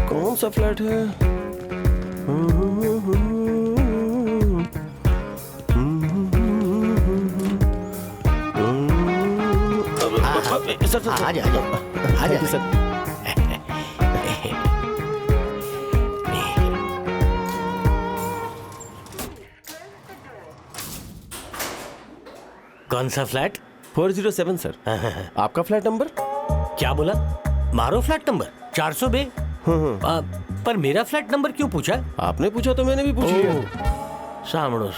कौन सा फ्लैट है? सर आ जा सर। कौन सा फ्लैट? 407 सर। आपका फ्लैट नंबर? क्या बोला? मारो फ्लैट नंबर 400 बे। पर मेरा फ्लैट नंबर क्यों पूछा? आपने पूछा तो मैंने भी पूछ लिया। सामड़ो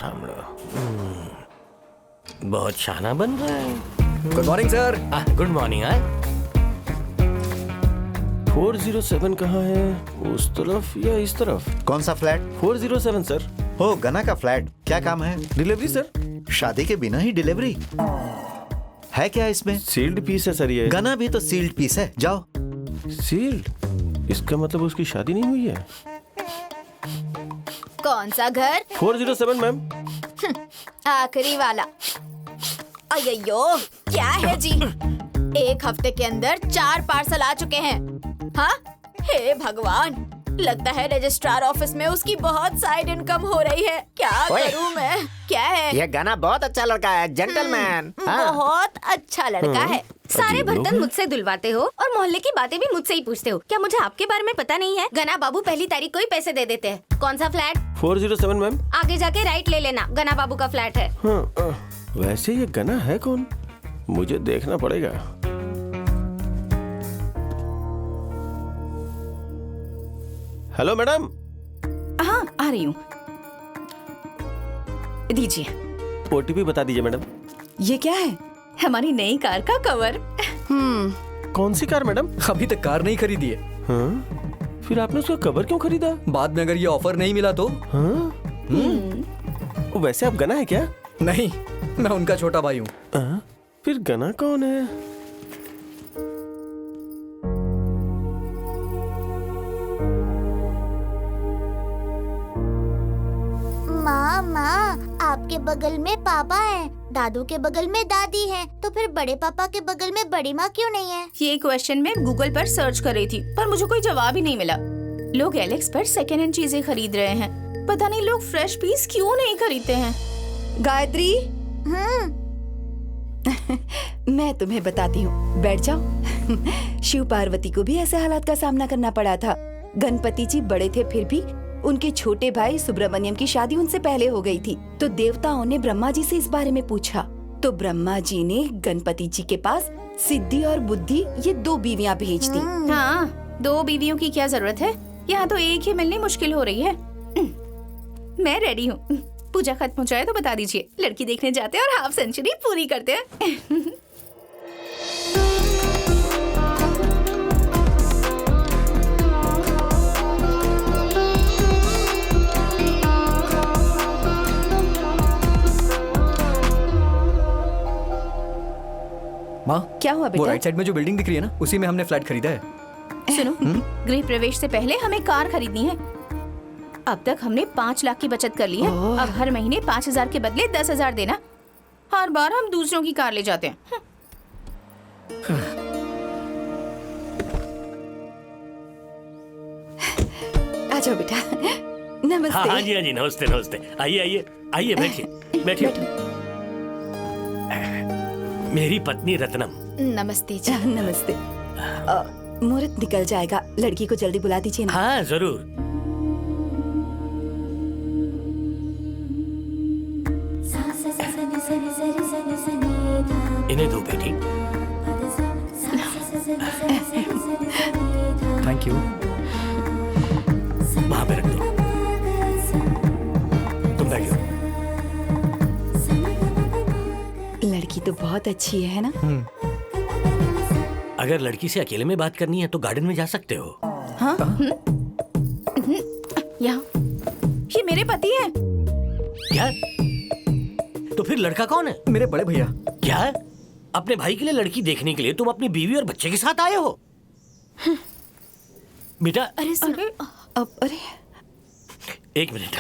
बहुत शाना बन रहा है। Good morning sir. Good morning. 407 कहाँ है? उस तरफ या इस तरफ? कौन सा फ्लैट? 407 सर। हो गना का फ्लैट। क्या काम है? Delivery sir. शादी के बिना ही डिलीवरी है क्या इसमें? सील्ड पीस है सर ये। गना भी तो सील्ड पीस है। जाओ। सील्ड? इसका मतलब उसकी शादी नहीं हुई है। कौन सा घर? 407 मैम। आखिरी वाला। अय्यो, क्या है जी? एक हफ्ते के अंदर 4 पार्सल आ चुके हैं। हाँ? हे भगवान, लगता है रजिस्ट्रार ऑफिस में उसकी बहुत साइड इनकम हो रही है। क्या करूँ मैं? क्या है? ये गाना बहुत अच्छा लड़का है, जेंटलमैन। बहुत अच्छा लड़का है। सारे बर्तन मुझसे धुलवाते हो और मोहल्ले की बातें भी मुझसे ही पूछते हो। क्या मुझे आपके बारे में पता नहीं है? गना बाबू पहली तारीख को ही पैसे दे देते हैं। कौन सा फ्लैट? 407 मैम। आगे जाके राइट ले लेना, गना बाबू का फ्लैट है। हाँ, वैसे ये गना है कौन? मुझे देखना पड़ेगा। Hello madam. हाँ, आ रही हूँ। दीजिए। ओटीपी बता दीजिए मैडम। ये क्या है? हमारी नई कार का कवर। कौन सी कार मैडम? अभी तक कार नहीं खरीदी है। हाँ? फिर आपने उसका कवर क्यों खरीदा? बाद में अगर ये ऑफर नहीं मिला तो? हाँ? वैसे आप गना है क्या? नहीं, मैं उनका छोटा भाई हूँ। फिर गना कौन है? माँ, आपके बगल में पापा हैं, दादू के बगल में दादी हैं, तो फिर बड़े पापा के बगल में बड़ी माँ क्यों नहीं है? ये क्वेश्चन मैं गूगल पर सर्च कर रही थी, पर मुझे कोई जवाब ही नहीं मिला। लोग एलेक्स पर सेकेंड हैंड चीजें खरीद रहे हैं, पता नहीं लोग फ्रेश पीस क्यों नहीं खरीदते हैं। गायत्री, मैं तुम्हें बताती हूँ, बैठ जाओ। शिव पार्वती को भी ऐसे हालात का सामना करना पड़ा था। गणपति जी बड़े थे, फिर भी उनके छोटे भाई सुब्रमण्यम की शादी उनसे पहले हो गई थी। तो देवताओं ने ब्रह्मा जी से इस बारे में पूछा, तो ब्रह्मा जी ने गणपति जी के पास सिद्धि और बुद्धि ये 2 बीवियां भेज दी। हाँ, 2 बीवियों की क्या जरूरत है? यहाँ तो एक ही मिलनी मुश्किल हो रही है। मैं रेडी हूँ। पूजा खत्म हो जाए तो बता दीजिए, लड़की देखने जाते हैं और हाफ सेंचुरी पूरी करते हैं। माँ, क्या हुआ बेटा? वो राइट साइड में जो बिल्डिंग दिख रही है ना, उसी में हमने फ्लैट खरीदा है। सुनो, गृह प्रवेश से पहले हमें कार खरीदनी है। अब तक हमने 5 लाख की बचत कर ली है। अब हर महीने 5,000 के बदले 10,000 देना। हर बार हम दूसरों की कार ले जाते हैं। आ जाओ बेटा। नमस्ते। हाँ जी, नमस्ते। आइए बैठिए। मेरी पत्नी रत्नम। नमस्ते जी। नमस्ते। मुहूर्त निकल जाएगा, लड़की को जल्दी बुला दीजिए ना। हाँ जरूर। इन्हें दो बेटी। Thank you. वहाँ पे रख दो। तुम बैठो। लड़की तो बहुत अच्छी है ना? अगर लड़की से अकेले में बात करनी है तो गार्डन में जा सकते हो। हाँ? यहाँ ये मेरे पति हैं। क्या? तो फिर लड़का कौन है? मेरे बड़े भैया। क्या? अपने भाई के लिए लड़की देखने के लिए तुम अपनी बीवी और बच्चे के साथ आए हो? बेटा, अरे एक मिनट।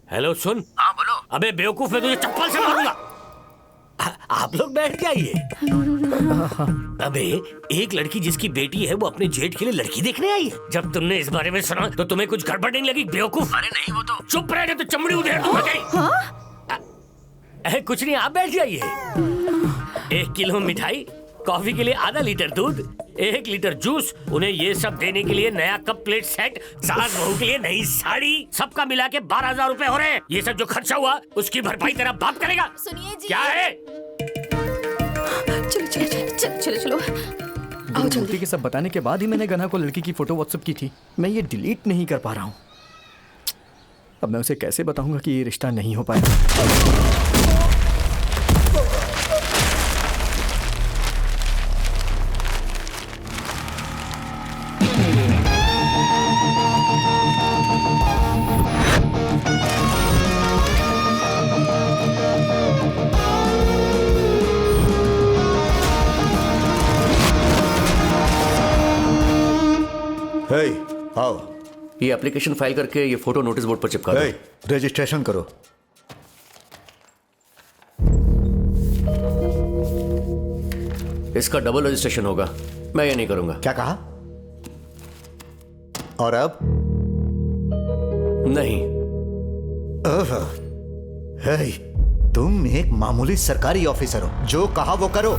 हेलो सुन। हाँ बोलो। अबे बेवकूफ, मैं तुझे चप्पल से मारूंगा। आप लोग बैठ जाइए। अबे एक लड़की जिसकी बेटी है वो अपने जेठ के लिए लड़की देखने आई है। जब तुमने इस बारे में सुना तो तुम्हें कुछ गड़बड़ नहीं लगी बेवकूफ? अरे नहीं, वो तो चुप रहे तो चमड़ी उधेड़ दूंगा कहीं। कुछ नहीं, आप बैठ जाइए। 1 किलो मिठाई, कॉफी के लिए आधा लीटर दूध, 1 लीटर जूस, उन्हें ये सब देने के लिए नया कप प्लेट सेट, सास बहू के लिए नई साड़ी, सबका मिला के 12,000 रुपए हो रहे हैं। ये सब जो खर्चा हुआ उसकी भरपाई तेरा बाप करेगा। सुनिए जी। क्या है? चलो चलो चलो चलो चलो आओ जल्दी। गलती के सब बताने के बाद ही मैंने गना को लड़की की फोटो व्हाट्सएप की थी। मैं ये डिलीट नहीं कर पा रहा हूँ। अब मैं उसे कैसे बताऊंगा कि ये रिश्ता नहीं हो पाएगा। हे, आओ। ये एप्लीकेशन फाइल करके ये फोटो नोटिस बोर्ड पर चिपका दो। हे, रजिस्ट्रेशन करो। इसका डबल रजिस्ट्रेशन होगा, मैं ये नहीं करूंगा। क्या कहा? और अब? नहीं। हे, तुम एक मामूली सरकारी ऑफिसर हो, जो कहा वो करो।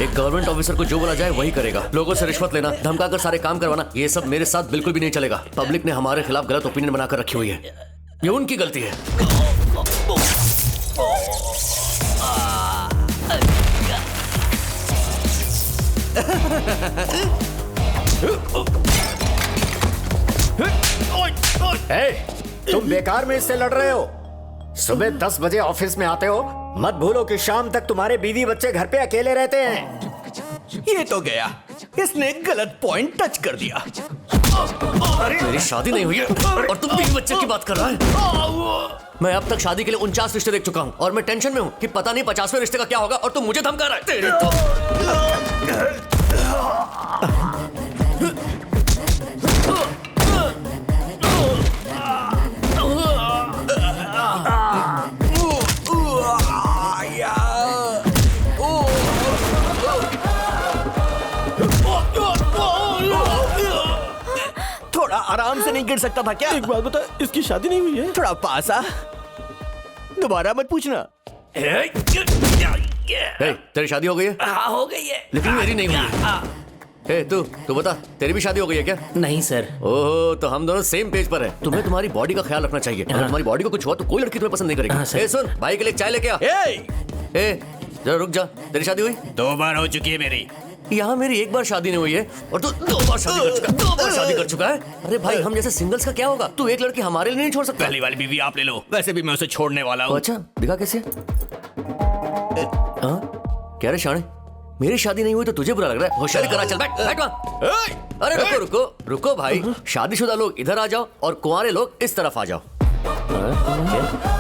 एक गवर्नमेंट ऑफिसर को जो बोला जाए वही करेगा। लोगों से रिश्वत लेना, धमकाकर सारे काम करवाना, ये सब मेरे साथ बिल्कुल भी नहीं चलेगा। पब्लिक ने हमारे खिलाफ गलत ओपिनियन बनाकर रखी हुई है, ये उनकी गलती है। तुम बेकार में इससे लड़ रहे हो। सुबह 10 बजे ऑफिस में आते हो, मत भूलो कि शाम तक तुम्हारे बीवी बच्चे घर पे अकेले रहते हैं। ये तो गया, इसने गलत पॉइंट टच कर दिया। मेरी शादी नहीं हुई है और तुम बीवी बच्चे की बात कर रहा है। मैं अब तक शादी के लिए 49 रिश्ते देख चुका हूँ और मैं टेंशन में हूँ कि पता नहीं 50वें रिश्ते का क्या होगा और तुम मुझे धमका रहा है। तेरी तो थोड़ा आराम से नहीं गिर सकता था क्या? एक बात बता, इसकी शादी नहीं हुई है? थोड़ा पास आ, दोबारा मत पूछना। हे, तेरी शादी हो गई है? हाँ हो गई है, लेकिन मेरी नहीं हुई है। हे, तू बता, तेरी भी शादी हो गई है क्या? नहीं सर। ओहो, तो हम दोनों सेम पेज पर हैं। तुम्हें तुम्हारी बॉडी का ख्याल रखना चाहिए। अगर तुम्हारी बॉडी को कुछ हुआ तो कोई लड़की तुम्हें पसंद नहीं करेगी। ए, सुन, भाई के लिए चाय लेके आ। ए, जरा रुक जा। तेरी शादी हुई? 2 बार हो चुकी है मेरी। यहाँ मेरी 1 बार शादी नहीं हुई है और तू 2 बार शादी कर चुका है। 2 बार शादी कर चुका है। अरे भाई, हम जैसे सिंगल्स का क्या होगा? तू एक लड़की हमारे लिए नहीं छोड़ सकता। पहली वाली बीवी आप ले लो, वैसे भी मैं उसे छोड़ने वाला हूँ। अच्छा, दिखा कैसे? हाँ, क्या रे शाणे, मेरी शादी नहीं हुई तो तुझे बुरा लग रहा है? होशियारी करा, चल बैठ वहाँ। अरे रुको रुको रुको भाई, शादीशुदा लोग इधर आ जाओ और कुंवारे लोग इस तरफ आ जाओ।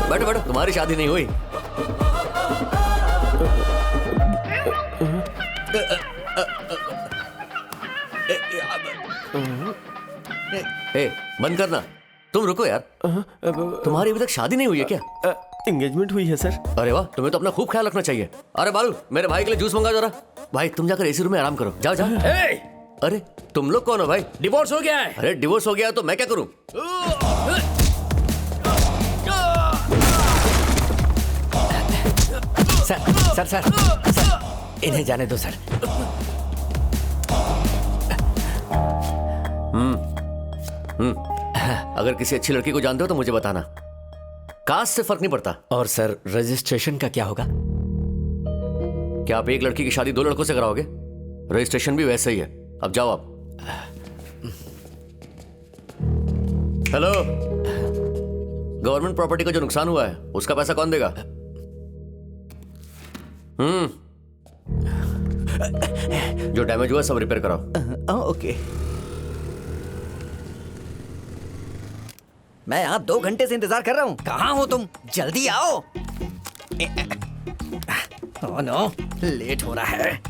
बैठो बैठो, तुम्हारी शादी नहीं हुई। ए, बंद करना। तुम रुको यार, तुम्हारी अभी तक शादी नहीं हुई है क्या? एंगेजमेंट हुई है सर। अरे वाह, तुम्हें तो अपना खूब ख्याल रखना चाहिए। अरे बालू, मेरे भाई के लिए जूस मंगा जरा। भाई तुम जाकर एसी रूम में आराम करो, जाओ जाओ। अरे तुम लोग कौन हो भाई? डिवोर्स हो गया है। अरे डिवोर्स हो गया तो मैं क्या करूं? सर सर सर सर, इन्हें जाने दो सर। अगर किसी अच्छी लड़की को जानते हो तो मुझे बताना, कास्ट से फर्क नहीं पड़ता। और सर रजिस्ट्रेशन का क्या होगा? क्या आप एक लड़की की शादी 2 लड़कों से कराओगे? रजिस्ट्रेशन भी वैसे ही है। अब जाओ आप। हेलो, गवर्नमेंट प्रॉपर्टी का जो नुकसान हुआ है उसका पैसा कौन देगा? जो डैमेज हुआ सब रिपेयर कराओ। ओके। मैं यहाँ 2 घंटे से इंतजार कर रहा हूँ। कहाँ हो तुम? जल्दी आओ। ओह नो, लेट हो रहा है।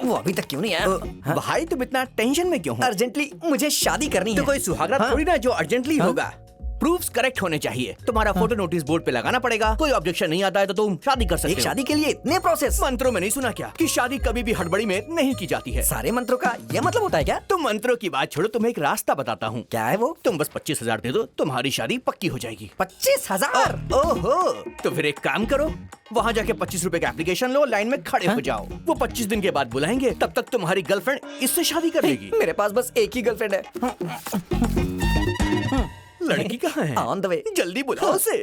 वो अभी तक क्यों नहीं आया? भाई तुम इतना टेंशन में क्यों हो? अर्जेंटली मुझे शादी करनी है। तो कोई सुहागरात थोड़ी ना जो अर्जेंटली होगा। प्रूफ्स करेक्ट होने चाहिए। तुम्हारा फोटो नोटिस बोर्ड पे लगाना पड़ेगा। कोई ऑब्जेक्शन नहीं आता है तो तुम शादी कर सकते हो। एक शादी के लिए इतने प्रोसेस? मंत्रों में नहीं सुना क्या कि शादी कभी भी हड़बड़ी में नहीं की जाती है? सारे मंत्रों का ये मतलब होता है क्या? तुम मंत्रों की बात छोड़ो, तुम्हें एक रास्ता बताता हूँ। क्या है वो? तुम बस 25,000 दे दो, तुम्हारी शादी पक्की हो जाएगी। 25,000? ओहो, तो फिर एक काम करो, वहाँ जाके 25 रुपए का एप्लीकेशन लो, लाइन में खड़े हो जाओ। वो 25 दिन के बाद बुलाएंगे, तब तक तुम्हारी गर्लफ्रेंड इससे शादी कर लेगी। मेरे पास बस एक ही गर्लफ्रेंड है। लड़की कहाँ है? ऑन द वे, जल्दी बुलाओ उसे।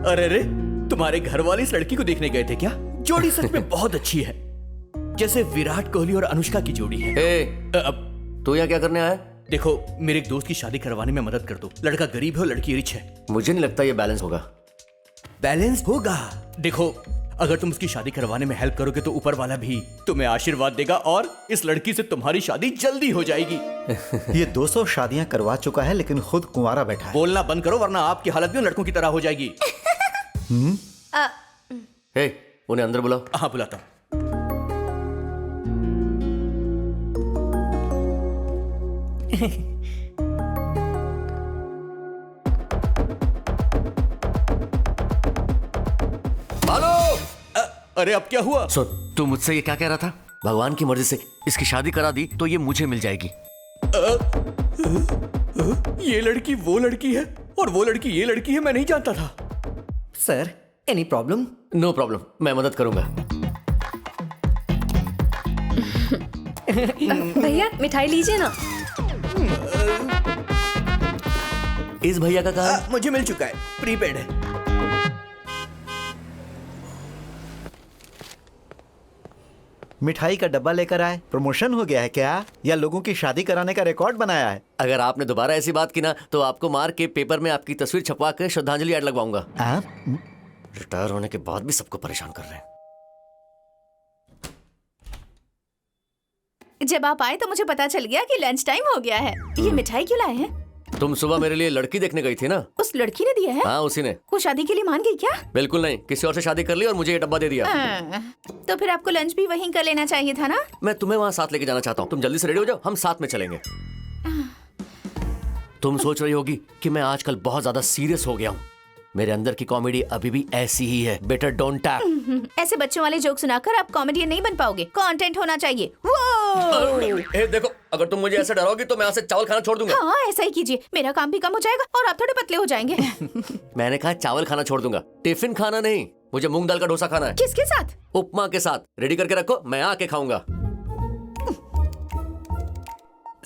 अरे रे, तुम्हारे घर वाले इस लड़की को देखने गए थे क्या? जोड़ी सच में बहुत अच्छी है, जैसे विराट कोहली और अनुष्का की जोड़ी है। अब तू यहाँ क्या करने आया? देखो, मेरे एक दोस्त की शादी करवाने में मदद कर दो। लड़का गरीब है और लड़की रिच है। मुझे नहीं लगता ये बैलेंस होगा। बैलेंस होगा। देखो, अगर तुम उसकी शादी करवाने में हेल्प करोगे तो ऊपर वाला भी तुम्हें आशीर्वाद देगा और इस लड़की से तुम्हारी शादी जल्दी हो जाएगी। ये 200 शादियां करवा चुका है लेकिन खुद कुंवारा बैठा है। बोलना बंद करो वरना आपकी हालत भी उन लड़कों की तरह हो जाएगी। हे, उन्हें अंदर बुलाओ। हाँ, बुलाता हूँ। अरे अब क्या हुआ? सो तू मुझसे ये क्या कह रहा था? भगवान की मर्जी से इसकी शादी करा दी तो ये मुझे मिल जाएगी। ये लड़की वो लड़की है और वो लड़की ये लड़की है, मैं नहीं जानता था। Sir, any problem? No problem, मैं मदद करूंगा। भैया मिठाई लीजिए ना। इस भैया का कहा? मुझे मिल चुका है, प्रीपेड है। मिठाई का डब्बा लेकर आए। प्रमोशन हो गया है क्या, या लोगों की शादी कराने का रिकॉर्ड बनाया है? अगर आपने दोबारा ऐसी बात की ना तो आपको मार के पेपर में आपकी तस्वीर छपवा कर श्रद्धांजलि ऐड लगवाऊंगा। रिटायर होने के बाद भी सबको परेशान कर रहे हैं। जब आप आए तो मुझे पता चल गया कि लंच टाइम हो गया है। ये मिठाई क्यों लाए हैं? तुम सुबह मेरे लिए लड़की देखने गई थी ना? उस लड़की ने दिया है? हाँ, उसी ने। वो शादी के लिए मान गई क्या? बिल्कुल नहीं, किसी और से शादी कर ली और मुझे ये डब्बा दे दिया। तो फिर आपको लंच भी वहीं कर लेना चाहिए था ना? मैं तुम्हें वहाँ साथ लेके जाना चाहता हूँ। तुम जल्दी से रेडी हो जाओ, हम साथ में चलेंगे। तुम सोच रही होगी कि मैं आजकल बहुत ज्यादा सीरियस हो गया हूँ। मेरे अंदर की कॉमेडी अभी भी ऐसी ही है। Better don't tap. ऐसे बच्चों वाले जोक सुनाकर आप कॉमेडियन नहीं बन पाओगे। कंटेंट होना चाहिए। ए, देखो, अगर तुम मुझे ऐसे डराओगी तो मैं यहाँ से चावल खाना छोड़ दूंगा। हाँ, ऐसा ही कीजिए, मेरा काम भी कम हो जाएगा और आप थोड़े पतले हो जाएंगे। मैंने कहा चावल खाना छोड़ दूंगा, टिफिन खाना नहीं। मुझे मूंग दाल का डोसा खाना है। किसके साथ? उपमा के साथ। रेडी करके रखो, मैं आके खाऊंगा।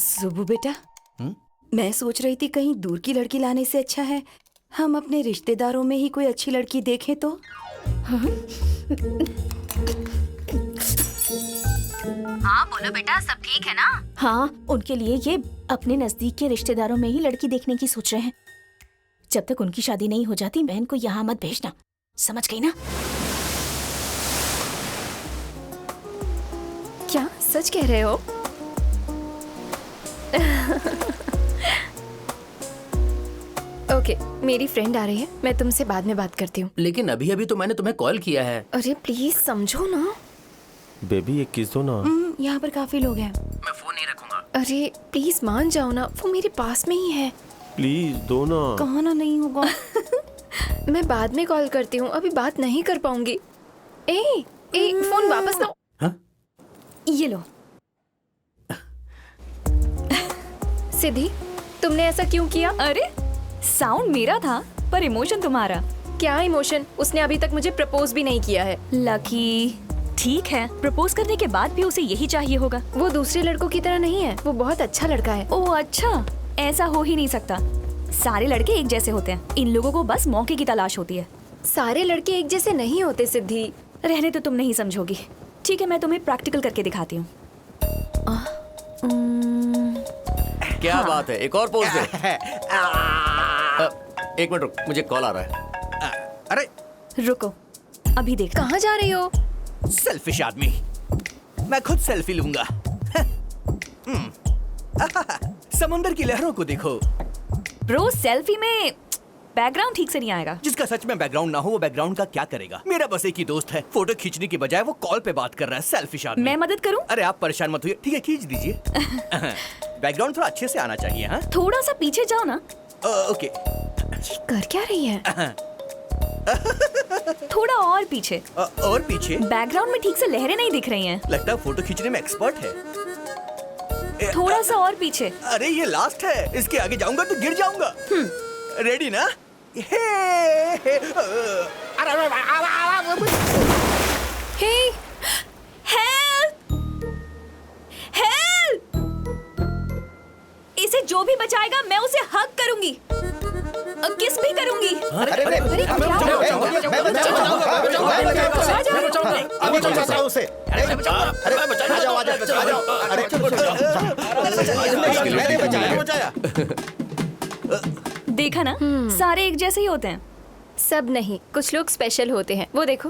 सुबु बेटा, मैं सोच रही थी कहीं दूर की लड़की लाने से अच्छा है हम अपने रिश्तेदारों में ही कोई अच्छी लड़की देखें तो। हाँ बोलो बेटा, सब ठीक है ना? हाँ, उनके लिए ये अपने नजदीक के रिश्तेदारों में ही लड़की देखने की सोच रहे हैं। जब तक उनकी शादी नहीं हो जाती बहन को यहाँ मत भेजना, समझ गई ना? क्या सच कह रहे हो? ओके, मेरी फ्रेंड आ रही है, मैं तुमसे बाद में बात करती हूँ। लेकिन अभी अभी तो मैंने तुम्हें कॉल किया है। अरे प्लीज समझो ना। बेबी एक किस दो ना। यहाँ पर काफी लोग हैं। मैं फोन नहीं रखूंगा। अरे प्लीज मान जाओ ना, वो मेरे पास में ही है। प्लीज दो ना। कहाँ ना नहीं होगा। मैं बाद में कॉल करती हूँ, अभी बात नहीं कर पाऊंगी। ए फोन वापस लो। हाँ? ये लो। सिद्धि, तुमने ऐसा क्यों किया? अरे साउंड मेरा था पर इमोशन तुम्हारा। क्या इमोशन? उसने अभी तक मुझे प्रपोज भी नहीं किया है। लकी, ठीक है, प्रपोज करने के बाद भी उसे यही चाहिए होगा। वो दूसरे लड़कों की तरह नहीं है, वो बहुत अच्छा लड़का है। ओह अच्छा, ऐसा हो ही नहीं सकता। सारे लड़के एक जैसे होते हैं, इन लोगों को बस मौके की तलाश होती है। सारे लड़के एक जैसे नहीं होते सिद्धि। रहने तो तुम नहीं समझोगी। ठीक है, मैं तुम्हें प्रैक्टिकल करके दिखाती हूँ। क्या बात है, एक और पोज दे। एक मिनट रुक, मुझे कॉल आ रहा है। अरे रुको, अभी देख। कहाँ जा रही हो? सेल्फिश आदमी, मैं खुद सेल्फी लूंगा। समुंदर की लहरों को देखो। ब्रो, सेल्फी में बैकग्राउंड ठीक से नहीं आएगा। जिसका सच में बैकग्राउंड ना हो वो बैकग्राउंड का क्या करेगा? मेरा बस एक ही दोस्त है, फोटो खींचने की बजाय वो कॉल पे बात कर रहा है। सेल्फिश आदमी। मैं मदद करूं? अरे आप परेशान मत होइए, ठीक है खींच दीजिए। बैकग्राउंड थोड़ा अच्छे से आना चाहिए। हाँ थोड़ा सा पीछे जाओ ना। ओके। ये कर क्या रही है? थोड़ा और पीछे। और पीछे? बैकग्राउंड में ठीक से लहरें नहीं दिख रही हैं। लगता है फोटो खींचने में एक्सपर्ट है। थोड़ा सा और पीछे। अरे ये लास्ट है, इसके आगे जाऊंगा तो गिर जाऊंगा। रेडी ना? हे हेल्प! इसे जो भी बचाएगा मैं उसे हग करूंगी, किस भी करूंगी। देखा ना, सारे एक जैसे ही होते हैं। सब नहीं, कुछ लोग स्पेशल होते हैं। वो देखो।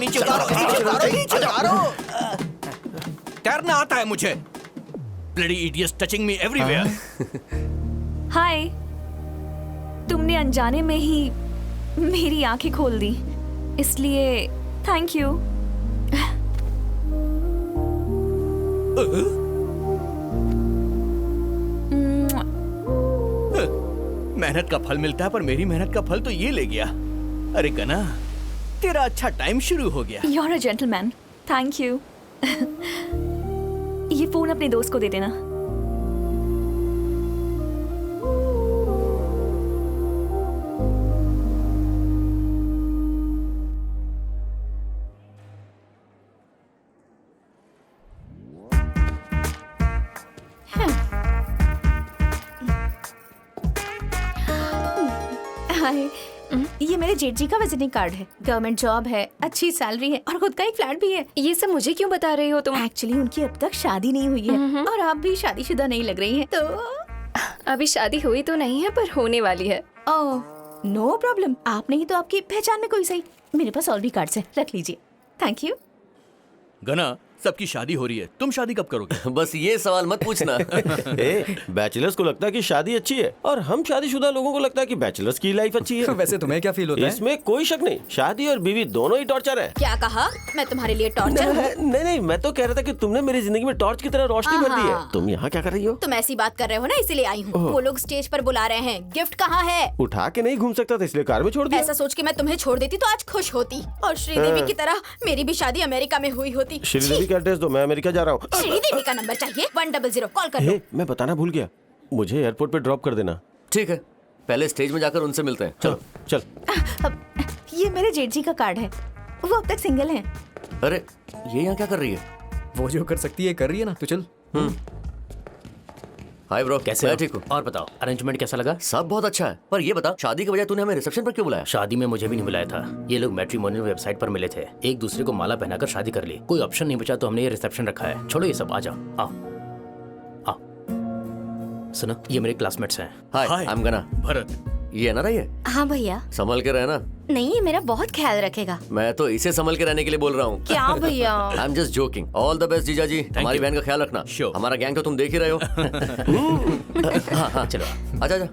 नीचे उतारो। तैरना आता है मुझे। Bloody idiots touching me everywhere. हाय, तुमने अनजाने में ही मेरी आंखें खोल दी, इसलिए थैंक यू। मेहनत का फल मिलता है, पर मेरी मेहनत का फल तो ये ले गया। अरे गना, तेरा अच्छा टाइम शुरू हो गया। You're a gentleman. Thank you. ये फोन अपने दोस्त को दे देना। हाय, ये मेरे जेठ जी का विजिटिंग कार्ड है। गवर्नमेंट जॉब है, अच्छी सैलरी है और खुद का एक फ्लैट भी है। ये सब मुझे क्यों बता रही हो तुम? एक्चुअली उनकी अब तक शादी नहीं हुई है और आप भी शादीशुदा नहीं लग रही हैं, तो अभी शादी हुई तो नहीं है, पर होने वाली है। ओह, नो प्रॉब्लम। आप नहीं तो आपकी पहचान में कोई सही। मेरे पास और भी कार्ड्स हैं, रख लीजिए। Thank you. गना, सबकी शादी हो रही है, तुम शादी कब करोगे? बस ये सवाल मत पूछना। बैचलर्स को लगता है कि शादी अच्छी है और हम शादीशुदा लोगों को लगता है कि बैचलर्स की लाइफ अच्छी है। वैसे तुम्हें क्या फील होता है? इसमें कोई शक नहीं, शादी और बीवी दोनों ही टॉर्चर है। क्या कहा? मैं तुम्हारे लिए टॉर्चर हूँ? नहीं, मैं तो कह रहा था कि तुमने मेरी जिंदगी में टॉर्च की तरह रोशनी भर दी है। तुम यहाँ क्या कर रही हो? तुम ऐसी बात कर रहे हो ना, इसीलिए आई हूँ। वो लोग स्टेज पर बुला रहे हैं, गिफ्ट कहाँ है? उठा के नहीं घूम सकता था, इसलिए कार में छोड़ दिया। ऐसा सोच के मैं तुम्हें छोड़ देती तो आज खुश होती, और श्रीदेवी की तरह मेरी भी शादी अमेरिका में हुई होती। श्रीदेवी का एड्रेस दो, मैं अमेरिका जा रहा हूँ। श्रीदेवी का नंबर चाहिए? 100 कॉल कर लो। मैं बताना भूल गया, मुझे एयरपोर्ट पे ड्रॉप कर देना। ठीक है, पहले स्टेज में जाकर उनसे मिलते हैं। चलो चल। ये मेरे जेठ जी का कार्ड है, वो अब तक सिंगल हैं। अरे ये यहाँ क्या कर रही है? वो जो कर सकती है कर रही है ना, तो चल। हाय ब्रो, कैसे मैं हो? ठीक हूँ। और बताओ, अरेंजमेंट कैसा लगा? सब बहुत अच्छा है, पर ये बता, शादी के बजाय तूने हमें रिसेप्शन पर क्यों बुलाया? शादी में मुझे भी नहीं बुलाया था। ये लोग मैट्रिमोनियल वेबसाइट पर मिले थे, एक दूसरे को माला पहनाकर शादी कर ली। कोई ऑप्शन नहीं बचा तो हमने ये रिसेप्शन रखा है। छोड़ो ये सब, आ जाओ। आओ आओ। सुनो, ये मेरे क्लासमेट्स हैं। हाय, आई एम गना। भरत, ये ना रही है? हाँ भैया। संभल के रहना। नहीं, ये मेरा बहुत ख्याल रखेगा। मैं तो इसे संभल के रहने के लिए बोल रहा हूँ। क्या भैया? I am just joking. All the best जीजा जी, हमारी बहन का ख्याल रखना। हमारा गैंग तो तुम देख ही रहे हो। हाँ चलो, आजा आजा।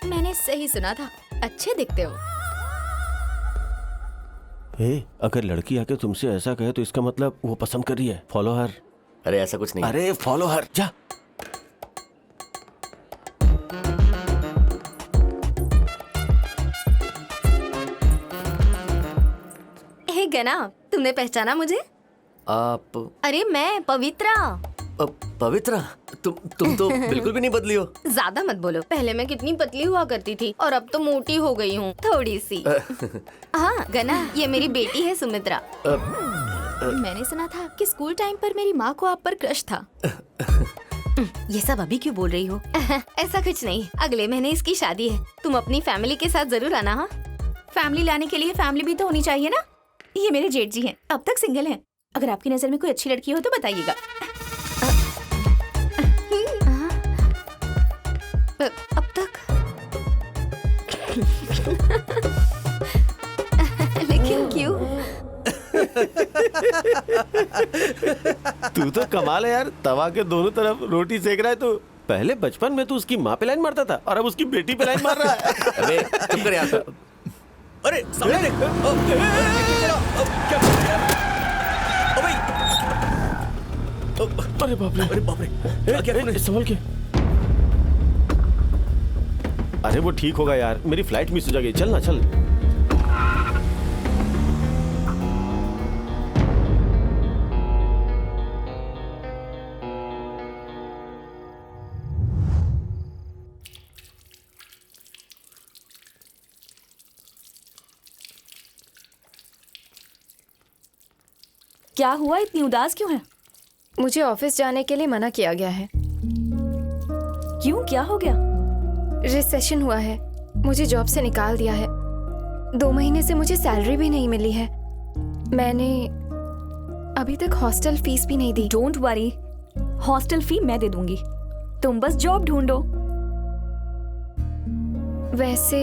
मैंने सही सुना था, अच्छे दिखते हो। अगर लड़की आके तुमसे ऐसा कहे तो इसका मतलब वो पसंद कर रही है। Follow her. अरे ऐसा कुछ नहीं। अरे फॉलो हर, जा। हे गना, तुमने पहचाना मुझे? आप? अरे मैं पवित्रा। पवित्रा, तुम तो बिल्कुल भी नहीं बदली हो। ज्यादा मत बोलो, पहले मैं कितनी पतली हुआ करती थी और अब तो मोटी हो गई हूँ थोड़ी सी। हाँ गना, ये मेरी बेटी है सुमित्रा। मैंने सुना था कि स्कूल टाइम पर मेरी माँ को आप पर क्रश था। ये सब अभी क्यों बोल रही हो? ऐसा कुछ नहीं, अगले महीने इसकी शादी है, तुम अपनी फैमिली के साथ जरूर आना। हाँ, फैमिली लाने के लिए फैमिली भी तो होनी चाहिए ना। ये मेरे जेठ जी हैं, अब तक सिंगल हैं। अगर आपकी नजर में कोई अच्छी लड़की हो तो बताइएगा। अब तक लेकिन क्यों? तू तो कमाल है यार, तवा के दोनों तरफ रोटी सेक रहा है तू। पहले बचपन में तू उसकी माँ पे लाइन मारता था और अब उसकी बेटी पे लाइन मार रहा है। अबे चुप कर यार। अरे सामने देख। क्या कर रहा है यार? अरे बाप रे, अरे बाप रे, क्या संभल के। अरे वो ठीक होगा यार, मेरी फ्लाइट मिस हो जाएगी। चल ना, चल। क्या हुआ, इतनी उदास क्यों है? मुझे ऑफिस जाने के लिए मना किया गया है। क्यों, क्या हो गया? रिसेशन हुआ है, मुझे जॉब से निकाल दिया है। 2 महीने से मुझे सैलरी भी नहीं मिली है। मैंने अभी तक हॉस्टल फीस भी नहीं दी। डोंट वरी, हॉस्टल फी मैं दे दूंगी, तुम बस जॉब ढूंढो। वैसे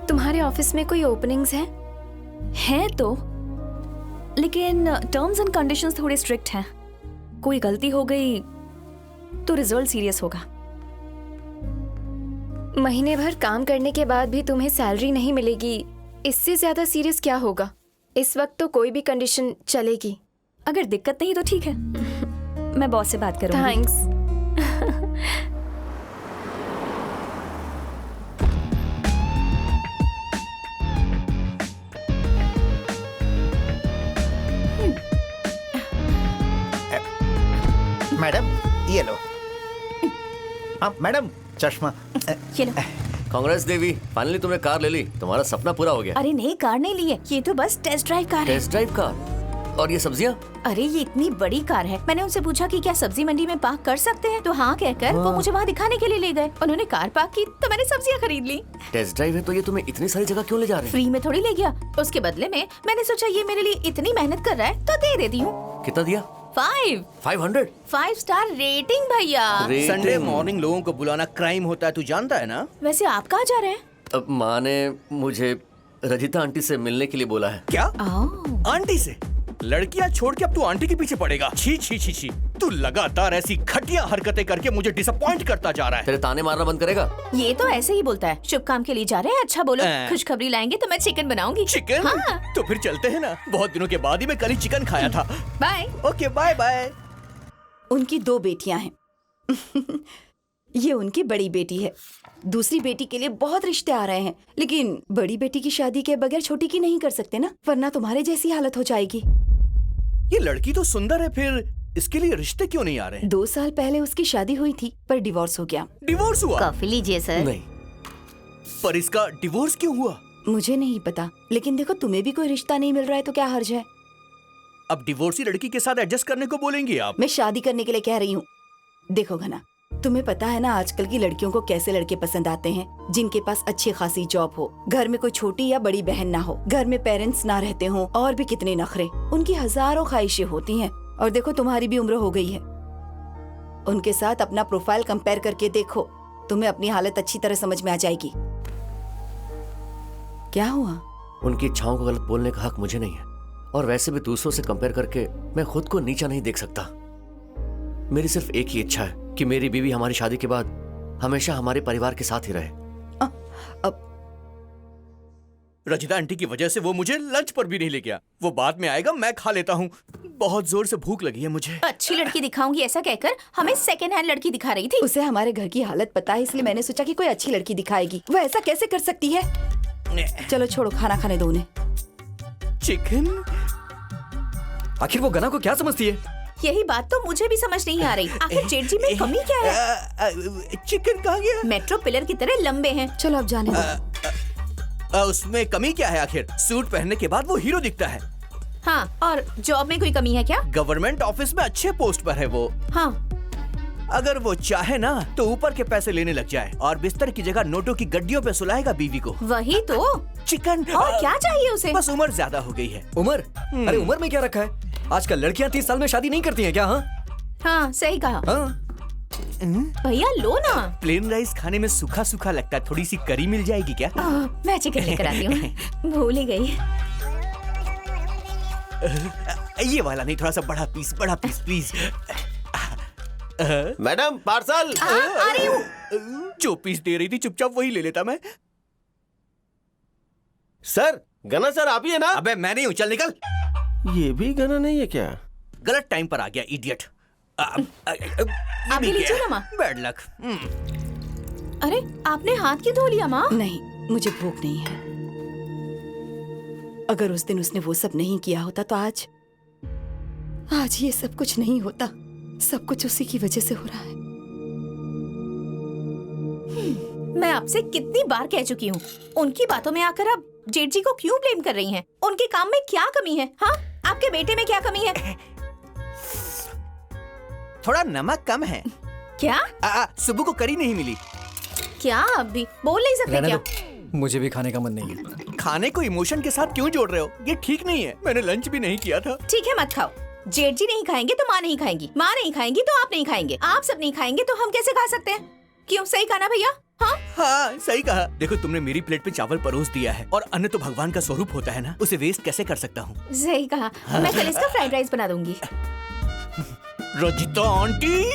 तुम्हारे ऑफिस में कोई ओपनिंग्स हैं? हैं तो, लेकिन टर्म्स एंड कंडीशंस थोड़े स्ट्रिक्ट हैं। कोई गलती हो गई तो रिजल्ट सीरियस होगा। महीने भर काम करने के बाद भी तुम्हें सैलरी नहीं मिलेगी, इससे ज्यादा सीरियस क्या होगा? इस वक्त तो कोई भी कंडीशन चलेगी। अगर दिक्कत नहीं तो ठीक है, मैं बॉस से बात करूंगी। थैंक्स। मैडम ये लो। हाँ मैडम, चश्मा। ये लो। कांग्रेस देवी, फाइनली तुमने कार ले ली, तुम्हारा सपना पूरा हो गया। अरे नहीं, कार नहीं ली है, ये तो बस टेस्ट ड्राइव कार है। Test drive car? और ये सब्जियाँ? अरे ये इतनी बड़ी कार है, मैंने उनसे पूछा कि क्या सब्जी मंडी में पार्क कर सकते हैं, तो हाँ कहकर वो मुझे वहाँ दिखाने के लिए ले गए। उन्होंने कार पार्क की तो मैंने सब्जियाँ खरीद ली। टेस्ट ड्राइव है तो ये तुम्हें इतनी सारी जगह क्यों ले जा रहे हैं? फ्री में थोड़ी ले गया, उसके बदले में मैंने सोचा ये मेरे लिए इतनी मेहनत कर रहा है तो दे देती हूँ। कितना दिया? 500? 5 स्टार रेटिंग भैया। संडे मॉर्निंग लोगों को बुलाना क्राइम होता है, तू जानता है ना? वैसे आप कहाँ जा रहे हैं? अब माँ ने मुझे रजिता आंटी से मिलने के लिए बोला है। क्या? आंटी से? लड़कियां छोड़ के अब तू आंटी के पीछे पड़ेगा? छी छी छी छी, तू लगातार ऐसी घटिया हरकतें करके मुझे डिसअपॉइंट करता जा रहा है। तेरे ताने मारना बंद करेगा? ये तो ऐसे ही बोलता है। शुभ काम के लिए जा रहे हैं, अच्छा बोलो। खुशखबरी लाएंगे तो मैं चिकन बनाऊंगी। चिकन? हाँ। तो फिर चलते हैं ना, बहुत दिनों के बाद ही मैं कल ही चिकन खाया था। बाय। Okay bye bye. उनकी 2 बेटियां हैं। ये उनकी बड़ी बेटी है। दूसरी बेटी के लिए बहुत रिश्ते आ रहे हैं, लेकिन बड़ी बेटी की शादी के बगैर छोटी की नहीं कर सकते ना, वरना तुम्हारे जैसी हालत हो जाएगी। ये लड़की तो सुंदर है, फिर इसके लिए रिश्ते क्यों नहीं आ रहे? 2 साल पहले उसकी शादी हुई थी पर डिवोर्स हो गया। डिवोर्स हुआ? कॉफी लीजिए सर। नहीं। पर इसका डिवोर्स क्यों हुआ? मुझे नहीं पता, लेकिन देखो तुम्हें भी कोई रिश्ता नहीं मिल रहा है तो क्या हर्ज है? अब डिवोर्सी लड़की के साथ एडजस्ट करने को बोलेंगे आप? मैं शादी करने के लिए कह रही हूँ। देखो घना, तुम्हें पता है ना आजकल की लड़कियों को कैसे लड़के पसंद आते हैं, जिनके पास अच्छी खासी जॉब हो, घर में कोई छोटी या बड़ी बहन ना हो, घर में पेरेंट्स ना रहते हों, और भी कितने नखरे। उनकी हजारों ख्वाहिशें होती हैं। और देखो तुम्हारी भी उम्र हो गई है। उनके साथ अपना प्रोफाइल कंपेयर करके देखो, तुम्हें अपनी हालत अच्छी तरह समझ में आ जाएगी। क्या हुआ? उनकी इच्छाओं को गलत बोलने का हक मुझे नहीं है, और वैसे भी दूसरों से कंपेयर करके मैं खुद को नीचा नहीं देख सकता। मेरी सिर्फ एक ही इच्छा है कि मेरी बीवी हमारी शादी के बाद हमेशा हमारे परिवार के साथ ही रहे। अब रजिता आंटी की वजह से वो मुझे लंच पर भी नहीं ले गया। वो बाद में आएगा, मैं खा लेता हूँ, बहुत जोर से भूख लगी है मुझे। अच्छी लड़की दिखाऊंगी ऐसा कहकर हमें सेकेंड हैंड लड़की दिखा रही थी। उसे हमारे घर की हालत पता है, इसलिए मैंने सोचा कि कोई अच्छी लड़की दिखाएगी। वो ऐसा कैसे कर सकती है? चलो छोड़ो, खाना खाने दो उन्हें। चिकन? आखिर वो गना को क्या समझती है? यही बात तो मुझे भी समझ नहीं आ रही। आखिर जेठ जी में कमी क्या है? चिकन कहाँ गया? मेट्रो पिलर की तरह लंबे हैं। चलो अब जाने दो। उसमें कमी क्या है आखिर? सूट पहनने के बाद वो हीरो दिखता है। हाँ, और जॉब में कोई कमी है क्या? गवर्नमेंट ऑफिस में अच्छे पोस्ट पर है वो। हाँ, अगर वो चाहे ना तो ऊपर के पैसे लेने लग जाए और बिस्तर की जगह नोटों की गड्डियों पे सुलाएगा बीवी को। वही तो। चिकन। और क्या चाहिए उसे? बस उम्र ज्यादा हो गई है। उम्र? अरे उम्र में क्या रखा है? आजकल लड़कियां 30 साल में शादी नहीं करती हैं क्या? हाँ, सही कहा। भैया लो ना। प्लेन राइस खाने में सूखा सूखा लगता है, थोड़ी सी करी मिल जाएगी क्या? मैं चिकन लेकर आती हूँ। भूल ही गई। ये वाला नहीं, थोड़ा सा बड़ा पीस प्लीज। Madam parcel. आ रही हूँ। जो पीस दे रही थी चुपचाप वही ले लेता मैं। सर, गना सर आप ही है ना? अबे मैं नहीं हूँ, चल निकल। ये भी गना नहीं है क्या? गलत टाइम पर आ गया इडियट। आप भी लीजिए ना माँ। Bad luck. अरे आपने हाथ क्यों धो लिया माँ? नहीं, मुझे भूख नहीं है। अगर उस दिन उसने वो सब नहीं किया होता तो आज ये सब कुछ नहीं होता। सब कुछ उसी की वजह से हो रहा है। मैं आपसे कितनी बार कह चुकी हूँ, उनकी बातों में आकर आप जेठ जी को क्यों ब्लेम कर रही हैं? उनके काम में क्या कमी है? हाँ, आपके बेटे में क्या कमी है? थोड़ा नमक कम है। क्या? सुबह को करी नहीं मिली क्या? आप भी बोल नहीं सकते क्या? मुझे भी खाने का मन नहीं है। खाने को इमोशन के साथ क्यों जोड़ रहे हो? ये ठीक नहीं है। मैंने लंच भी नहीं किया था। ठीक है, मत खाओ। जेठ जी नहीं खाएंगे तो माँ नहीं खाएंगी, माँ नहीं खाएंगी तो आप नहीं खाएंगे, आप सब नहीं खाएंगे तो हम कैसे खा सकते हैं? क्यों, सही कहा ना भैया? हाँ हाँ, सही कहा। देखो, तुमने मेरी प्लेट पे चावल परोस दिया है और अन्न तो भगवान का स्वरूप होता है ना, उसे वेस्ट कैसे कर सकता हूँ? सही कहा। मैं कल इसका फ्राइड राइस बना दूंगी। रजिता आंटी।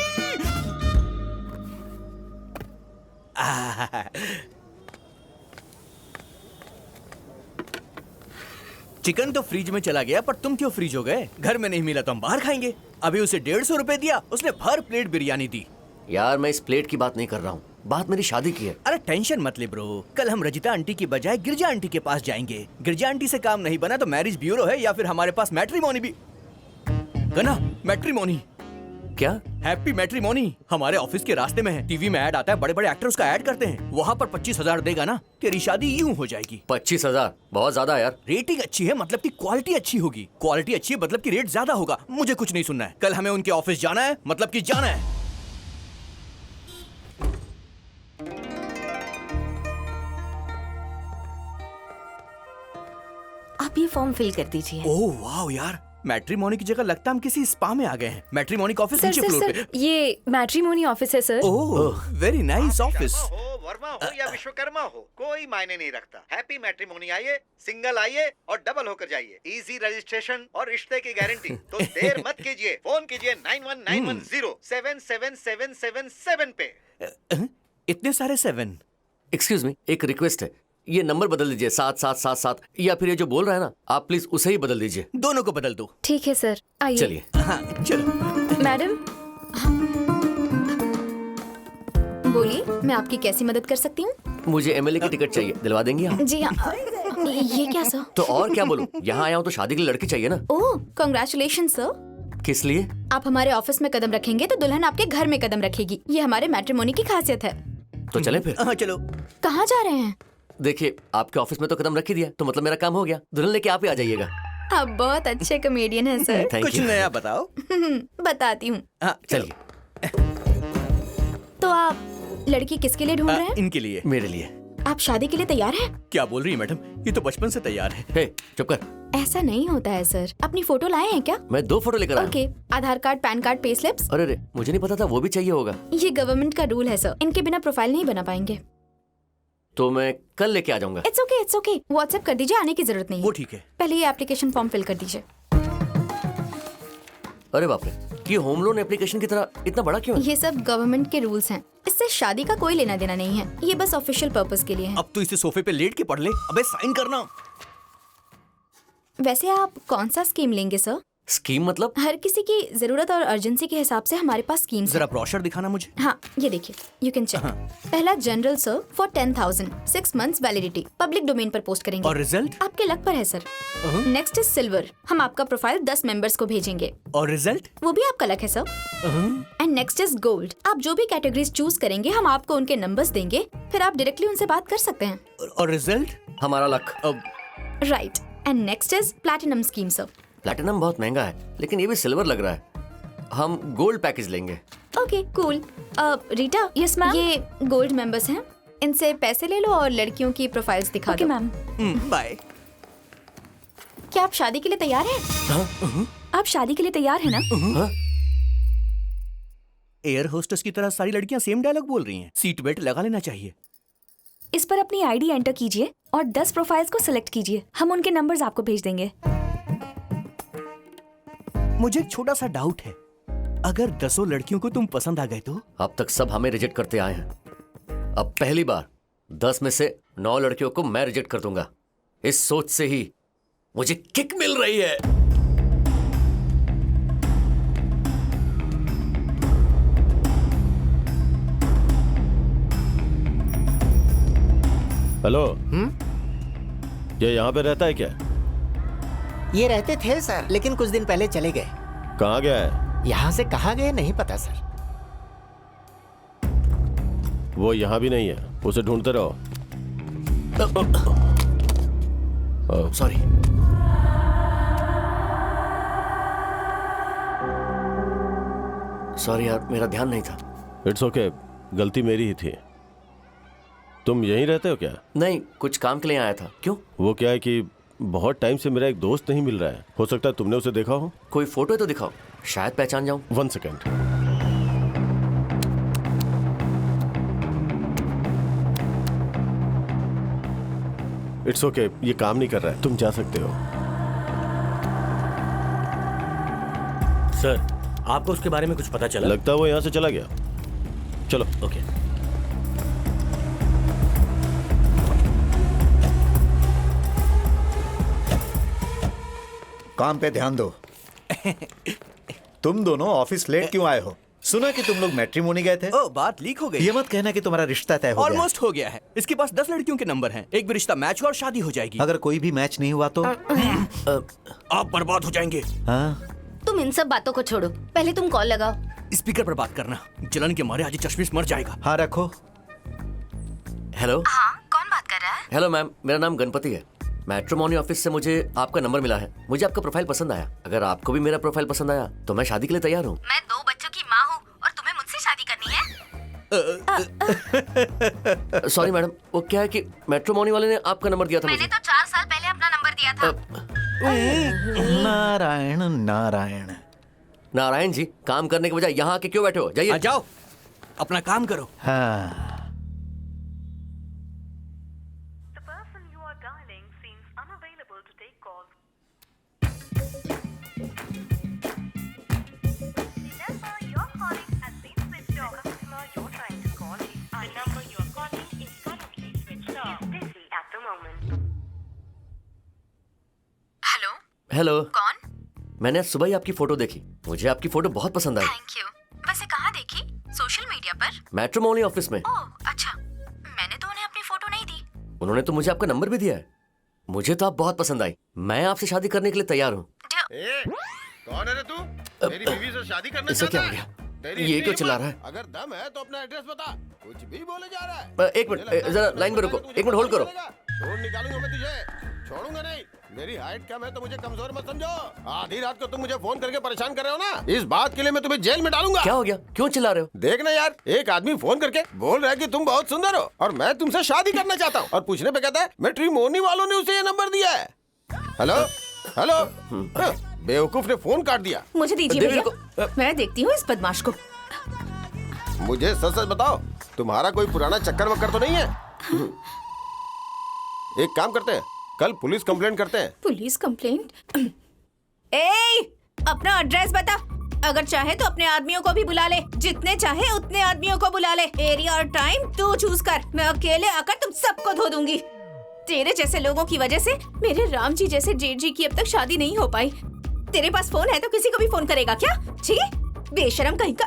चिकन तो फ्रिज में चला गया, पर तुम क्यों फ्रीज हो गए? घर में नहीं मिला तो हम बाहर खाएंगे। अभी उसे 150 रुपए दिया, उसने भर प्लेट बिरयानी दी। यार मैं इस प्लेट की बात नहीं कर रहा हूँ, बात मेरी शादी की है। अरे टेंशन मत ले ब्रो, कल हम रजिता आंटी की बजाय गिरजा आंटी के पास जाएंगे। गिरजा आंटी से काम नहीं बना तो मैरिज ब्यूरो है या फिर हमारे पास मैट्रिमोनी भी। गना, मैट्रिमोनी। क्या? हैप्पी मैट्रिमोनी हमारे ऑफिस के रास्ते में है। टीवी में ऐड आता है, बड़े बड़े एक्टर उसका ऐड करते हैं। वहाँ पर 25,000 देगा ना, तेरी शादी यूं हो जाएगी। 25,000 बहुत ज्यादा यार। रेटिंग अच्छी है मतलब की क्वालिटी अच्छी होगी, क्वालिटी अच्छी है मतलब की रेट ज्यादा होगा। मुझे कुछ नहीं सुनना है, कल हमें उनके ऑफिस जाना है, मतलब की जाना है। आप ये फॉर्म फिल कर दीजिए। ओह वाह यार, मैट्रिमोनी की जगह लगता है हम किसी स्पा में आ गए हैं। मैट्रिमोनी का ऑफिस नीचे फ्लोर पे। ये मैट्रिमोनी ऑफिस है sir. Oh very nice office. Verma हो या विश्वकर्मा हो, कोई मायने नहीं रखता। हैप्पी मैट्रिमोनी आइए, सिंगल आइए और डबल होकर जाइए। इजी रजिस्ट्रेशन और रिश्ते की गारंटी। तो देर मत कीजिए, फोन कीजिए 9191077777 पे। इतने सारे 7। एक्सक्यूज मी, एक रिक्वेस्ट है, ये नंबर बदल दीजिए 7777, या फिर ये जो बोल रहा है ना, आप प्लीज उसे ही बदल दीजिए। दोनों को बदल दो। ठीक है सर, आइए। चलिए। हाँ चलो। मैडम बोलिए, मैं आपकी कैसी मदद कर सकती हूँ? मुझे एमएलए की टिकट चाहिए, दिलवा देंगी आप? जी हाँ। ये क्या सर? तो और क्या बोलूं, यहाँ आया हूँ तो शादी के लिए लड़की चाहिए ना। ओह, कांग्रेचुलेशन सर। किस लिए? आप हमारे ऑफिस में कदम रखेंगे तो दुल्हन आपके घर में कदम रखेगी। ये हमारे मैट्रिमोनी की खासियत है। तो चले फिर। हाँ चलो। कहाँ जा रहे हैं? देखिए, आपके ऑफिस में तो कदम रख ही दिया, तो मतलब मेरा काम हो गया। दुल्हन लेके आप ही आ जाइएगा। आप बहुत अच्छे कॉमेडियन हैं सर। कुछ नया बताओ। बताती हूँ। चलिए। तो आप लड़की किसके लिए ढूंढ रहे हैं? इनके लिए। मेरे लिए। आप शादी के लिए तैयार हैं? क्या बोल रही है मैडम, ये तो बचपन से तैयार है। हे, चुप कर। ऐसा नहीं होता है सर। अपनी फोटो लाए हैं क्या? मैं 2 फोटो लेकर आया। Okay, Aadhaar card, PAN card, pay slips. अरे रे, मुझे नहीं पता था वो भी चाहिए होगा। ये गवर्नमेंट का रूल है सर, इनके बिना प्रोफाइल नहीं बना पाएंगे। तो मैं कल लेके आ जाऊंगा। It's okay, it's okay. WhatsApp कर दीजिए, आने की जरूरत नहीं है। वो ठीक है। पहले ये एप्लीकेशन फॉर्म फिल कर दीजिए। अरे बाप रे, ये होम लोन एप्लीकेशन की तरह इतना बड़ा क्यों है? ये सब गवर्नमेंट के रूल्स हैं। इससे शादी का कोई लेना देना नहीं है, ये बस ऑफिशियल पर्पस के लिए है। अब तो इसे सोफे पे लेट के पढ़ ले। अबे साइन करना। वैसे आप कौन सा स्कीम लेंगे सर? स्कीम मतलब? हर किसी की जरूरत और अर्जेंसी के हिसाब से हमारे पास स्कीम्स जरा ब्रोशर दिखाना मुझे। हाँ, ये देखिए, यू कैन चेक। पहला general sir for 10,000, 6 months validity, public domain पर पोस्ट करेंगे। और रिजल्ट? आपके लक पर है सर। नेक्स्ट इज सिल्वर, हम आपका प्रोफाइल 10 मेंबर्स को भेजेंगे। और रिजल्ट? वो भी आपका लक है sir. And next is gold, आप जो भी कैटेगरीज चूज करेंगे हम आपको उनके नंबर्स देंगे, फिर आप डायरेक्टली उनसे बात कर सकते हैं। और रिजल्ट? हमारा luck. Right. And next is platinum scheme sir. Platinum बहुत महंगा है, लेकिन ये भी सिल्वर लग रहा है। हम गोल्ड पैकेज लेंगे। Okay cool. Rita, yes ma'am, ये गोल्ड मेंबर्स हैं, इनसे पैसे ले लो और लड़कियों की प्रोफाइल्स दिखा ओके दो। मैम। बाय। क्या आप शादी के लिए तैयार हैं? आप शादी के लिए तैयार हैं ना? एयर होस्टेस की तरह सारी लड़कियां सेम डायलॉग बोल रही हैं। सीट बेल्ट लगा लेना चाहिए। इस पर अपनी आईडी एंटर कीजिए और 10 प्रोफाइल्स को सिलेक्ट कीजिए। हम उनके नंबर्स आपको भेज देंगे। मुझे एक छोटा सा डाउट है, अगर 10 लड़कियों को तुम पसंद आ गए तो? अब तक सब हमें रिजेक्ट करते आए हैं, अब पहली बार 10 में से 9 लड़कियों को मैं रिजेक्ट कर दूंगा। इस सोच से ही मुझे किक मिल रही है। हेलो। ये यहाँ पे रहता है क्या? ये रहते थे सर, लेकिन कुछ दिन पहले चले गए। कहाँ गया है? यहाँ से कहाँ गए नहीं पता सर। वो यहाँ भी नहीं है, उसे ढूंढते रहो। सॉरी। सॉरी यार, मेरा ध्यान नहीं था। इट्स ओके, गलती मेरी ही थी। तुम यहीं रहते हो क्या? नहीं, कुछ काम के लिए आया था। क्यों? वो क्या है कि बहुत टाइम से मेरा एक दोस्त नहीं मिल रहा है। हो सकता है तुमने उसे देखा हो। कोई फोटो तो दिखाओ, शायद पहचान जाऊं। 1 सेकेंड। इट्स ओके, ये काम नहीं कर रहा है, तुम जा सकते हो। सर, आपको उसके बारे में कुछ पता चला? लगता है वो यहाँ से चला गया। चलो। ओके। काम पे ध्यान दो। तुम दोनों ऑफिस लेट क्यों आए हो? सुना कि तुम लोग मैट्रिमोनी गए थे। ओ, बात लीक हो गई। ये मत कहना कि तुम्हारा रिश्ता तय हो गया। ऑलमोस्ट हो गया है। इसके पास 10 लड़कियों के नंबर हैं। एक भी रिश्ता मैच हुआ और शादी हो जाएगी। अगर कोई भी मैच नहीं हुआ तो आप बर्बाद हो जाएंगे। हाँ? तुम इन सब बातों को छोड़ो, पहले तुम कॉल लगाओ। स्पीकर पर बात करना, जलन के मारे आज चश्मिश मर जाएगा। हाँ रखो। हेलो। हाँ, कौन बात कर रहा है? हेलो मैम, मेरा नाम गणपति है। मैट्रिमोनी ऑफिस से मुझे आपका नंबर मिला है। मुझे आपका प्रोफाइल पसंद आया। अगर आपको भी मेरा प्रोफाइल पसंद आया तो मैं शादी के लिए तैयार हूँ। मैं 2 बच्चों की माँ हूँ और तुम्हें मुझसे शादी करनी है। सॉरी मैडम, वो क्या है कि मैट्रिमोनी वाले ने आपका नंबर दिया था मैंने मुझे। तो 4 साल पहले अपना नंबर दिया था। नारायण नारायण। नारायण जी, काम करने के बजाय यहाँ आके क्यों बैठे हो? जाइए। जाओ, अपना काम करो। हाँ। हेलो। हेलो। कौन? मैंने आज सुबह ही आपकी फोटो देखी। मुझे आपकी फोटो बहुत पसंद आई। Thank you. वैसे कहाँ देखी? सोशल मीडिया पर? मैट्रिमोनी ऑफिस में। ओह अच्छा, मैंने तो उन्हें अपनी फोटो नहीं दी। उन्होंने तो मुझे आपका नंबर भी दिया है। मुझे तो आप बहुत पसंद आई। मैं आपसे शादी करने के लिए तैयार हूँ। कौन है रे तू? मेरी बीवी से शादी करना इससे क्या हो गया? ये क्यों चिल्ला रहा है? अगर दम है तो अपना एड्रेस बता। कुछ भी बोले जा रहा है। एक मिनट, जरा लाइन पे रुको। एक मिनट होल्ड करो। ढूंढ निकालूंगा मैं तुझे, छोड़ूंगा नहीं। मेरी हाइट कम है तो मुझे कमजोर मत समझो। आधी रात को तुम मुझे फोन करके परेशान कर रहे हो ना, इस बात के लिए मैं तुम्हें जेल में डालूंगा। क्या हो गया? क्यों चिल्ला रहे हो? देखना यार, एक आदमी फोन करके बोल रहा है कि तुम बहुत सुंदर हो और मैं तुमसे शादी करना चाहता हूँ, और पूछने पे कहता है मैट्रिमोनी वालों ने उसे ये नंबर दिया है। Hello hello. बेवकूफ ने फोन काट दिया। मुझे दीजिए भैया, मैं देखती हूँ इस बदमाश को। मुझे सच सच बताओ, तुम्हारा कोई पुराना चक्कर वक्कर तो नहीं है? एक काम करते हैं, कल पुलिस कंप्लेंट करते हैं। Police complaint? ए, अपना एड्रेस बता। अगर चाहे तो अपने आदमियों को भी बुला ले, जितने चाहे उतने आदमियों को बुला ले। एरिया और टाइम तू चूज कर, मैं अकेले आकर तुम सबको धो दूंगी। तेरे जैसे लोगों की वजह से मेरे राम जी जैसे जेठ जी की अब तक शादी नहीं हो पाई। तेरे पास फोन है तो किसी को भी फोन करेगा क्या? छी, बेशरम कहीं का।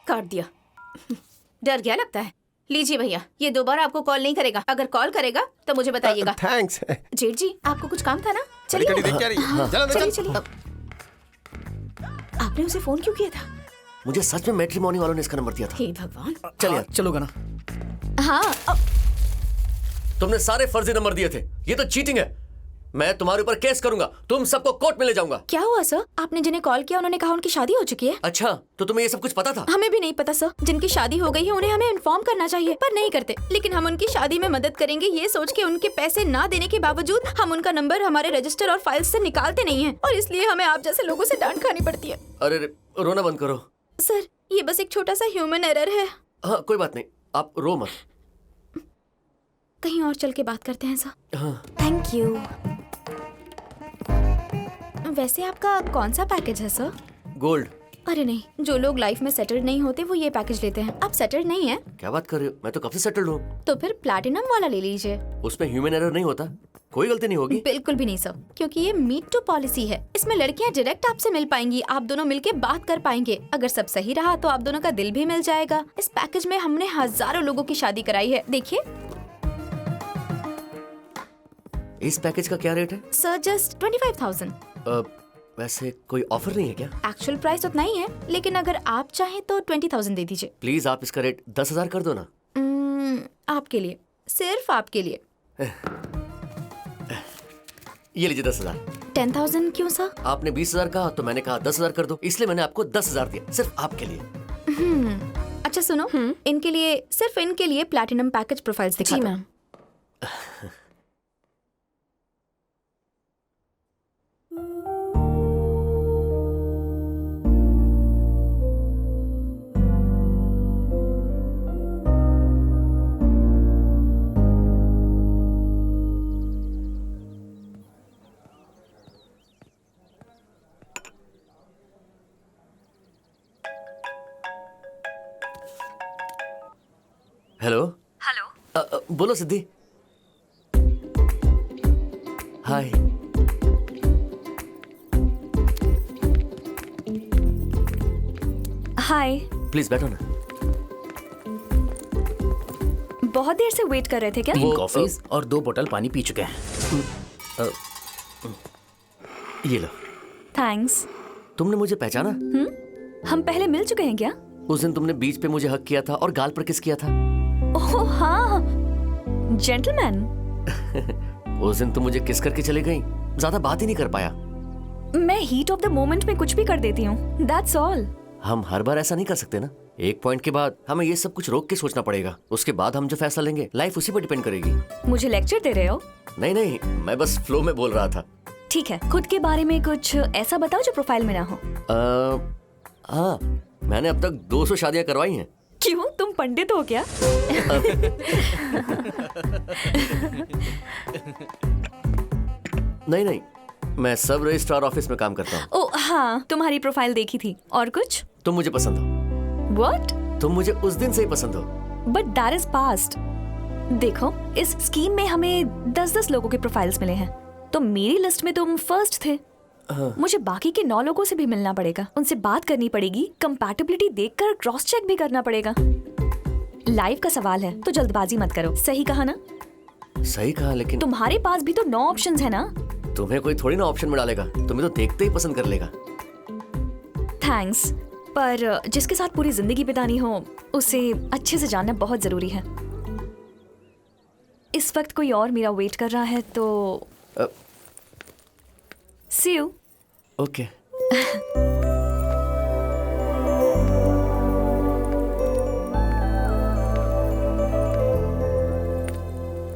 काट दिया। डर गया लगता है। लीजिए भैया, ये दोबारा आपको कॉल नहीं करेगा। अगर कॉल करेगा तो मुझे बताइएगा। थैंक्स। जेठ जी, आपको कुछ काम था ना? चलिए चलिए चलिए। आपने उसे फोन क्यों किया था? मुझे सच में मैट्रिमोनी वालों ने इसका नंबर दिया था। हे भगवान। चल यार, चलो गना। हाँ, तुमने सारे फर्जी नंबर दिए थे। ये तो चीटिंग है। मैं तुम्हारे ऊपर केस करूंगा। तुम सबको कोर्ट में ले जाऊंगा। क्या हुआ सर? आपने जिन्हें कॉल किया उन्होंने कहा उनकी शादी हो चुकी है। अच्छा, तो तुम्हें ये सब कुछ पता था? हमें भी नहीं पता सर। जिनकी शादी हो गई है उन्हें हमें इन्फॉर्म करना चाहिए, पर नहीं करते। लेकिन हम उनकी शादी में मदद करेंगे ये सोच के उनके पैसे ना देने के बावजूद हम उनका नंबर हमारे रजिस्टर और फाइल से निकालते नहीं है, और इसलिए हमें आप जैसे लोगों से डांट खानी पड़ती है। अरे रोना बंद करो। सर, ये बस एक छोटा सा ह्यूमन एरर है। हाँ, कोई बात नहीं, आप रो मत। कहीं और चल के बात करते हैं सर। हाँ। Thank you. वैसे आपका कौन सा पैकेज है सर? गोल्ड। अरे नहीं, जो लोग लाइफ में सेटल्ड नहीं होते वो ये पैकेज लेते हैं। आप सेटल्ड नहीं है? क्या बात कर रहे हो? मैं तो कब से सेटल्ड हूँ। तो फिर प्लैटिनम वाला ले लीजिए। उसमें ह्यूमन एरर नहीं होता? कोई गलती नहीं होगी? बिल्कुल भी नहीं सर, क्योंकि ये मीट टू पॉलिसी है। इसमें लड़कियां डायरेक्ट आपसे मिल पाएंगी, आप दोनों मिलके बात कर पाएंगे। अगर सब सही रहा तो आप दोनों का दिल भी मिल जाएगा। इस पैकेज में हमने हजारों लोगों की शादी कराई है। देखिए। इस पैकेज का क्या रेट है? Sir just 25,000। वैसे कोई ऑफर नहीं है क्या? एक्चुअल प्राइस उतना ही है, लेकिन अगर आप चाहें तो 20,000 दे दीजिए। प्लीज आप इसका रेट 10,000 कर दो ना। आपके लिए, सिर्फ आपके लिए। ये लीजिए 10,000। 10,000 क्यों सर? आपने 20,000 कहा तो मैंने कहा 10,000 कर दो, इसलिए मैंने आपको 10,000 दिया, सिर्फ आपके लिए। अच्छा सुनो, इनके लिए, सिर्फ इनके लिए प्लैटिनम पैकेज प्रोफाइल्स दिखा दो। मैम। हेलो। हेलो। बोलो सिद्धि। हाय। हाय। प्लीज बैठो ना। बहुत देर से वेट कर रहे थे क्या? 3 कॉफीज और 2 बोतल पानी पी चुके हैं। ये लो। थैंक्स। तुमने मुझे पहचाना? हम पहले मिल चुके हैं क्या? उस दिन तुमने बीच पे मुझे हक किया था और गाल पर किस किया था। ओह हाँ, जेंटलमैन। उस दिन तुम मुझे किस करके चले गई, ज्यादा बात ही नहीं कर पाया। मैं हीट ऑफ द मोमेंट में कुछ भी कर देती हूँ, दैट्स ऑल। हम हर बार ऐसा नहीं कर सकते ना। एक पॉइंट के बाद हमें ये सब कुछ रोक के सोचना पड़ेगा। उसके बाद हम जो फैसला लेंगे लाइफ उसी पर डिपेंड करेगी। मुझे लेक्चर दे रहे हो? नहीं नहीं, मैं बस फ्लो में बोल रहा था। ठीक है, खुद के बारे में कुछ ऐसा बताओ जो प्रोफाइल में ना हो। हाँ, मैंने अब तक 200 शादियां करवाई हैं। क्यों, तुम पंडित हो क्या? नहीं नहीं, मैं सब रजिस्ट्रार ऑफिस में काम करता हूँ। ओ हाँ, तुम्हारी प्रोफाइल देखी थी। और कुछ? तुम मुझे पसंद हो। What? तुम मुझे उस दिन से ही पसंद हो। But that is past. देखो, इस स्कीम में हमें 10-10 लोगों के प्रोफाइल्स मिले हैं, तो मेरी लिस्ट में तुम फर्स्ट थे। मुझे बाकी के 9 लोगों से भी मिलना पड़ेगा, उनसे बात करनी पड़ेगी, कंपैटिबिलिटी देखकर क्रॉस चेक भी करना पड़ेगा। लाइफ का सवाल है तो जल्दबाजी मत करो। सही कहा ना? सही कहा, लेकिन तुम्हारे पास भी तो 9 ऑप्शंस है ना। तुम्हें कोई थोड़ी ना ऑप्शन में डालेगा, तुम्हें तो देखते ही पसंद कर लेगा। थैंक्स, पर जिसके साथ पूरी जिंदगी बितानी हो उसे अच्छे से जानना बहुत जरूरी है। इस वक्त कोई और मेरा वेट कर रहा है तो सी यू। ओके।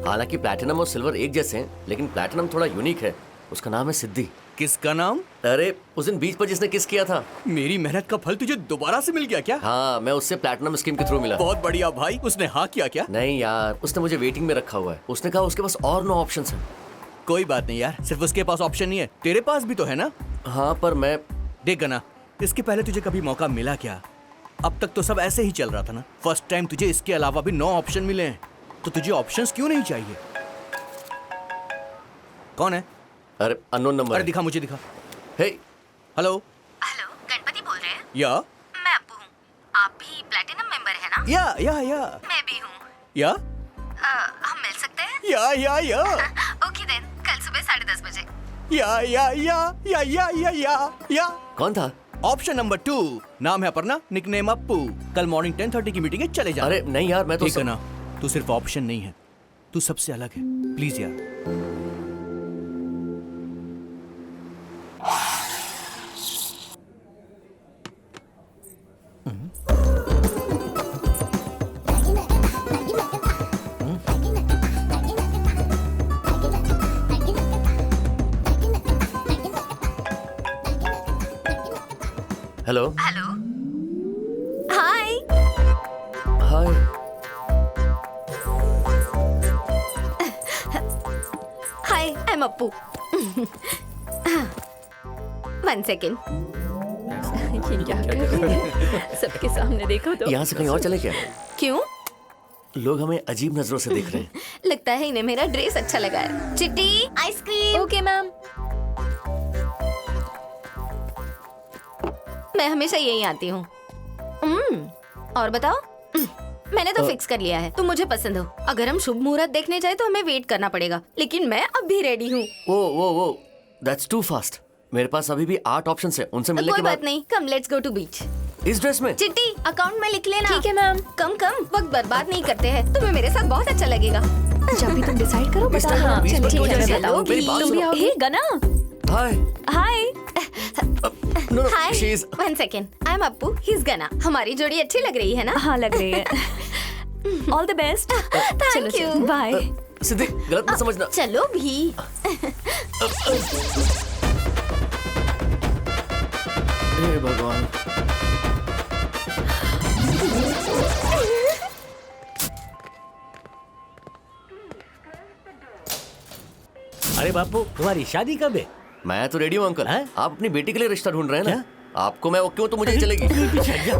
हालांकि प्लैटिनम और सिल्वर एक जैसे हैं, लेकिन प्लैटिनम थोड़ा यूनिक है। उसका नाम है सिद्धि। किसका नाम? अरे उस दिन बीच पर जिसने किस किया था। मेरी मेहनत का फल तुझे दोबारा से मिल गया क्या? हाँ, मैं उससे प्लैटिनम स्कीम के थ्रू मिला। बहुत बढ़िया भाई। उसने हाँ किया क्या? नहीं यार, उसने मुझे वेटिंग में रखा हुआ है। उसने कहा उसके पास और 9 ऑप्शंस हैं। कोई बात नहीं यार, सिर्फ उसके पास ऑप्शन नहीं है, तेरे पास भी तो है ना। हाँ, पर मैं देख गना, इसके पहले तुझे कभी मौका मिला क्या? अब तक तो सब ऐसे ही चल रहा था ना। फर्स्ट टाइम तुझे इसके अलावा भी 9 ऑप्शन मिले हैं, तो तुझे ऑप्शंस क्यों नहीं चाहिए? कौन है? अरे अननोन नंबर। अरे दिखा, मुझे दिखा। हे हेलो। हेलो, गणपति बोल रहे हैं? या मैं अप्पू हूँ। आप भी प्लैटिनम मेंबर है ना? या मैं भी हूँ। या हम मिल सकते हैं? या ओके देन, कल सुबह 10:30 बजे। या कौन था? ऑप्शन नंबर 2, नाम है अपर्णा, निकनेम अप्पू। कल मॉर्निंग 10:30 की मीटिंग है, चले जा। अरे नहीं यार, मैं तो ठीक है ना, तू सिर्फ ऑप्शन नहीं है, तू सबसे अलग है। प्लीज यार। Hello. Hello, hi. Hi. Hi, I am Appu. 1 second. ये क्या कर रही है? सबके सामने देखो तो। यहाँ से कहीं और चले क्या? क्यों? लोग हमें अजीब नजरों से देख रहे हैं। लगता है इन्हें मेरा ड्रेस अच्छा लगा है। चिट्टी, आइसक्रीम। Okay ma'am. मैं हमेशा यही आती हूँ। और बताओ? मैंने तो फिक्स कर लिया है, तुम मुझे पसंद हो। अगर हम शुभ मुहूर्त देखने जाए तो हमें वेट करना पड़ेगा, लेकिन मैं अब भी रेडी हूँ। वो दैट्स टू फास्ट। मेरे पास अभी भी 8 ऑप्शंस हैं, उनसे मिलने कोई के बाद। बात नहीं, कम लेट्स गो टू बीच। इस ड्रेस में? चिट्टी, अकाउंट में लिख लेना। ठीक है मैम। कम वक्त बर्बाद नहीं करते हैं, तुम्हें मेरे साथ बहुत अच्छा लगेगा। जब भी तुम डिसाइड करो इस बता। तरह हाँ, बीच में चलो, क्यों मैं जाए? बताऊंगी। मेरी बात तुम भी सुनो। आओगे? Hey Gana. Hi. Hi. No, hi, she is 1 second. I am Appu, he is Gana. हमारी जोड़ी अच्छी लग रही है ना? हाँ लग रही है। All the best. Thank you. Bye. Siddhi, गलत मत समझना। चलो भी। हे भगवान। अरे बापू, तुम्हारी शादी कब है? मैं तो रेडी हूँ अंकल। हैं? आप अपनी बेटी के लिए रिश्ता ढूंढ रहे हैं ना? आपको मैं वो क्यों, तो मुझे ही चलेगी। पीछे हट जा।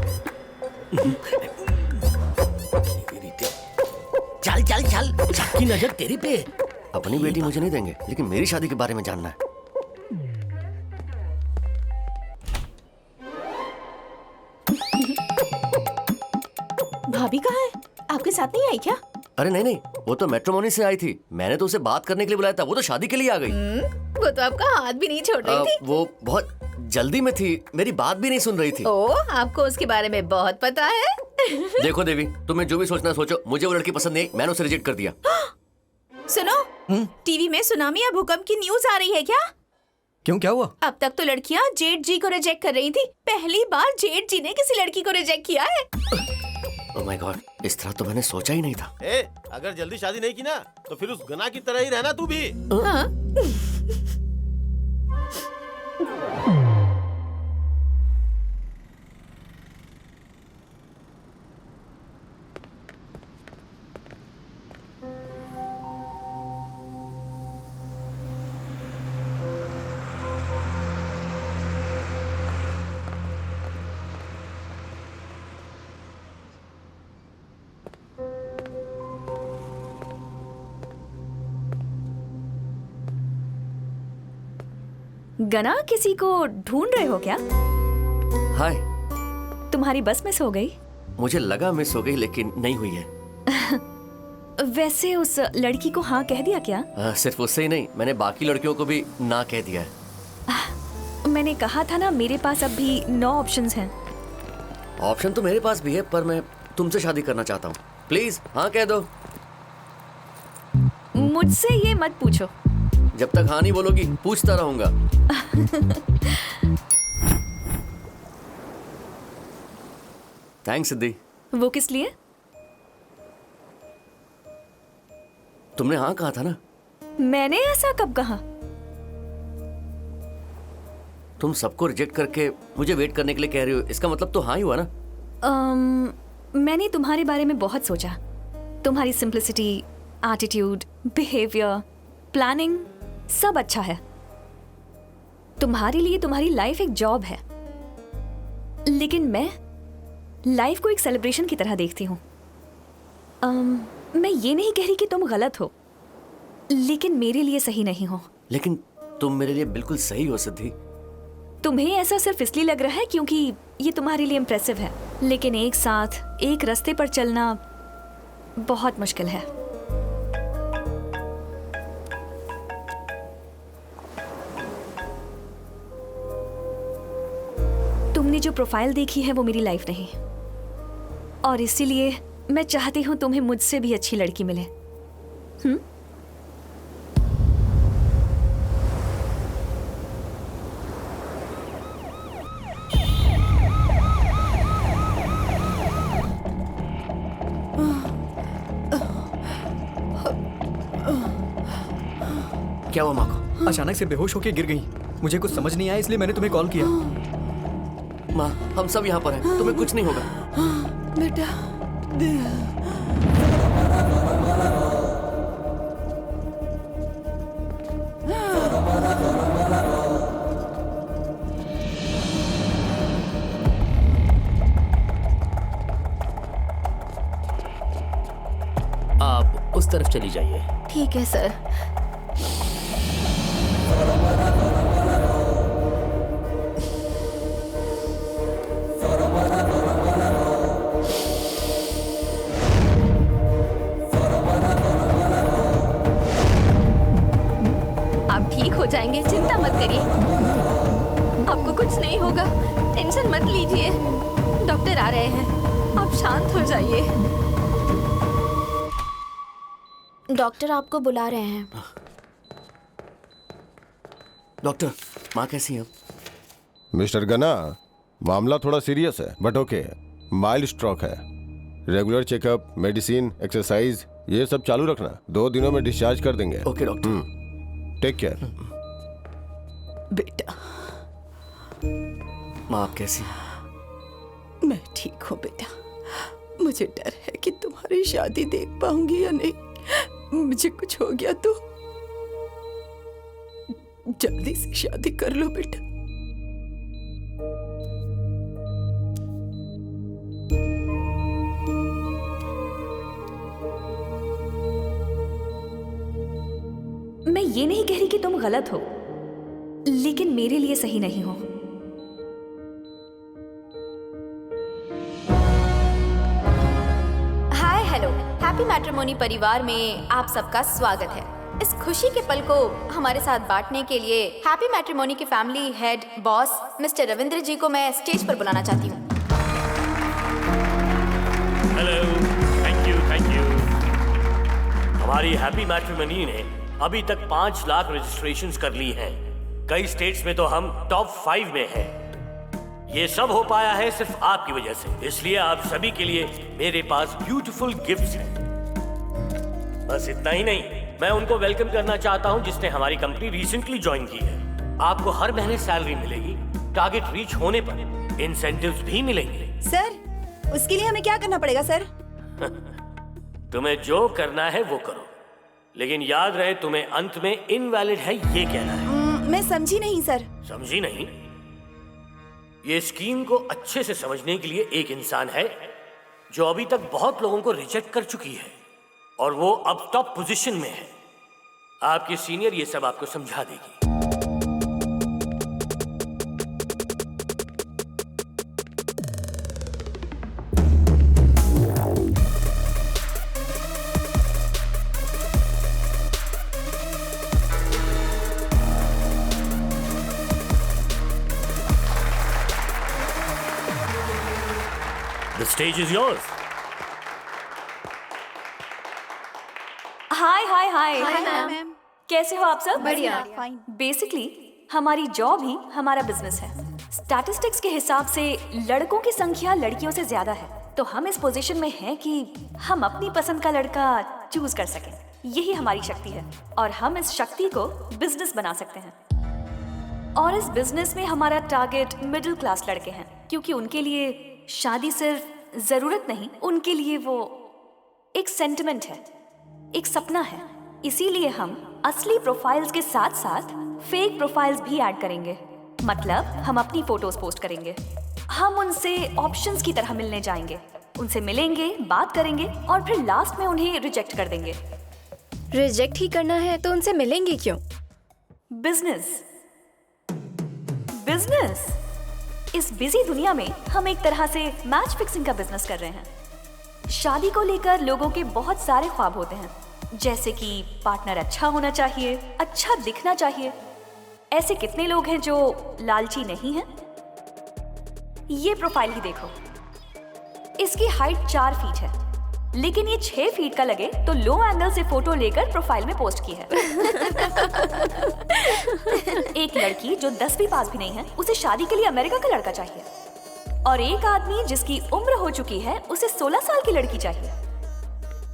चल चल चल, सबकी नजर तेरी पे है। अपनी बेटी मुझे नहीं देंगे, लेकिन मेरी शादी के बारे में जानना है। भाभी कहाँ है? आपके साथ नहीं आई क्या? अरे नहीं, वो तो मैट्रिमोनी से आई थी। मैंने तो उसे बात करने के लिए बुलाया था, वो तो शादी के लिए आ गई। वो तो आपका हाथ भी नहीं छोड़ रही थी। वो बहुत जल्दी में थी, मेरी बात भी नहीं सुन रही थी। ओ, आपको उसके बारे में बहुत पता है। देखो देवी, तुम्हें जो भी सोचना है सोचो, मुझे वो लड़की पसंद नहीं, मैंने उसे रिजेक्ट कर दिया। सुनो, टीवी में सुनामी या भूकंप की न्यूज आ रही है क्या? क्यों, क्या हुआ? अब तक तो लड़कियां जेठ जी को रिजेक्ट कर रही थी, पहली बार जेठ जी ने किसी लड़की को रिजेक्ट किया है। ओह माय गॉड, इस तरह तो मैंने सोचा ही नहीं था। अगर जल्दी शादी नहीं की ना, तो फिर उस गना की तरह ही रहना तू भी। हाँ? गना, किसी को ढूंढ रहे हो क्या? हाय। तुम्हारी बस मिस हो गई? मुझे लगा मिस हो गई, लेकिन नहीं हुई है। वैसे उस लड़की को हाँ कह दिया क्या? सिर्फ उससे ही नहीं, मैंने बाकी लड़कियों को भी ना कह दिया है। मैंने कहा था ना, मेरे पास अब भी 9 ऑप्शंस हैं। ऑप्शन तो मेरे पास भी है, पर मैं तुमसे शादी करना चाहता हूँ। प्लीज हाँ कह दो। मुझसे ये मत पूछो। जब तक हाँ नहीं बोलोगी, पूछता रहूंगा। थैंक्स सिद्धि। वो किस लिए? तुमने हाँ कहा था ना। मैंने ऐसा कब कहा? तुम सबको रिजेक्ट करके मुझे वेट करने के लिए कह रही हो, इसका मतलब तो हाँ ही हुआ ना। मैंने तुम्हारे बारे में बहुत सोचा। तुम्हारी सिंप्लिसिटी, एटीट्यूड, बिहेवियर, प्लानिंग सब अच्छा है। तुम्हारे लिए तुम्हारी लाइफ एक जॉब है, लेकिन मैं लाइफ को एक सेलिब्रेशन की तरह देखती हूँ। मैं ये नहीं कह रही कि तुम गलत हो, लेकिन मेरे लिए सही नहीं हो। लेकिन तुम मेरे लिए बिल्कुल सही हो सिद्धि। तुम्हें ऐसा सिर्फ इसलिए लग रहा है क्योंकि ये तुम्हारे लिए इम्प्रेसिव है, लेकिन एक साथ एक रास्ते पर चलना बहुत मुश्किल है। तुमने जो प्रोफाइल देखी है वो मेरी लाइफ नहीं, और इसीलिए मैं चाहती हूँ तुम्हें मुझसे भी अच्छी लड़की मिले। क्या हुआ माँ को? अचानक से बेहोश होकर गिर गई। मुझे कुछ समझ नहीं आया, इसलिए मैंने तुम्हें कॉल किया। माँ, हम सब यहाँ पर हैं, तुम्हें कुछ नहीं होगा। बेटा आप उस तरफ चली जाइए। ठीक है सर। आप ठीक हो जाएंगे, चिंता मत करिए। आपको कुछ नहीं होगा, टेंशन मत लीजिए। डॉक्टर आ रहे हैं, आप शांत हो जाइए। डॉक्टर आपको बुला रहे हैं। डॉक्टर, माँ कैसी है? मिस्टर गना, मामला थोड़ा सीरियस है बट ओके। माइल्ड स्ट्रोक है। रेगुलर चेकअप, मेडिसिन, एक्सरसाइज ये सब चालू रखना। 2 दिनों में डिस्चार्ज कर देंगे। Okay doctor. Take care. बेटा माँ आप कैसी? मैं ठीक हूँ बेटा। मुझे डर है कि तुम्हारी शादी देख पाऊंगी या नहीं। मुझे कुछ हो गया तो जल्दी से शादी कर लो बेटा। मैं ये नहीं कह रही कि तुम गलत हो, लेकिन मेरे लिए सही नहीं हो। हाय हेलो, हैप्पी मैट्रिमोनी परिवार में आप सबका स्वागत है। इस खुशी के पल को हमारे साथ बांटने के लिए हैप्पी मैट्रिमोनी के family head boss mister Ravindra ji को मैं स्टेज पर बुलाना चाहती हूँ। Hello, thank you. हमारी हैप्पी मैट्रिमोनी ने अभी तक 5 लाख रजिस्ट्रेशंस कर ली हैं। कई स्टेट्स में तो हम टॉप 5 में हैं। ये सब हो पाया है सिर्फ आपकी वजह से, इसलिए आप सभी के लिए मेरे पास ब्यूटीफुल गिफ्ट्स हैं। बस इतना ही नहीं, मैं उनको वेलकम करना चाहता हूं जिसने हमारी कंपनी रिसेंटली ज्वाइन की है। आपको हर महीने सैलरी मिलेगी, टारगेट रीच होने पर इंसेंटिव्स भी मिलेंगे। सर, उसके लिए हमें क्या करना पड़ेगा सर? तुम्हें जो करना है वो करो, लेकिन याद रहे तुम्हें अंत में इनवैलिड है ये कहना है। मैं समझी नहीं सर। समझी नहीं? ये स्कीम को अच्छे से समझने के लिए एक इंसान है जो अभी तक बहुत लोगों को रिजेक्ट कर चुकी है और वो अब टॉप पोजीशन में है। आपकी सीनियर ये सब आपको समझा देगी। The stage is yours. Hi hi hi hi ma'am. कैसे हो आप सब? बढ़िया। बेसिकली हमारी जॉब ही हमारा बिजनेस है। स्टैटिस्टिक्स के हिसाब से लड़कों की संख्या लड़कियों से ज्यादा है, तो हम इस पोजीशन में हैं कि हम अपनी पसंद का लड़का चूज कर सकें। यही हमारी शक्ति है और हम इस शक्ति को बिजनेस बना सकते हैं। और इस बिजनेस में हमारा टारगेट मिडिल क्लास लड़के हैं, क्योंकि उनके लिए शादी सिर्फ जरूरत नहीं, उनके लिए वो एक सेंटिमेंट है, एक सपना है। इसीलिए हम असली प्रोफाइल्स के साथ साथ फेक प्रोफाइल्स भी ऐड करेंगे। मतलब हम अपनी फोटोज पोस्ट करेंगे, हम उनसे ऑप्शंस की तरह मिलने जाएंगे, उनसे मिलेंगे, बात करेंगे और फिर लास्ट में उन्हें रिजेक्ट कर देंगे। रिजेक्ट ही करना है तो उनसे मिलेंगे क्यों? बिजनेस। बिजनेस। इस बिजी दुनिया में हम एक तरह से मैच फिक्सिंग का बिजनेस कर रहे हैं। शादी को लेकर लोगों के बहुत सारे ख्वाब होते हैं, जैसे कि पार्टनर अच्छा होना चाहिए, अच्छा दिखना चाहिए। ऐसे कितने लोग हैं जो लालची नहीं हैं? ये प्रोफाइल ही देखो। इसकी हाइट 4 फीट है, लेकिन ये 6 फीट का लगे तो लो एंगल से फोटो लेकर प्रोफाइल में पोस्ट की है। एक लड़की जो 10वीं पास भी नहीं है, उसे शादी के लिए अमेरिका का लड़का चाहिए, और एक आदमी जिसकी उम्र हो चुकी है, उसे 16 साल की लड़की चाहिए।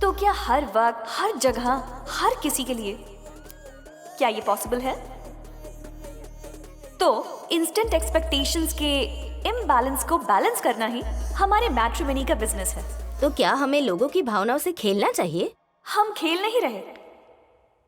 तो क्या हर वक्त, हर जगह, हर किसी के लिए क्या ये पॉसिबल है? तो इंस्टेंट एक्सपेक्टेशंस के इम्बैलेंस को बैलेंस करना ही हमारे मैट्रिमनी का बिजनेस है। तो क्या हमें लोगों की भावनाओं से खेलना चाहिए? हम खेल नहीं रहे,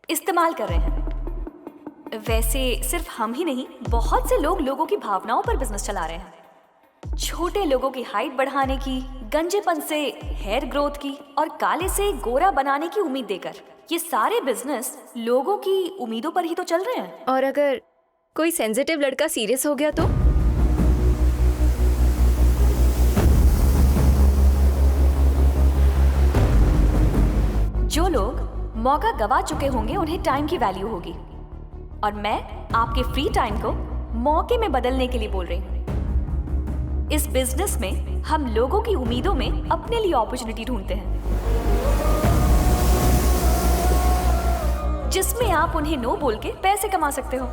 इस्तेमाल कर रहे हैं। वैसे सिर्फ हम ही नहीं, बहुत से लोग लोगों की भावनाओं पर बिजनेस चला रहे हैं। छोटे लोगों की हाइट बढ़ाने की, गंजेपन से हेयर ग्रोथ की और काले से गोरा बनाने की उम्मीद देकर ये सारे बिजनेस लोगों की उम्मीदों पर ही तो चल रहे हैं। और अगर कोई सेंसिटिव लड़का सीरियस हो गया तो? जो लोग मौका गवा चुके होंगे उन्हें टाइम की वैल्यू होगी, और मैं आपके फ्री टाइम को मौके में बदलने के लिए बोल रही हूँ। इस बिजनेस में हम लोगों की उम्मीदों में अपने लिए अपॉर्चुनिटी ढूंढते हैं, जिसमें आप उन्हें नो बोल के पैसे कमा सकते हो।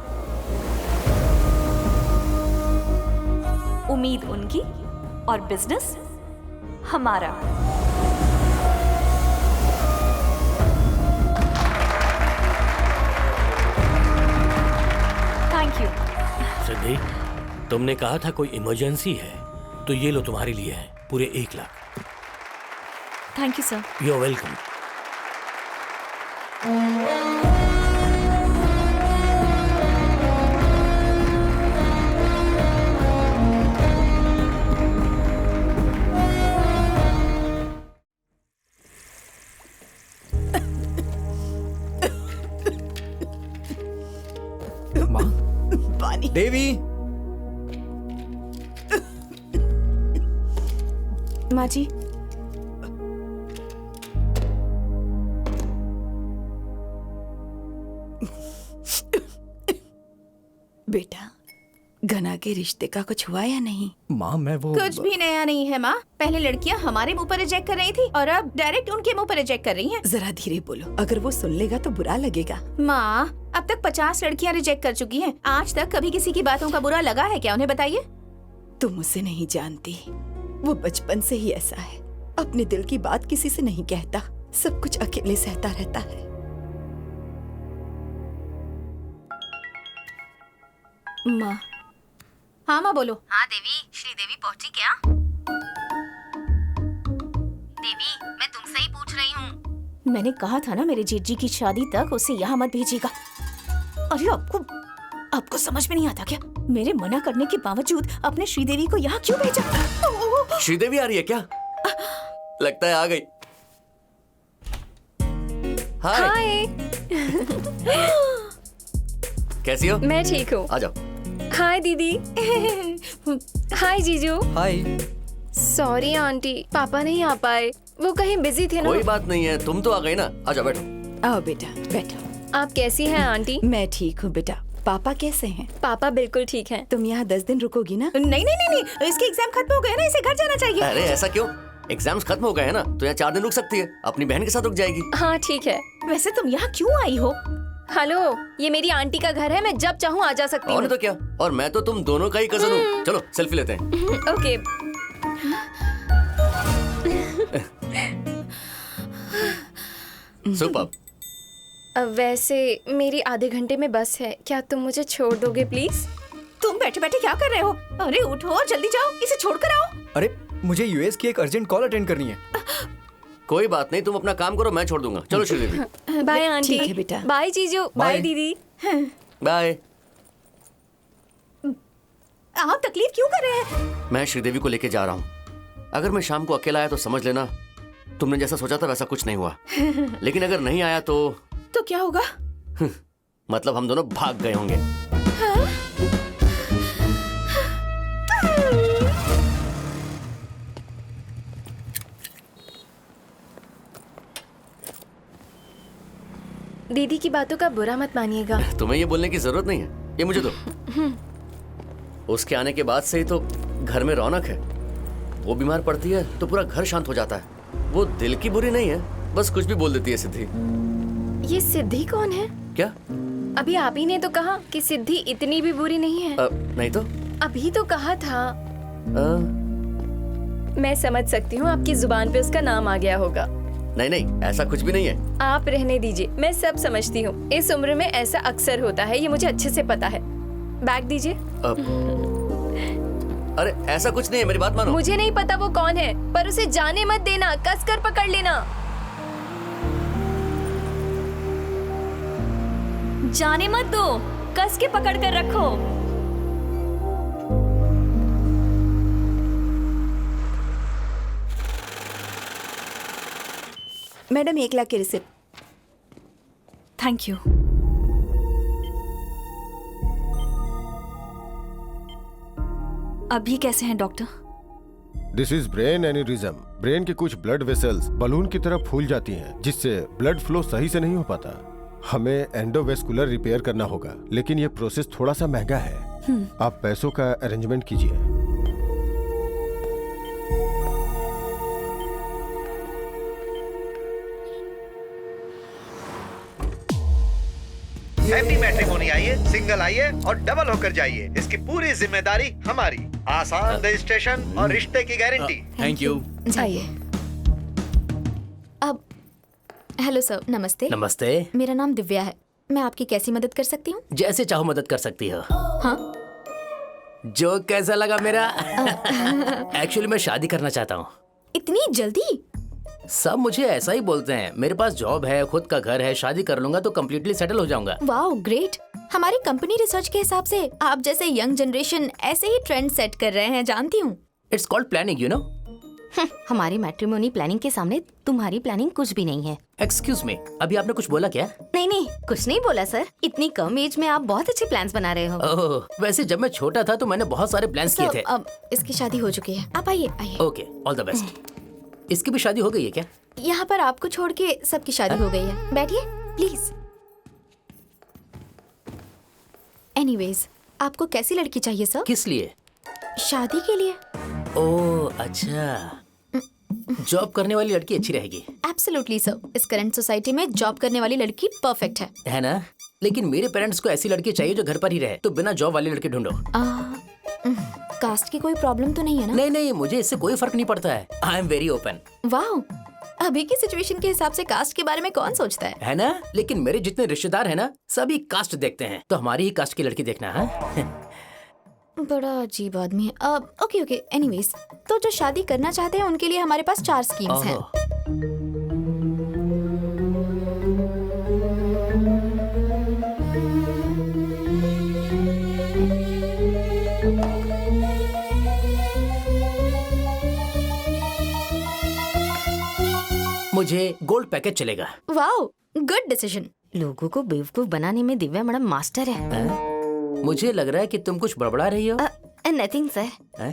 उम्मीद उनकी और बिजनेस हमारा। Thank you. सिद्धि, तुमने कहा था कोई इमरजेंसी है, तो ये लो तुम्हारे लिए है, पूरे 1 lakh. Thank you sir. You are welcome. पानी। देवी, माँ जी, बेटा, घना के रिश्ते का कुछ हुआ या नहीं? माँ मैं वो कुछ भी नया नहीं है माँ। पहले लड़कियाँ हमारे मुंह पर रिजेक्ट कर रही थी और अब डायरेक्ट उनके मुंह पर रिजेक्ट कर रही हैं। जरा धीरे बोलो, अगर वो सुन लेगा तो बुरा लगेगा। माँ, अब तक 50 लड़कियाँ रिजेक्ट कर चुकी हैं। आज तक कभी किसी की बातों का बुरा लगा है क्या? उन्हें बताइए। तुम उसे नहीं जानती, वो बचपन से ही ऐसा है। अपने दिल की बात किसी से नहीं कहता, सब कुछ अकेले सहता रहता है। माँ। हाँ माँ बोलो। हाँ देवी, श्रीदेवी पहुंची क्या? देवी, मैं तुमसे ही पूछ रही हूँ। मैंने कहा था ना मेरे जीजी की शादी तक उसे यहाँ मत भेजिएगा। अरे आपको समझ में नहीं आता क्या? मेरे मना करने के बावजूद अपने श्रीदेवी को यहाँ क्यों भेजा? श्रीदेवी आ रही है क्या? लगता है आ गई। हाय। कैसी हो? मैं ठीक हूँ। आ जाओ। हाय दीदी। हाय जीजू। हाय। सॉरी आंटी, पापा नहीं आ पाए, वो कहीं बिजी थे ना। कोई बात नहीं है, तुम तो आ गई ना। आ जाओ, बैठो। आओ बेटा, बैठो। आप कैसी हैं आंटी? मैं ठीक हूँ बेटा। पापा कैसे हैं? पापा बिल्कुल ठीक हैं। तुम यहाँ 10 दिन रुकोगी ना? नहीं, इसके एग्जाम खत्म हो गए ना, इसे घर जाना चाहिए। अरे ऐसा क्यों? एग्जाम्स खत्म हो गए हैं ना, तो यहाँ 4 दिन रुक सकती है। अपनी बहन के साथ रुक जाएगी। हाँ ठीक है। वैसे तुम यहाँ क्यों आई हो? हेलो, ये मेरी आंटी का घर है, मैं जब चाहूँ आ जा सकती हूँ। और तो क्या, और मैं तो तुम दोनों का ही कजन हूँ। चलो सेल्फी लेते हैं। ओके। सुपर। वैसे मेरी आधे घंटे में बस है, क्या तुम मुझे छोड़ दोगे प्लीज? तुम बैठे बैठे क्या कर रहे हो? अरे उठो, जल्दी जाओ, इसे छोड़ कर आओ। अरे मुझे यूएस की एक अर्जेंट कॉल अटेंड करनी है। कोई बात नहीं, तुम अपना काम करो, मैं छोड़ दूंगा। चलो श्रीदेवी। Bye aunty. ठीक है बेटा। बाय जीजू। बाय दीदी। बाय। आप तकलीफ क्यों कर रहे हैं? मैं श्रीदेवी को लेके जा रहा हूँ। अगर मैं शाम को अकेला आया तो समझ लेना तुमने जैसा सोचा था वैसा कुछ नहीं हुआ। लेकिन अगर नहीं आया तो क्या होगा? मतलब हम दोनों भाग गए होंगे। दीदी की बातों का बुरा मत मानिएगा। तुम्हें ये बोलने की जरूरत नहीं है, ये मुझे दो। उसके आने के बाद से ही तो घर में रौनक है। वो बीमार पड़ती है तो पूरा घर शांत हो जाता है। वो दिल की बुरी नहीं है, बस कुछ भी बोल देती है सिद्धि। ये सिद्धि कौन है? क्या? अभी आप ही ने तो कहा कि सिद्धि इतनी भी बुरी नहीं है। नहीं तो? अभी तो कहा था। मैं समझ सकती हूँ आपकी जुबान पे उसका नाम आ गया होगा। नहीं नहीं, ऐसा कुछ भी नहीं है। आप रहने दीजिए, मैं सब समझती हूँ। इस उम्र में ऐसा अक्सर होता है, ये मुझे अच्छे से पता है। बैग दीजिए। अरे ऐसा कुछ नहीं है, मेरी बात मानो। मुझे नहीं पता वो कौन है, पर उसे जाने मत देना, कसकर पकड़ लेना। जाने मत दो, कस के पकड़ कर रखो। मैडम 1 लाख की रिसिप्ट। Thank you. अभी कैसे हैं doctor? This is brain aneurysm. Brain के कुछ ब्लड वेसल्स बलून की तरह फूल जाती हैं, जिससे ब्लड फ्लो सही से नहीं हो पाता। हमें एंडोवेस्कुलर रिपेयर करना होगा, लेकिन ये प्रोसेस थोड़ा सा महंगा है। आप पैसों का अरेंजमेंट कीजिए। हैप्पी मैट्रिमोनी आइए, सिंगल आइए और डबल होकर जाइए। इसकी पूरी जिम्मेदारी हमारी। आसान रजिस्ट्रेशन और रिश्ते की गारंटी। Thank you. जाइए। अब हेलो सर, नमस्ते। नमस्ते। मेरा नाम दिव्या है। मैं आपकी कैसी मदद कर सकती हूँ? जैसे चाहो मदद कर सकती हो। हाँ? जो कैसा लगा मेरा? एक्चुअली मैं शादी करना चाहता हूँ। इतनी जल्दी? सब मुझे ऐसा ही बोलते हैं। मेरे पास जॉब है, खुद का घर है, शादी कर लूंगा तो कम्प्लीटली सेटल हो जाऊंगा। Wow great. हमारी कंपनी रिसर्च के हिसाब से आप जैसे यंग जनरेशन ऐसे ही ट्रेंड सेट कर रहे हैं, जानती हूँ। It's called planning, you know. हमारी मैट्रिमोनी प्लानिंग के सामने तुम्हारी प्लानिंग कुछ भी नहीं है। एक्सक्यूज मी, अभी आपने कुछ बोला क्या? नहीं, कुछ नहीं बोला सर। इतनी कम एज में आप बहुत अच्छे प्लान्स बना रहे हो। ओह, वैसे जब मैं छोटा था तो मैंने बहुत सारे प्लान्स किए थे। अब इसकी शादी हो चुकी है। आप आइए आइए। Okay, all the best. इसकी भी शादी हो गई है क्या? यहाँ पर आपको छोड़ के सबकी शादी हो गई है। बैठिए प्लीज। एनीवेज, आपको कैसी लड़की चाहिए सर? किस लिए? शादी के लिए। ओह अच्छा, जॉब करने वाली लड़की अच्छी रहेगी। Absolutely sir. इस करंट सोसाइटी में जॉब करने वाली लड़की परफेक्ट है ना? लेकिन मेरे पेरेंट्स को ऐसी लड़की चाहिए जो घर पर ही रहे, तो बिना जॉब वाली लड़की ढूंढो। कास्ट की कोई प्रॉब्लम तो नहीं है ना? नहीं, मुझे इससे कोई फर्क नहीं पड़ता है। I am very open. Wow, अभी की सिचुएशन के हिसाब से कास्ट के बारे में कौन सोचता है ना? लेकिन मेरे जितने रिश्तेदार हैं ना, सभी कास्ट देखते हैं, तो हमारी ही कास्ट की लड़की देखना है। बड़ा अजीब आदमी है। ओके। एनीवेज, तो जो शादी करना चाहते हैं उनके लिए हमारे पास 4 स्कीम्स हैं। मुझे गोल्ड पैकेज चलेगा। Wow, good decision. लोगों को बेवकूफ बनाने में दिव्या मैडम मास्टर है। मुझे लग रहा है कि तुम कुछ बड़बड़ा रही हो। Nothing sir.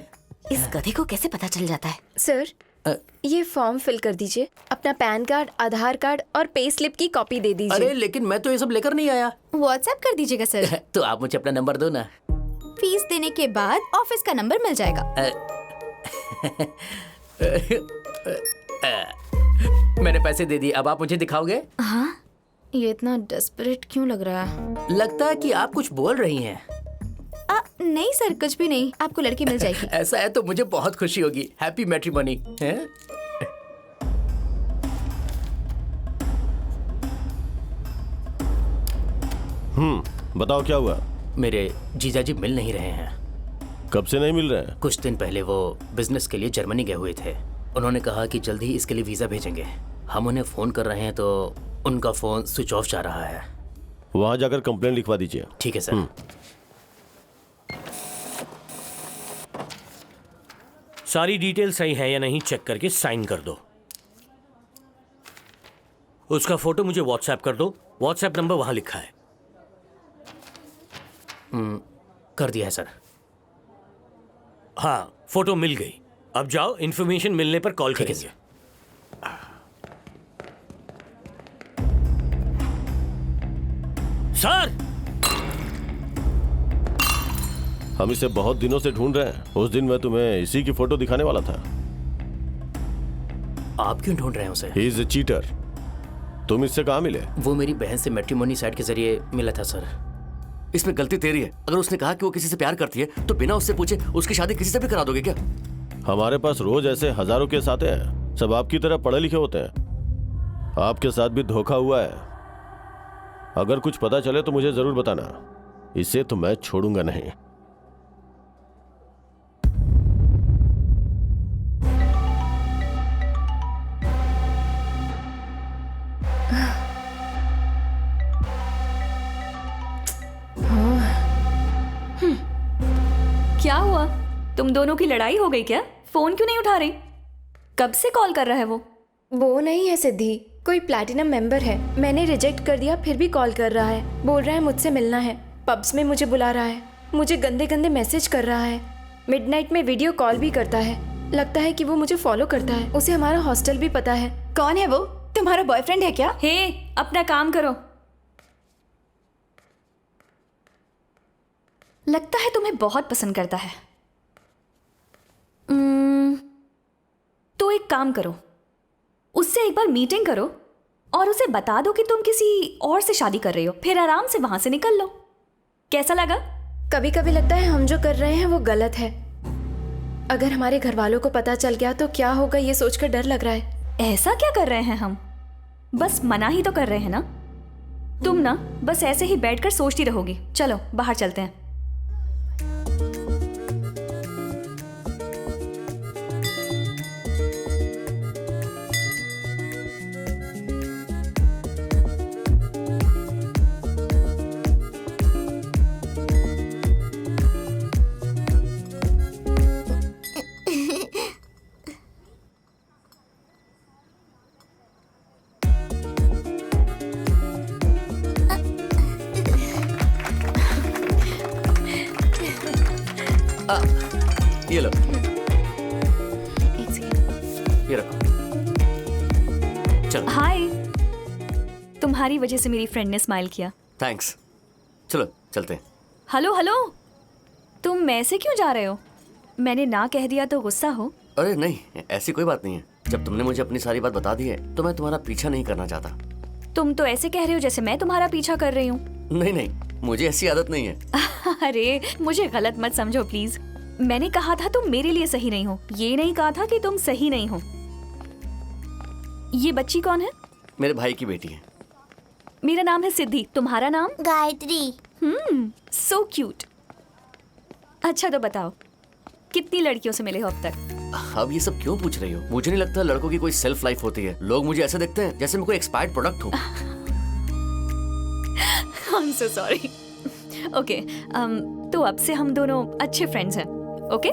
इस गधे को कैसे पता चल जाता है? सर, ये फॉर्म फिल कर दीजिए। अपना पैन कार्ड, आधार कार्ड और पे स्लिप की कॉपी दे दीजिए। अरे लेकिन मैं तो ये सब लेकर नहीं आया। व्हाट्सएप कर दीजिएगा सर। तो आप मुझे अपना नंबर दो ना। फीस देने के बाद ऑफिस का नंबर मिल जाएगा। मैंने पैसे दे दिए, अब आप मुझे दिखाओगे? हाँ, ये इतना डेस्परेट क्यों लग रहा है? लगता है कि आप कुछ बोल रही हैं। नहीं सर, कुछ भी नहीं। आपको लड़की मिल जाएगी। ऐसा है तो मुझे बहुत खुशी होगी। Happy matrimony. बताओ क्या हुआ? मेरे जीजाजी मिल नहीं रहे हैं। कब से नहीं मिल रहे हैं? कुछ दिन पहले वो बिजनेस के लिए जर्मनी गए हुए थे। उन्होंने कहा कि जल्द ही इसके लिए वीजा भेजेंगे। हम उन्हें फोन कर रहे हैं तो उनका फोन स्विच ऑफ जा रहा है। वहां जाकर कंप्लेन लिखवा दीजिए। ठीक है सर। सारी डिटेल सही है या नहीं चेक करके साइन कर दो। उसका फोटो मुझे व्हाट्सएप कर दो। व्हाट्सएप नंबर वहां लिखा है। कर दिया है सर। हाँ, फोटो मिल गई। अब जाओ, इन्फॉर्मेशन मिलने पर कॉल करेंगे। सर, हम इसे बहुत दिनों से ढूंढ रहे हैं। उस दिन मैं तुम्हें इसी की फोटो दिखाने वाला था। आप क्यों ढूंढ रहे हैं उसे? He is a cheater. तुम इससे कहाँ मिले? वो मेरी बहन से मैट्रिमोनी साइट के जरिए मिला था सर। इसमें गलती तेरी है। अगर उसने कहा कि वो किसी से प्यार करती है तो बिना उससे पूछे उसकी शादी किसी से भी करा दोगे क्या? हमारे पास रोज ऐसे हजारों केस आते हैं। सब आपकी तरह पढ़े लिखे होते हैं। आपके साथ भी धोखा हुआ है। अगर कुछ पता चले तो मुझे जरूर बताना। इसे तो मैं छोड़ूंगा नहीं। क्या हुआ? तुम दोनों की लड़ाई हो गई क्या? फोन क्यों नहीं उठा रही? कब से कॉल कर रहा है वो नहीं है सिद्धि, कोई प्लैटिनम मेंबर है। मैंने रिजेक्ट कर दिया, फिर भी कॉल कर रहा है। बोल रहा है मुझसे मिलना है। पब्स में मुझे बुला रहा है। मुझे गंदे गंदे मैसेज कर रहा है। मिडनाइट में वीडियो कॉल भी करता है। लगता है कि वो मुझे फॉलो करता है। उसे हमारा हॉस्टल भी पता है। कौन है वो? तुम्हारा बॉयफ्रेंड है क्या? हे, अपना काम करो। लगता है तुम्हें बहुत पसंद करता है। तो एक काम करो, उससे एक बार मीटिंग करो और उसे बता दो कि तुम किसी और से शादी कर रही हो। फिर आराम से वहां से निकल लो। कैसा लगा? कभी कभी लगता है हम जो कर रहे हैं वो गलत है। अगर हमारे घर वालों को पता चल गया तो क्या होगा, ये सोचकर डर लग रहा है। ऐसा क्या कर रहे हैं हम? बस मना ही तो कर रहे हैं ना। तुम ना बस ऐसे ही बैठकर सोचती रहोगी। चलो बाहर चलते हैं। ये लो, ये रखो। चलो। हाय, तुम्हारी वजह से मेरी फ्रेंड ने स्माइल किया। थैंक्स। चलो चलते हैं। हेलो हेलो, तुम ऐसे क्यों जा रहे हो? मैंने ना कह दिया तो गुस्सा हो? अरे नहीं, ऐसी कोई बात नहीं है। जब तुमने मुझे अपनी सारी बात बता दी है तो मैं तुम्हारा पीछा नहीं करना चाहता। तुम तो ऐसे कह रहे हो जैसे मैं तुम्हारा पीछा कर रही हूँ। नहीं नहीं, मुझे ऐसी आदत नहीं है। अरे मुझे गलत मत समझो प्लीज। मैंने कहा था तुम मेरे लिए सही नहीं हो, ये नहीं कहा था कि तुम सही नहीं हो। ये बच्ची कौन है? मेरे भाई की बेटी है। मेरा नाम है सिद्धि। तुम्हारा नाम? गायत्री। So cute. अच्छा तो बताओ, कितनी लड़कियों से मिले हो अब तक? अब ये सब क्यों पूछ रही हो? मुझे नहीं लगता लड़कों की कोई सेल्फ लाइफ होती है। लोग मुझे ऐसे देखते हैं जैसे मैं कोई एक्सपायर्ड प्रोडक्ट हूँ। I'm so sorry. Okay, तो अब से हम दोनों अच्छे फ्रेंड्स हैं, ओके?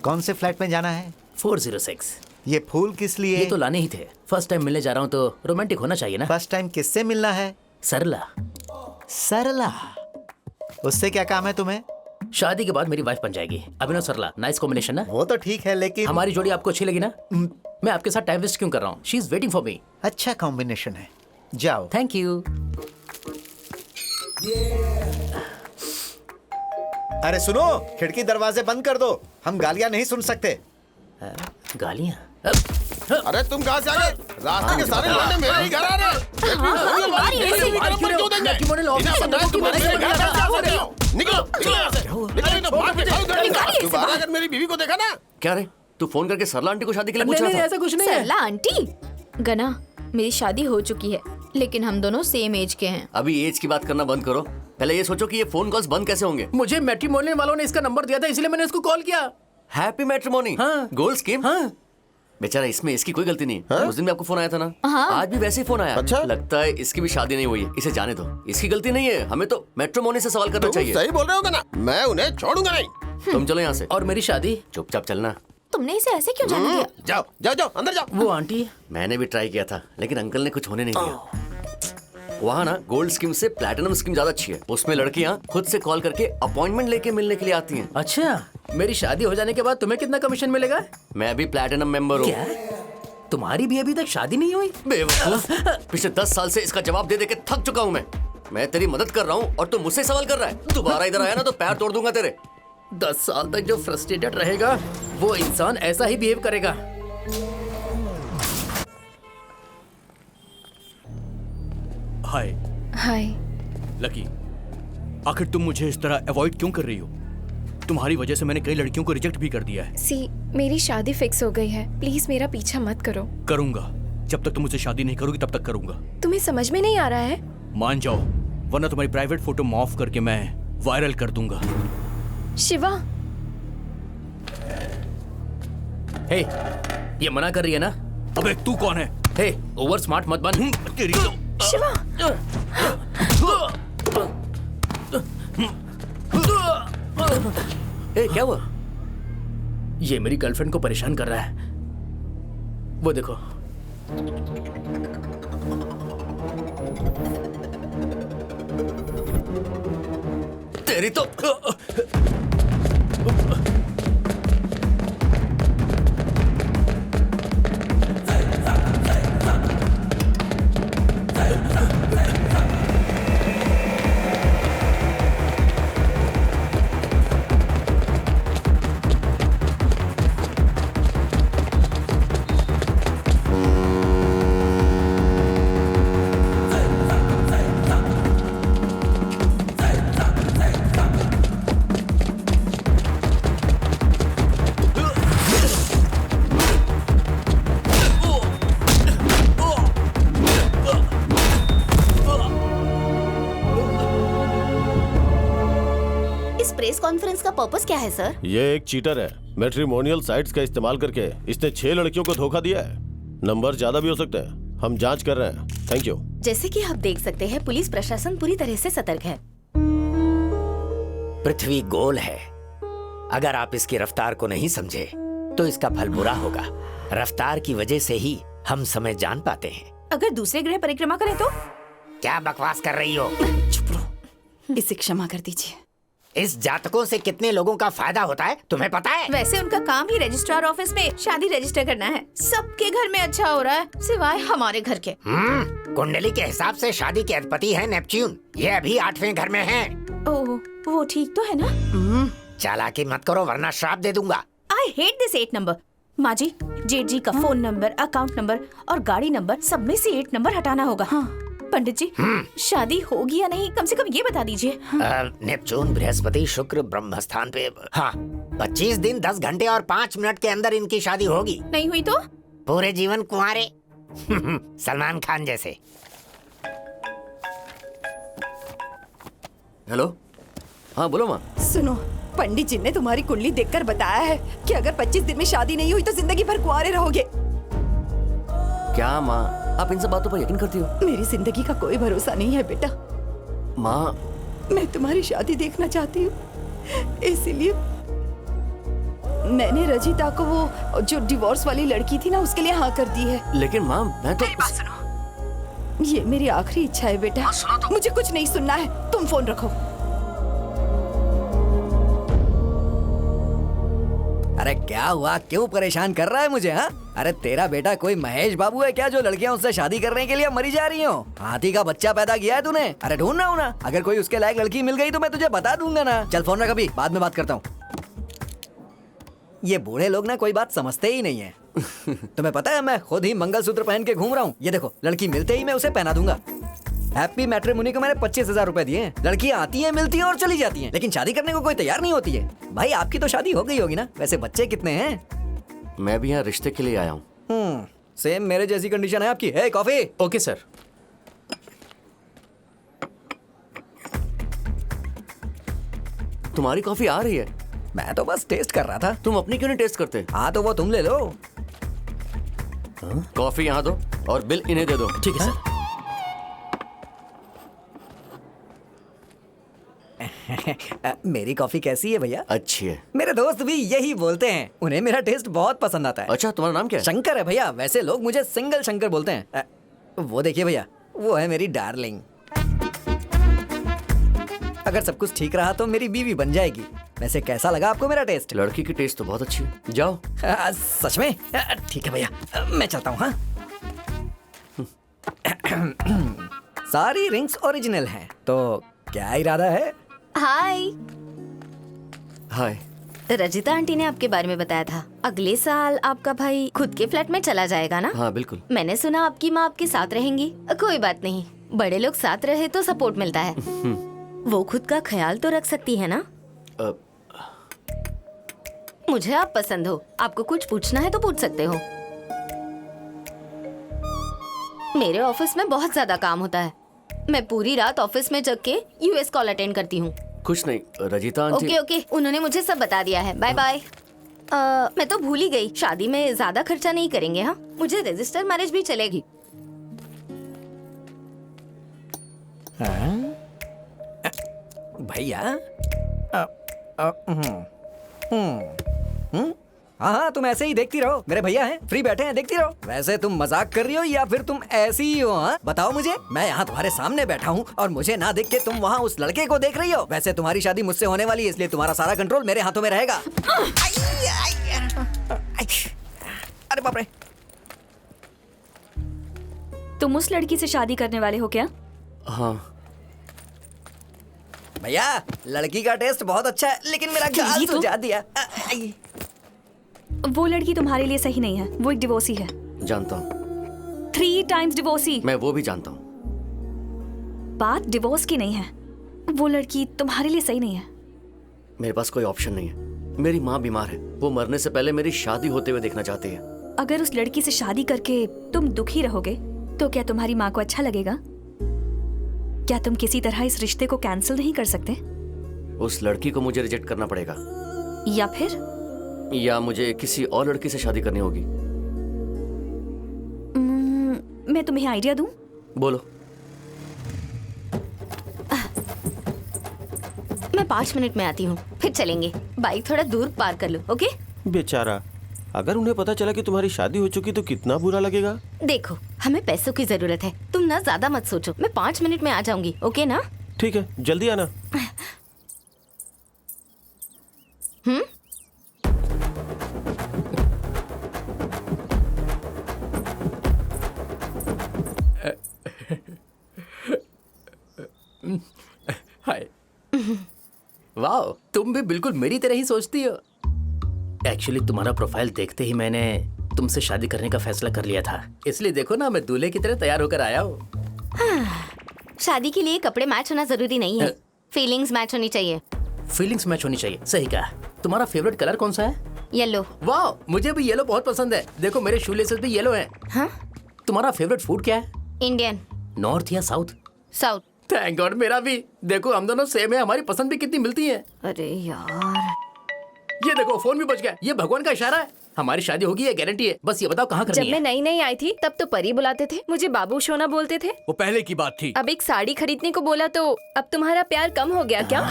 कौन से फ्लैट में जाना है? 406। ये फूल किस लिए? ये तो लाने ही थे। फर्स्ट टाइम मिलने जा रहा हूँ तो रोमांटिक होना चाहिए ना। फर्स्ट टाइम किससे मिलना है? सरला। सरला? उससे क्या काम है तुम्हें? शादी के बाद मेरी वाइफ बन जाएगी। अभिनव सरला, नाइस कॉम्बिनेशन ना? वो तो ठीक है, लेकिन हमारी जोड़ी आपको अच्छी लगी ना? मैं आपके साथ टाइम वेस्ट क्यों कर रहा हूँ? She is waiting for me. अच्छा कॉम्बिनेशन है, जाओ। Thank you. अरे सुनो, खिड़की दरवाजे बंद कर दो। हम गालियां नहीं सुन सकते। गालियां? अरे तुम कहाँ से आ गए? रास्ते के सारे लौंडे मेरे ही घर आ रहे हैं। दोबारा अगर मेरी बीवी को देखा ना। क्या रे, तू फोन करके सरला आंटी को शादी के लिए पूछ रहा था? ऐसा कुछ नहीं है। सरला आंटी? गना, मेरी शादी हो चुकी है, लेकिन हम दोनों सेम एज के हैं। अभी एज की बात करना बंद करो। पहले ये सोचो कि ये फोन कॉल्स बंद कैसे होंगे। मुझे मैट्रिमोनी वालों ने इसका नंबर दिया था, इसलिए मैंने इसको कॉल किया। Happy Matrimony? हाँ। Gold scheme? हाँ। बेचारा, इसमें इसकी कोई गलती नहीं है। उस दिन भी आपको फोन आया था ना? हाँ। आज भी वैसे ही फोन आया। अच्छा? लगता है इसकी भी शादी नहीं हुई है। इसे जाने दो, इसकी गलती नहीं है। हमें तो मैट्रिमोनी से सवाल करना तुम चाहिए। सही बोल रहे हो ना, मैं उन्हें छोड़ूंगा नहीं। तुम चलो यहाँ से। और मेरी शादी? चुपचाप चलना। तुमने इसे ऐसे क्यों जाने दिया? जाओ जाओ जाओ, अंदर जाओ। वो आंटी, मैंने भी ट्राई किया था, लेकिन अंकल ने कुछ होने नहीं दिया। वहाँ ना गोल्ड स्कीम से प्लैटिनम स्कीम ज्यादा अच्छी है। उसमें लड़कियाँ खुद से कॉल करके अपॉइंटमेंट लेके मिलने के लिए आती हैं। अच्छा, मेरी शादी हो जाने के बाद तुम्हें कितना कमीशन मिलेगा? मैं भी प्लैटिनम मेंबर हूँ। क्या? तुम्हारी भी अभी तक शादी नहीं हुई? बेवकूफ, पिछले 10 साल से इसका जवाब दे दे के थक चुका हूँ मैं तेरी मदद कर रहा हूँ और तू मुझसे सवाल कर रहा है। दोबारा इधर आया ना तो पैर तोड़ दूंगा तेरे। 10 साल तक जो फ्रस्ट्रेटेड रहेगा वो इंसान ऐसा ही बिहेव करेगा। हाय। हाय। लकी, आखिर तुम मुझे इस तरह अवॉइड क्यों कर रही हो? तुम्हारी वजह से मैंने कई लड़कियों को रिजेक्ट भी कर दिया है। सी, मेरी शादी फिक्स हो गई है, प्लीज मेरा पीछा मत करो। करूंगा, जब तक तुम मुझसे शादी नहीं करोगी तब तक करूंगा। तुम्हें समझ में नहीं आ रहा है? मान जाओ, वरना तुम्हारी प्राइवेट फोटो मॉर्फ करके मैं वायरल कर दूंगा। शिवा। हे, ये मना कर रही है ना? अबे तू कौन है? हे, ओवर स्मार्ट मत बन। तेरी तो शिवा। ए, क्या हुआ? ये मेरी गर्लफ्रेंड को परेशान कर रहा है। वो देखो। तेरी तो प्रेस कॉन्फ्रेंस का पर्पस क्या है सर? ये एक चीटर है। मैट्रिमोनियल साइट्स का इस्तेमाल करके इसने 6 लड़कियों को धोखा दिया है। नंबर ज्यादा भी हो सकते हैं, हम जांच कर रहे हैं। Thank you. जैसे कि आप देख सकते हैं, पुलिस प्रशासन पूरी तरह से सतर्क है। पृथ्वी गोल है। अगर आप इसकी रफ्तार को नहीं समझे तो इसका फल बुरा होगा। रफ्तार की वजह से ही हम समय जान पाते हैं। अगर दूसरे ग्रह परिक्रमा करें तो? क्या बकवास कर रही हो? चुप रहो, इसे क्षमा कर दीजिए। इस जातकों से कितने लोगों का फायदा होता है तुम्हें पता है? वैसे उनका काम ही रजिस्ट्रार ऑफिस में शादी रजिस्टर करना है। सबके घर में अच्छा हो रहा है सिवाय हमारे घर के। कुंडली के हिसाब से शादी के अधिपति है नेपच्यून। ये अभी 8वें घर में है। ओह, वो ठीक तो है ना? चालाकी मत करो वरना श्राप दे दूंगा। I hate this 8 number. माँ जी, जेठ जी का फोन नंबर, अकाउंट नंबर और गाड़ी नंबर सब में से 8 नंबर हटाना होगा। हाँ। पंडित जी, शादी होगी या नहीं कम से कम ये बता दीजिए। नेपच्यून, बृहस्पति, शुक्र ब्रह्म स्थान पे। हाँ, 25 दिन 10 घंटे और 5 मिनट के अंदर इनकी शादी होगी। नहीं हुई तो पूरे जीवन कुंवारे। सलमान खान जैसे। हेलो, हाँ बोलो माँ। सुनो, पंडित जी ने तुम्हारी कुंडली देखकर बताया है कि अगर 25 दिन में शादी नहीं हुई तो जिंदगी भर कुंवारे रहोगे। क्या माँ, आप इन सब बातों पर यकीन करती हो? मेरी जिंदगी का कोई भरोसा नहीं है बेटा। माँ, मैं तुम्हारी शादी देखना चाहती हूँ, इसीलिए मैंने रजिता को वो जो डिवोर्स वाली लड़की थी ना उसके लिए हाँ कर दी है। लेकिन माँ, मैं तो ये मेरी आखिरी इच्छा है बेटा। मुझे कुछ नहीं सुनना है, तुम फोन रखो। अरे क्या हुआ, क्यों परेशान कर रहा है मुझे? हाँ, अरे तेरा बेटा कोई महेश बाबू है क्या जो लड़कियां उससे शादी करने के लिए मरी जा रही हो? हाथी का बच्चा पैदा किया है तूने। अरे ढूंढ ना ना, अगर कोई उसके लायक लड़की मिल गई तो मैं तुझे बता दूंगा ना। चल फोन रख, अभी बाद में बात करता हूँ। ये बूढ़े लोग ना कोई बात समझते ही नहीं है। तुम्हें पता है मैं खुद ही मंगलसूत्र पहन के घूम रहा हूँ। ये देखो, लड़की मिलते ही मैं उसे पहना दूंगा। हैप्पी मैट्रिमोनी को मैंने 25,000 रुपए दिए हैं। लड़कियां आती हैं, मिलती हैं और चली जाती हैं, लेकिन शादी करने को कोई तैयार नहीं होती है। भाई आपकी तो शादी हो गई होगी ना? वैसे बच्चे कितने हैं? मैं भी यहाँ रिश्ते के लिए आया हूँ। सेम मेरे जैसी कंडीशन है आपकी। है कॉफी? Okay sir. तुम्हारी कॉफी आ रही है? मैं तो बस टेस्ट कर रहा था। तुम अपनी क्यों नहीं टेस्ट करते? हाँ तो वो तुम ले लो। कॉफी यहाँ दो और बिल इन्हें दे दो। ठीक है सर। मेरी कॉफी कैसी है भैया? अच्छी है। मेरे दोस्त भी यही बोलते हैं, उन्हें मेरा टेस्ट बहुत पसंद आता है। अच्छा, तुम्हारा नाम क्या है? शंकर है भैया, वैसे लोग मुझे सिंगल शंकर बोलते हैं। वो देखिए भैया, वो है मेरी डार्लिंग। अगर सब कुछ ठीक रहा तो मेरी बीवी बन जाएगी। वैसे कैसा लगा आपको मेरा टेस्ट? लड़की की टेस्ट तो बहुत अच्छी है। जाओ। सच में? ठीक है भैया, मैं चलता हूँ। हाँ, सारी रिंग्स ओरिजिनल हैं, तो क्या इरादा है? हाय। हाय। रजिता आंटी ने आपके बारे में बताया था, अगले साल आपका भाई खुद के फ्लैट में चला जाएगा ना? हाँ बिल्कुल। मैंने सुना आपकी माँ आपके साथ रहेंगी। कोई बात नहीं, बड़े लोग साथ रहे तो सपोर्ट मिलता है। वो खुद का ख्याल तो रख सकती है ना? मुझे आप पसंद हो, आपको कुछ पूछना है तो पूछ सकते हो। मेरे ऑफिस में बहुत ज्यादा काम होता है, मैं पूरी रात ऑफिस में जग के यूएस कॉल अटेंड करती हूँ। कुछ नहीं रजिता आंटी। ओके, उन्होंने मुझे सब बता दिया है। Bye bye. मैं तो भूल ही गई, शादी में ज्यादा खर्चा नहीं करेंगे। हाँ, मुझे रजिस्टर मैरिज भी चलेगी। भैया हाँ, तुम ऐसे ही देखती रहो, मेरे भैया हैं, फ्री बैठे हैं, देखती रहो। वैसे तुम मजाक कर रही हो या फिर तुम ऐसी ही हो? हाँ बताओ मुझे, मैं यहाँ तुम्हारे सामने बैठा हूँ और मुझे ना देख के तुम वहाँ उस लड़के को देख रही हो। वैसे तुम्हारी शादी मुझसे होने वाली है, इसलिए तुम्हारा सारा कंट्रोल मेरे हाथों में रहेगा। अरे बाप रे। तुम उस लड़की से शादी करने वाले हो क्या? हाँ भैया, लड़की का टेस्ट बहुत अच्छा है, लेकिन मेरा गाल सुझा दिया। वो लड़की तुम्हारे लिए सही नहीं है, वो एक डिवोर्सी है। जानता हूँ। 3 टाइम्स डिवोर्सी। मैं वो भी जानता हूँ। बात डिवोर्स की नहीं है, वो लड़की तुम्हारे लिए सही नहीं है। मेरे पास कोई ऑप्शन नहीं है। मेरी माँ बीमार है, वो मरने से पहले मेरी शादी होते हुए देखना चाहती है। अगर उस लड़की से शादी करके तुम दुखी रहोगे तो क्या तुम्हारी माँ को अच्छा लगेगा? क्या तुम किसी तरह इस रिश्ते को कैंसिल नहीं कर सकते? उस लड़की को मुझे रिजेक्ट करना पड़ेगा, या मुझे किसी और लड़की से शादी करनी होगी। मैं तुम्हें आइडिया दूं? बोलो। मैं 5 मिनट में आती हूँ, फिर चलेंगे। बाइक थोड़ा दूर पार कर लो। ओके? बेचारा, अगर उन्हें पता चला कि तुम्हारी शादी हो चुकी तो कितना बुरा लगेगा। देखो, हमें पैसों की जरूरत है, तुम ना ज्यादा मत सोचो। मैं 5 मिनट में आ जाऊंगी। ओके ना? ठीक है, जल्दी आना। हाय। वाह, तुम भी बिल्कुल मेरी तरह ही सोचती हो। एक्चुअली तुम्हारा प्रोफाइल देखते ही मैंने तुमसे शादी करने का फैसला कर लिया था, इसलिए देखो ना, मैं दूल्हे की तरह तैयार होकर आया हूँ। शादी के लिए कपड़े मैच होना जरूरी नहीं है, फीलिंग्स मैच होनी चाहिए। फीलिंग्स मैच होनी चाहिए, सही कहा। तुम्हारा फेवरेट कलर कौन सा है? येलो। वाह, मुझे भी येलो बहुत पसंद है। देखो मेरे शू लेसेस भी येलो हैं। हाँ? तुम्हारा फेवरेट फूड क्या है? इंडियन। नॉर्थ या साउथ? साउथ। थैंक गॉड, मेरा भी। देखो हम दोनों सेम है, हमारी पसंद भी कितनी मिलती है। अरे यार, ये देखो फोन भी बच गया। ये भगवान का इशारा है, हमारी शादी होगी, ये गारंटी है। बस ये बताओ कहाँ करनी है? जब मैं नई नई आई थी तब तो परी बुलाते थे, मुझे बाबू सोना बोलते थे। वो पहले की बात थी। अब एक साड़ी खरीदने को बोला तो अब तुम्हारा प्यार कम हो गया क्या?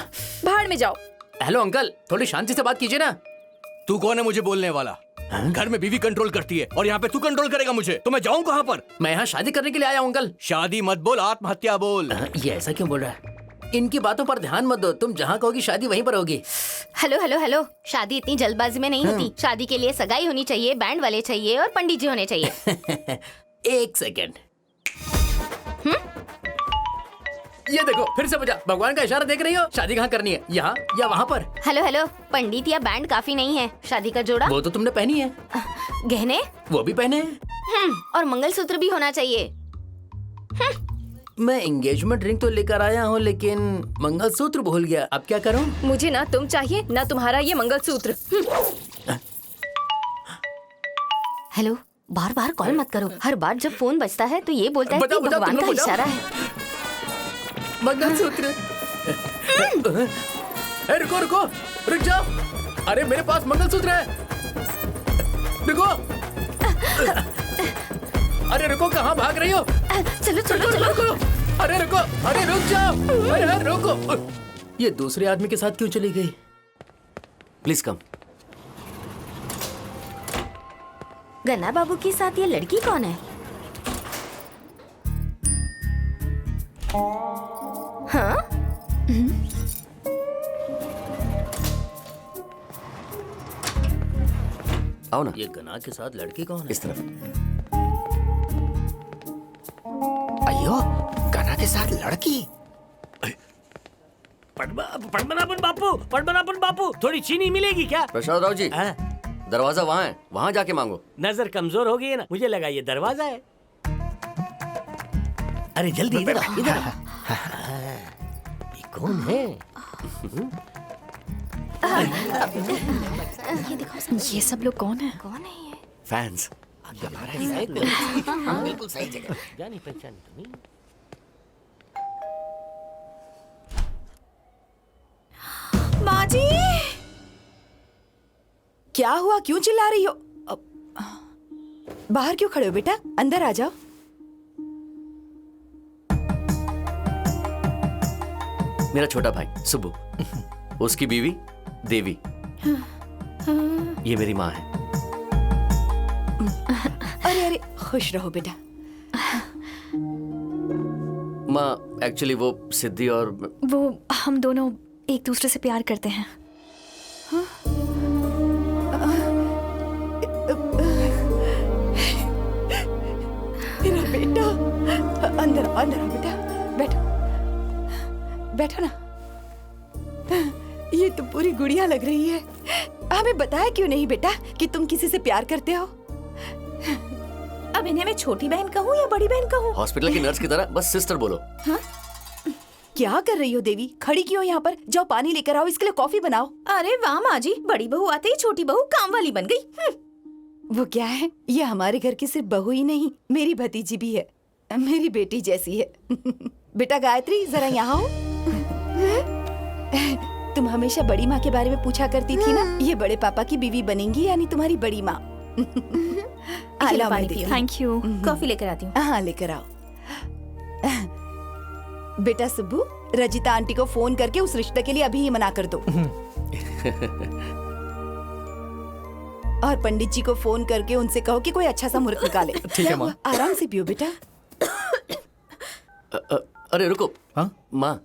भाड़ में जाओ। हेलो अंकल, थोड़ी शांति से बात कीजिए ना। तू कौन है मुझे बोलने वाला? घर में बीवी कंट्रोल करती है और यहाँ पे तू कंट्रोल करेगा मुझे, तो मैं जाऊँ कहाँ पर? मैं यहाँ शादी करने के लिए आया हूँ अंकल। शादी मत बोल, आत्महत्या बोल। ये ऐसा क्यों बोल रहा है? इनकी बातों पर ध्यान मत दो, तुम जहाँ कहोगी शादी वहीं पर होगी। हेलो हेलो हेलो, शादी इतनी जल्दबाजी में नहीं होती। शादी के लिए सगाई होनी चाहिए, बैंड वाले चाहिए और पंडित जी होने चाहिए। एक सेकेंड। ये देखो फिर से बजा। भगवान का इशारा देख रही हो? शादी कहाँ करनी है, यहाँ या वहाँ पर? हेलो हेलो, पंडित या बैंड काफी नहीं है, शादी का जोड़ा। वो तो तुमने पहनी है। गहने? वो भी पहने हैं। और मंगलसूत्र भी होना चाहिए। मैं एंगेजमेंट रिंग तो लेकर आया हूँ, लेकिन मंगलसूत्र भूल गया। अब क्या करूँ? मुझे ना तुम चाहिए ना तुम्हारा ये मंगलसूत्र। हेलो, बार बार कॉल मत करो। हर बार जब फोन बजता है तो ये बोलता है कि भगवान का इशारा है। मंगलसूत्र। रुको रुको, रुक जाओ। अरे मेरे पास मंगलसूत्र है, रुको। रुको, कहाँ भाग रही हो? चलो चलो चलो। रुको, अरे रुको, अरे रुक जाओ, अरे रुको। ये दूसरे आदमी के साथ क्यों चली गई? Please come. गन्ना बाबू के साथ ये लड़की कौन है? हाँ? आओ ना। ये गन्ना के साथ लड़की कौन है? इस तरफ। अयो, गन्ना के साथ लड़की। पद्मनाभन बापू, थोड़ी चीनी मिलेगी क्या? प्रसाद राव जी, दरवाजा वहाँ है, वहाँ जाके मांगो। नजर कमजोर हो गई है ना, मुझे लगा ये दरवाजा है। अरे जल्दी इधर इधर। ये कौन है? ये देखो, ये सब लोग कौन है? ये? फैंस। बिल्कुल सही जगह। जानी पहचानी तो नहीं। माँ जी, क्या हुआ? क्यों चिल्ला रही हो? बाहर क्यों खड़े हो बेटा? अंदर आ जाओ। मेरा छोटा भाई सुब्बू, उसकी बीवी देवी, ये मेरी माँ है। अरे अरे, खुश रहो बेटा। माँ, एक्चुअली वो सिद्धि और वो हम दोनों एक दूसरे से प्यार करते हैं। मेरा बेटा, अंदर आओ, अंदर आओ बेटा, बैठो बैठो ना। ये तो पूरी गुड़िया लग रही है। हमें बताया क्यों नहीं बेटा कि तुम किसी से प्यार करते हो? अब इन्हें मैं छोटी बहन कहूँ या बड़ी बहन कहूँ? हॉस्पिटल की नर्स की तरह बस सिस्टर बोलो। हाँ? क्या कर रही हो देवी? खड़ी क्यों यहाँ पर? जाओ पानी लेकर आओ, इसके लिए कॉफी बनाओ। अरे वाह माँ जी, बड़ी बहू आते ही छोटी बहू काम वाली बन गई। वो क्या है, ये हमारे घर की सिर्फ बहू ही नहीं, मेरी भतीजी भी है, मेरी बेटी जैसी है। बेटा गायत्री, जरा यहाँ हो। तुम हमेशा बड़ी माँ के बारे में पूछा करती थी ना, ये बड़े पापा की बीवी बनेंगी, यानी तुम्हारी बड़ी माँ। Thank you. कॉफी लेकर आती हूँ। हाँ लेकर आओ। बेटा सुब्बू, रजिता आंटी को फोन करके उस रिश्ते के लिए अभी ही मना कर दो। और पंडित जी को फोन करके उनसे कहो कि कोई अच्छा सा मुहूर्त निकाले। ठीक है माँ। आराम से पियो बेटा। अरे रुको। हाँ माँ,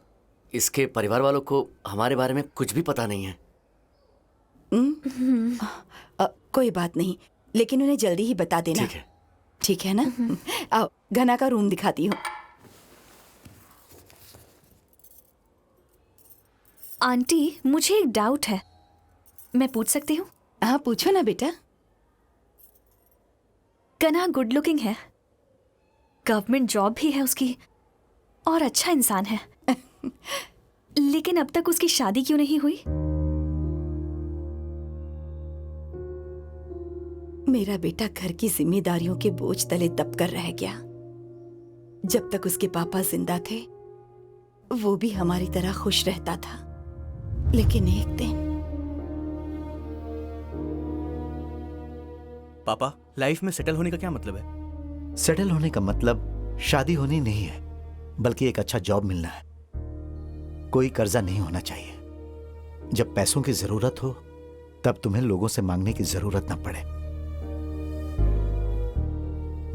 इसके परिवार वालों को हमारे बारे में कुछ भी पता नहीं है। कोई बात नहीं, लेकिन उन्हें जल्दी ही बता देना। ठीक है ना? आओ, घना का रूम दिखाती हूँ। आंटी, मुझे एक डाउट है, मैं पूछ सकती हूँ? हाँ पूछो ना बेटा। गना गुड लुकिंग है, गवर्नमेंट जॉब भी है उसकी, और अच्छा इंसान है। लेकिन अब तक उसकी शादी क्यों नहीं हुई? मेरा बेटा घर की जिम्मेदारियों के बोझ तले दब कर रह गया। जब तक उसके पापा जिंदा थे, वो भी हमारी तरह खुश रहता था। लेकिन एक दिन पापा, लाइफ में सेटल होने का क्या मतलब है? सेटल होने का मतलब शादी होनी नहीं है, बल्कि एक अच्छा जॉब मिलना है। कोई कर्जा नहीं होना चाहिए। जब पैसों की जरूरत हो, तब तुम्हें लोगों से मांगने की जरूरत ना पड़े।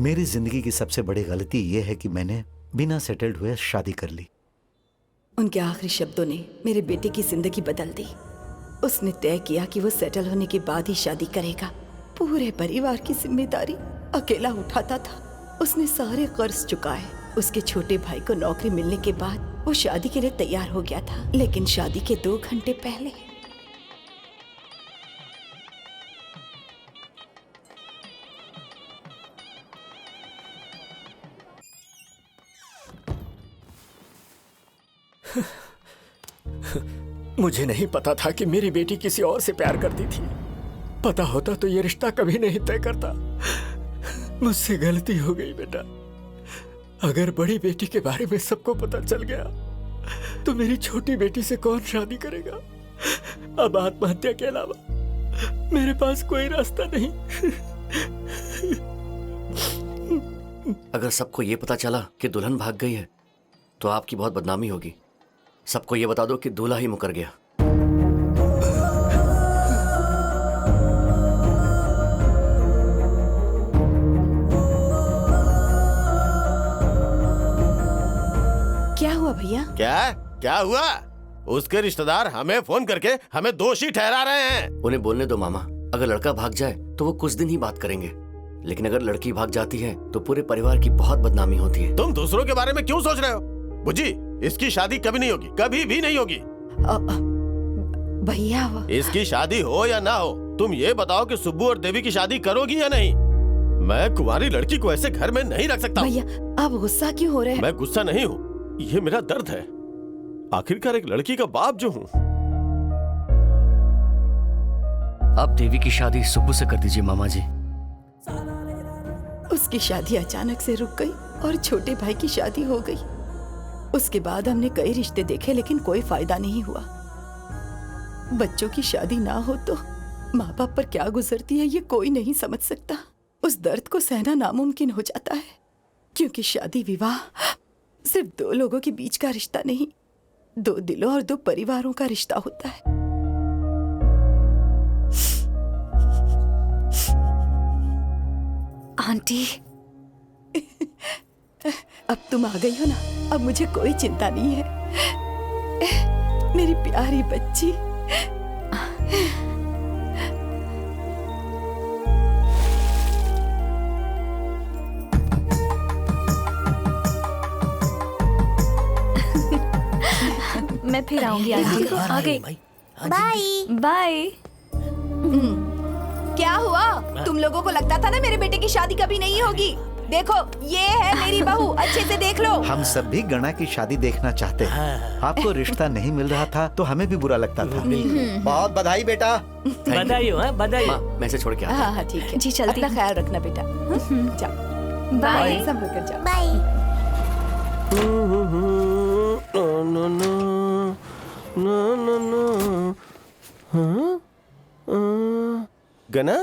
मेरी जिंदगी की सबसे बड़ी गलती यह है कि मैंने बिना सेटल्ड हुए शादी कर ली। उनके आखिरी शब्दों ने मेरे बेटे की जिंदगी बदल दी। उसने तय किया कि वो सेटल होने के बाद ही शादी करेगा। पूरे परिवार की जिम्मेदारी अकेला उठाता था। उसने सारे कर्ज चुकाए। उसके छोटे भाई को नौकरी मिलने के बाद वो शादी के लिए तैयार हो गया था, लेकिन शादी के 2 घंटे पहले मुझे नहीं पता था कि मेरी बेटी किसी और से प्यार करती थी। पता होता तो ये रिश्ता कभी नहीं तय करता। मुझसे गलती हो गई बेटा। अगर बड़ी बेटी के बारे में सबको पता चल गया तो मेरी छोटी बेटी से कौन शादी करेगा? अब आत्महत्या के अलावा मेरे पास कोई रास्ता नहीं। अगर सबको ये पता चला कि दुल्हन भाग गई है तो आपकी बहुत बदनामी होगी। सबको ये बता दो कि दूल्हा ही मुकर गया। क्या हुआ भैया? क्या हुआ? उसके रिश्तेदार हमें फोन करके हमें दोषी ठहरा रहे हैं। उन्हें बोलने दो मामा। अगर लड़का भाग जाए तो वो कुछ दिन ही बात करेंगे, लेकिन अगर लड़की भाग जाती है तो पूरे परिवार की बहुत बदनामी होती है। तुम दूसरों के बारे में क्यों सोच रहे हो? बुज्जी, इसकी शादी कभी नहीं होगी, कभी भी नहीं होगी। भैया इसकी शादी हो या ना हो, तुम ये बताओ कि सुब्बू और देवी की शादी करोगी या नहीं? मैं कुंवारी लड़की को ऐसे घर में नहीं रख सकता। भैया आप गुस्सा क्यों हो रहे हैं? मैं गुस्सा नहीं हूँ, ये मेरा दर्द है। आखिरकार एक लड़की का बाप जो हूँ। आप देवी की शादी सुब्बू से कर दीजिए मामा जी। उसकी शादी अचानक से रुक गई और छोटे भाई की शादी हो गई। उसके बाद हमने कई रिश्ते देखे लेकिन कोई फायदा नहीं हुआ। बच्चों की शादी ना हो तो माँ बाप पर क्या गुजरती है ये कोई नहीं समझ सकता। उस दर्द को सहना नामुमकिन हो जाता है, क्योंकि शादी विवाह सिर्फ दो लोगों के बीच का रिश्ता नहीं, दो दिलों और दो परिवारों का रिश्ता होता है। आंटी अब तुम आ गई हो ना, अब मुझे कोई चिंता नहीं है। मेरी प्यारी बच्ची। मैं फिर आऊंगी आंटी। आ गई। Bye bye. क्या हुआ? तुम लोगों को लगता था ना मेरे बेटे की शादी कभी नहीं होगी। देखो ये है मेरी बहू, अच्छे से देख लो। हम सब भी गणा की शादी देखना चाहते हैं। आपको रिश्ता नहीं मिल रहा था तो हमें भी बुरा लगता था। बहुत बधाई बेटा। बधाई हो, बधाई। मैं इसे छोड़ के आता हूं। हाँ ठीक है जी, चलती अपना ख्याल रखना बेटा। जाओ बाय। संभल कर जाओ। बाय। गना?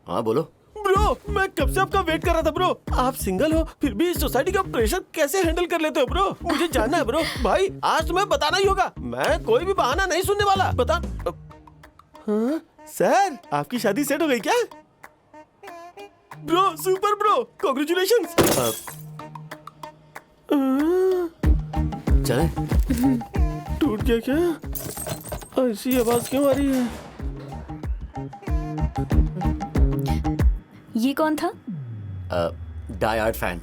हाँ बोलो। ब्रो, मैं कब से आपका वेट कर रहा था ब्रो। आप सिंगल हो फिर भी सोसाइटी का प्रेशर कैसे हैंडल कर लेते हो ब्रो? मुझे जानना है ब्रो। भाई आज तुम्हें बताना ही होगा, मैं कोई भी बहाना नहीं सुनने वाला। बता। हाँ? सर आपकी शादी सेट हो गई क्या? Bro super bro, congratulations. चले? टूट गया क्या? ऐसी आवाज क्यों आ रही है? ये कौन था? Die hard fan.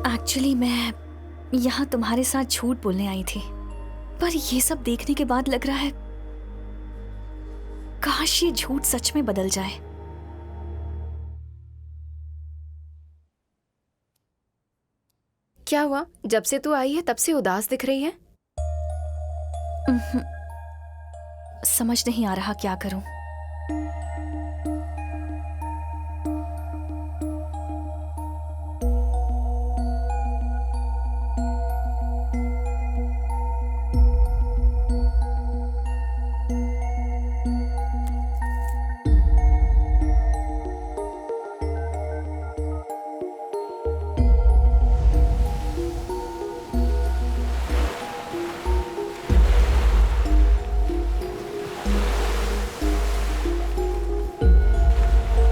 एक्चुअली मैं यहाँ तुम्हारे साथ झूठ बोलने आई थी, पर ये सब देखने के बाद लग रहा है काश ये झूठ सच में बदल जाए। क्या हुआ? जब से तू आई है तब से उदास दिख रही है। समझ नहीं आ रहा क्या करूं।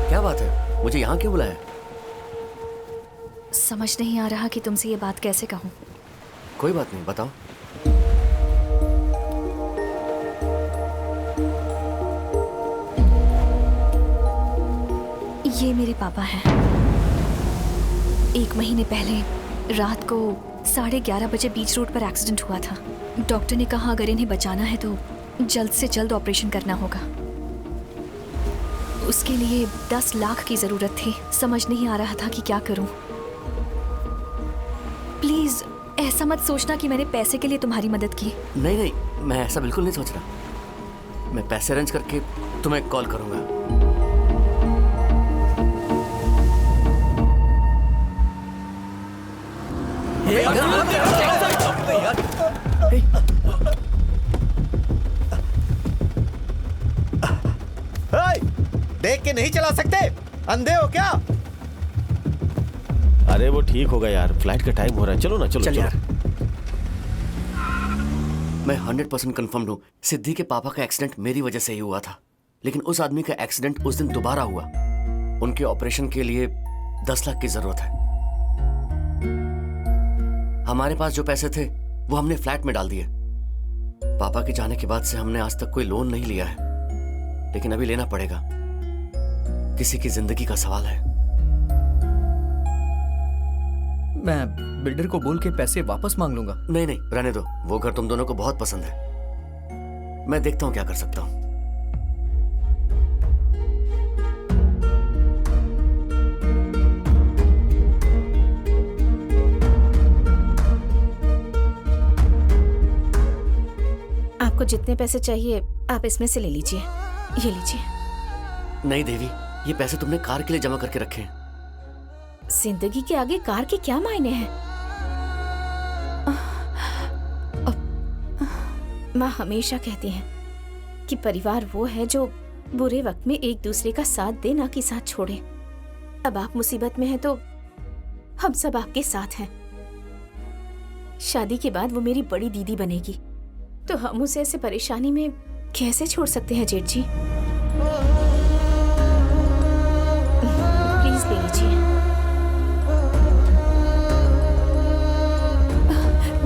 क्या बात है? मुझे यहाँ क्यों बुलाया? समझ नहीं आ रहा कि तुमसे ये बात कैसे कहूं। कोई बात नहीं, बताओ। ये मेरे पापा हैं। 1 महीने पहले रात को 11:30 बजे बीच रोड पर एक्सीडेंट हुआ था। डॉक्टर ने कहा अगर इन्हें बचाना है तो जल्द से जल्द ऑपरेशन करना होगा। उसके लिए 10 लाख की जरूरत थी। समझ नहीं आ रहा था कि क्या करूं। प्लीज ऐसा मत सोचना कि मैंने पैसे के लिए तुम्हारी मदद की। नहीं नहीं, मैं ऐसा बिल्कुल नहीं सोच रहा। मैं पैसे अरेंज करके तुम्हें कॉल करूंगा। देख के नहीं चला सकते? अंधे हो क्या? अरे वो ठीक होगा यार, फ्लाइट का टाइम हो रहा है, चलो ना, चलो चल चलो। यार। मैं 100% कंफर्म हूँ, सिद्धि के पापा का एक्सीडेंट मेरी वजह से ही हुआ था। लेकिन उस आदमी का एक्सीडेंट उस दिन दोबारा हुआ। उनके ऑपरेशन के लिए 10 लाख की जरूरत है। हमारे पास जो पैसे थे वो हमने फ्लैट में डाल दिए। पापा के जाने के बाद से हमने आज तक कोई लोन नहीं लिया है, लेकिन अभी लेना पड़ेगा। किसी की जिंदगी का सवाल है। मैं बिल्डर को बोल के पैसे वापस मांग लूंगा। नहीं नहीं, रहने दो। वो घर तुम दोनों को बहुत पसंद है। मैं देखता हूं क्या कर सकता हूं। आपको जितने पैसे चाहिए आप इसमें से ले लीजिए। ये लीजिए। नहीं देवी, ये पैसे तुमने कार के लिए जमा करके रखे हैं। जिंदगी के आगे कार के क्या मायने हैं? माँ हमेशा कहती हैं कि परिवार वो है जो बुरे वक्त में एक दूसरे का साथ दे, ना कि साथ छोड़े। अब आप मुसीबत में हैं तो हम सब आपके साथ हैं। शादी के बाद वो मेरी बड़ी दीदी बनेगी, तो हम उसे ऐसे परेशानी में कैसे छोड़ सकते हैं जेठ जी? प्लीज ले लीजिए।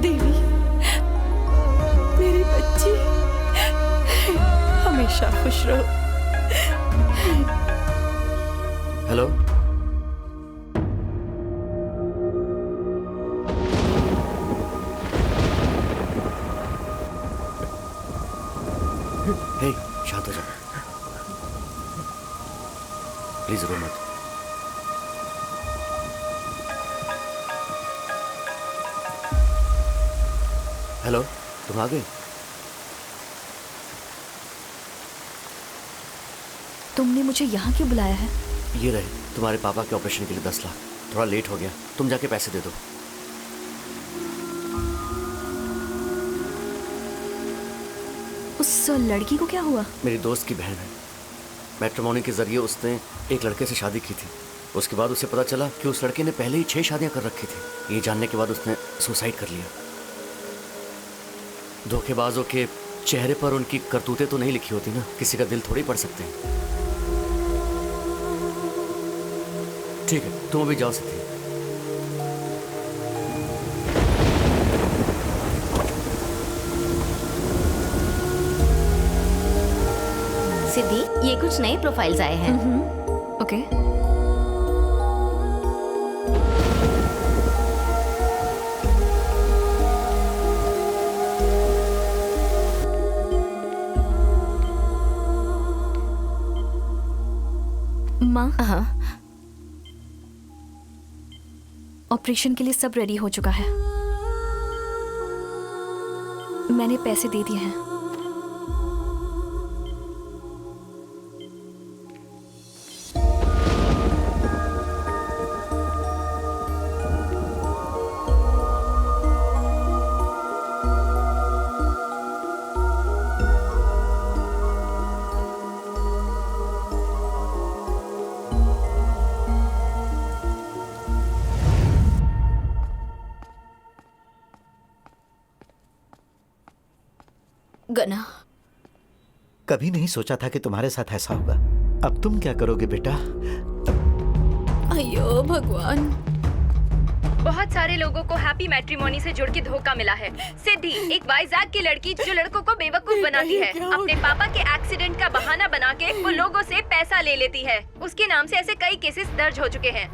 देवी, मेरी बच्ची, हमेशा खुश रहो। हेलो, हे, शांत हो जाओ प्लीज, रो मत। हेलो, तुम आ गए? तुमने मुझे यहाँ क्यों बुलाया है? ये रहे तुम्हारे पापा के ऑपरेशन के लिए 10 लाख। थोड़ा लेट हो गया, तुम जाके पैसे दे दो। उस लड़की को क्या हुआ? मेरी दोस्त की बहन है। मैट्रिमोनी के जरिए उसने एक लड़के से शादी की थी। उसके बाद उसे पता चला कि उस लड़के ने पहले ही 6 शादियां कर रखी थी। ये जानने के बाद उसने सुसाइड कर लिया। धोखेबाजों के चेहरे पर उनकी करतूतें तो नहीं लिखी होती ना, किसी का दिल थोड़ी पढ़ सकते हैं। ठीक है, तुम अभी जाओ सकती। सिद्धि, ये कुछ नए प्रोफाइल्स आए हैं। ओके। माँ, ऑपरेशन के लिए सब रेडी हो चुका है। मैंने पैसे दे दिए हैं। गना, कभी नहीं सोचा था कि तुम्हारे साथ ऐसा होगा। अब तुम क्या करोगे बेटा? अयो भगवान। बहुत सारे लोगों को हैप्पी मैट्रिमोनी से जुड़ के धोखा मिला है। सिद्धि एक वाइजैक की लड़की जो लड़कों को बेवकूफ बनाती है, अपने पापा के एक्सीडेंट का बहाना बना के वो लोगों से पैसा ले लेती है। उसके नाम से ऐसे कई केसेस दर्ज हो चुके हैं।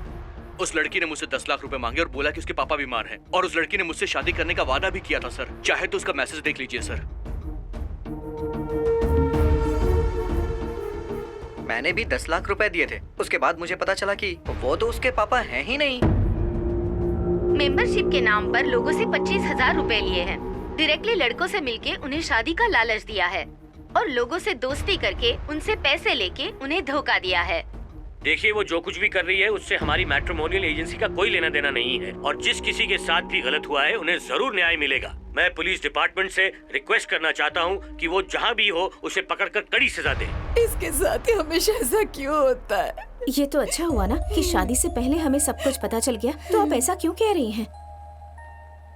उस लड़की ने मुझसे 10 लाख रुपए मांगे और बोला कि उसके पापा बीमार हैं। और उस लड़की ने मुझसे शादी करने का वादा भी किया था सर। चाहे तो उसका मैसेज देख लीजिए सर। मैंने भी 10 लाख रुपए दिए थे। उसके बाद मुझे पता चला कि वो तो उसके पापा हैं ही नहीं। मेंबरशिप के नाम पर लोगों से 25,000 रुपए लिए हैं। डायरेक्टली लड़कों से मिलके उन्हें शादी का लालच दिया है और लोगों से दोस्ती करके उनसे पैसे लेके उन्हें धोखा दिया है। देखिए, वो जो कुछ भी कर रही है उससे हमारी मैट्रिमोनियल एजेंसी का कोई लेना देना नहीं है। और जिस किसी के साथ भी गलत हुआ है उन्हें जरूर न्याय मिलेगा। मैं पुलिस डिपार्टमेंट से रिक्वेस्ट करना चाहता हूँ कि वो जहाँ भी हो उसे पकड़कर कड़ी सजा दे। इसके साथ ही हमेशा ऐसा क्यों होता है? ये तो अच्छा हुआ ना कि शादी से पहले हमें सब कुछ पता चल गया, तो आप ऐसा क्यों कह रही हैं?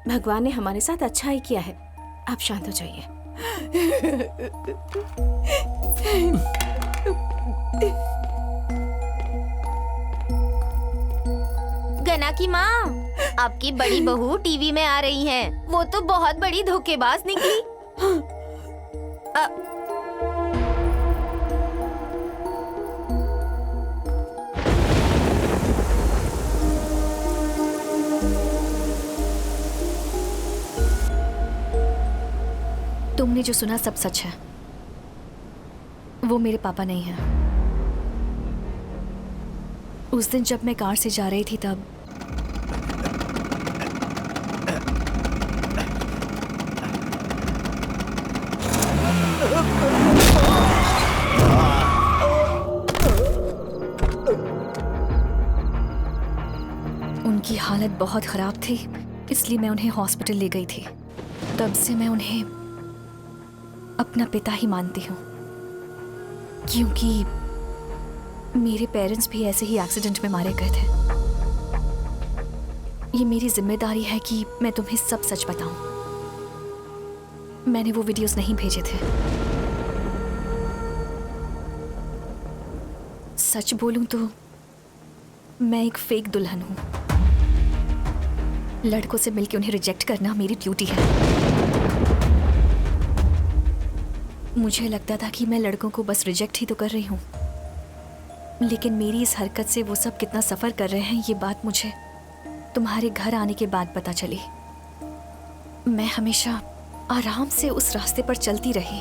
भगवान ने हमारे साथ अच्छा ही किया है। आप शांत हो जाइए। गना की माँ, आपकी बड़ी बहू टीवी में आ रही हैं। वो तो बहुत बड़ी धोखेबाज निकली। तुमने जो सुना सब सच है। वो मेरे पापा नहीं हैं। उस दिन जब मैं कार से जा रही थी तब उनकी हालत बहुत खराब थी, इसलिए मैं उन्हें हॉस्पिटल ले गई थी। तब से मैं उन्हें अपना पिता ही मानती हूँ, क्योंकि मेरे पेरेंट्स भी ऐसे ही एक्सीडेंट में मारे गए थे। ये मेरी जिम्मेदारी है कि मैं तुम्हें सब सच बताऊं। मैंने वो वीडियोस नहीं भेजे थे। सच बोलूं तो मैं एक फेक दुल्हन हूं। लड़कों से मिलकर उन्हें रिजेक्ट करना मेरी ड्यूटी है। मुझे लगता था कि मैं लड़कों को बस रिजेक्ट ही तो कर रही हूं, लेकिन मेरी इस हरकत से वो सब कितना सफर कर रहे हैं ये बात मुझे तुम्हारे घर आने के बाद पता चली। मैं हमेशा आराम से उस रास्ते पर चलती रही,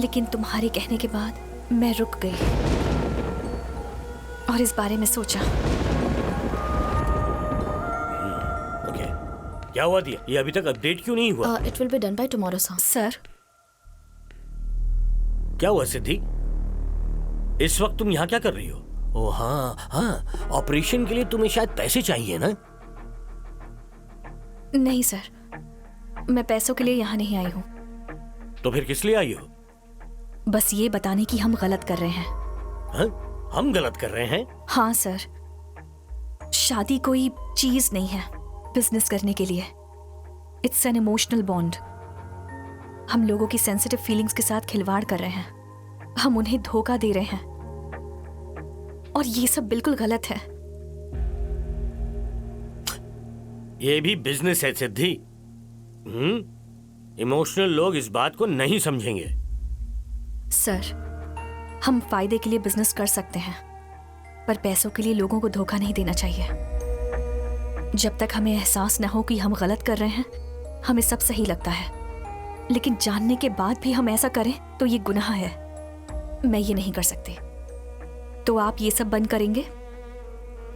लेकिन तुम्हारे कहने के बाद मैं रुक गई और इस बारे में सोचा। ओके, क्या हुआ दिया? ये अभी तक अपडेट क्यों नहीं हुआ? It will be done by tomorrow sir. क्या हुआ सिद्धि? इस वक्त तुम यहाँ क्या कर रही हो? ओ हाँ हाँ, ऑपरेशन के लिए तुम्हें शायद पैसे चाहिए ना? नहीं सर, मैं पैसों के लिए यहाँ नहीं आई हूँ। तो फिर किस लिए आई हो? बस ये बताने कि हम गलत कर रहे हैं। हाँ? हम गलत कर रहे हैं? हाँ सर, शादी कोई चीज नहीं है बिजनेस करने के लिए। It's an emotional bond. हम लोगों की सेंसिटिव फीलिंग्स के साथ खिलवाड़ कर रहे हैं, हम उन्हें धोखा दे रहे हैं, और ये सब बिल्कुल गलत है। ये भी बिजनेस है सिद्धि। इमोशनल लोग इस बात को नहीं समझेंगे। सर, हम फायदे के लिए बिजनेस कर सकते हैं, पर पैसों के लिए लोगों को धोखा नहीं देना चाहिए। जब तक हमें एहसास न हो कि हम गलत कर रहे हैं, हमें सब सही लगता है, लेकिन जानने के बाद भी हम ऐसा करें तो ये गुनाह है। मैं ये नहीं कर सकती। तो आप ये सब बंद करेंगे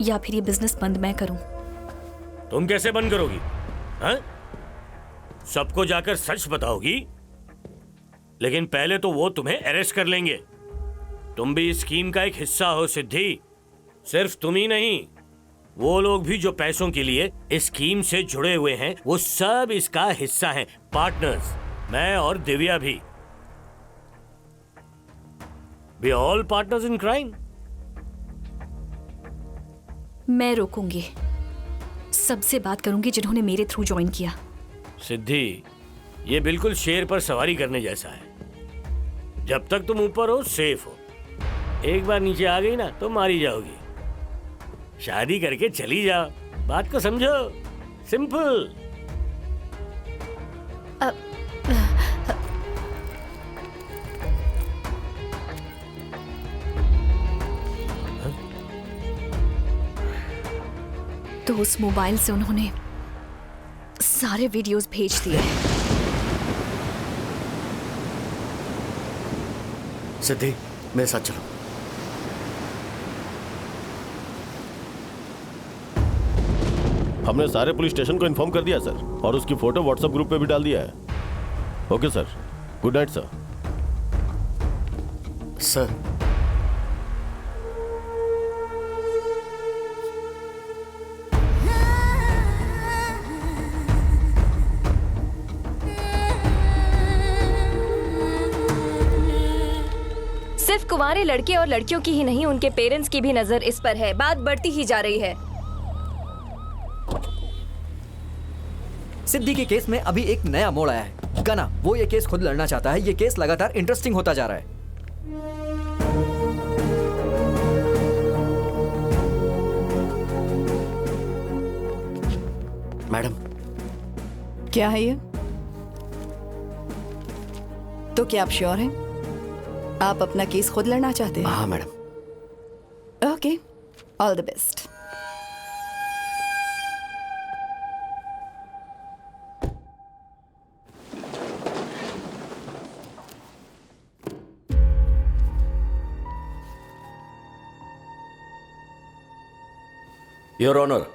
या फिर ये बिजनेस बंद मैं करूं? तुम कैसे बंद करोगी? हाँ? सबको जाकर सच बताओगी, लेकिन पहले तो वो तुम्हें अरेस्ट कर लेंगे। तुम भी इस स्कीम का एक हिस्सा हो सिद्धि। सिर्फ तुम ही नहीं, वो लोग भी जो पैसों के लिए इस स्कीम से जुड़े हुए हैं, वो सब इसका हिस्सा हैं, पार्टनर्स। मैं और दिव्या भी। We all partners in crime. मैं रोकूंगी। सबसे बात करूंगी जिन्होंने मेरे थ्रू ज्वाइन किया। सिद्धि, ये बिल्कुल शेर पर सवारी करने जैसा है। जब तक तुम ऊपर हो सेफ हो, एक बार नीचे आ गई ना तो मारी जाओगी। शादी करके चली जाओ, बात को समझो, सिंपल। तो उस मोबाइल से उन्होंने सारे वीडियोस भेज दिए। सिद्धि, मेरे साथ चलो। हमने सारे पुलिस स्टेशन को इन्फॉर्म कर दिया सर, और उसकी फोटो व्हाट्सएप ग्रुप पे भी डाल दिया है। Okay sir, good night sir. Sir, सिर्फ कुंवारे लड़के और लड़कियों की ही नहीं, उनके पेरेंट्स की भी नजर इस पर है। बात बढ़ती ही जा रही है। सिद्धि के केस में अभी एक नया मोड़ आया है। गना वो ये केस खुद लड़ना चाहता है। ये केस लगातार इंटरेस्टिंग होता जा रहा है। मैडम, क्या है ये? तो क्या आप श्योर हैं? आप अपना केस खुद लड़ना चाहते हैं? हाँ madam. Okay, all the best. Your Honor,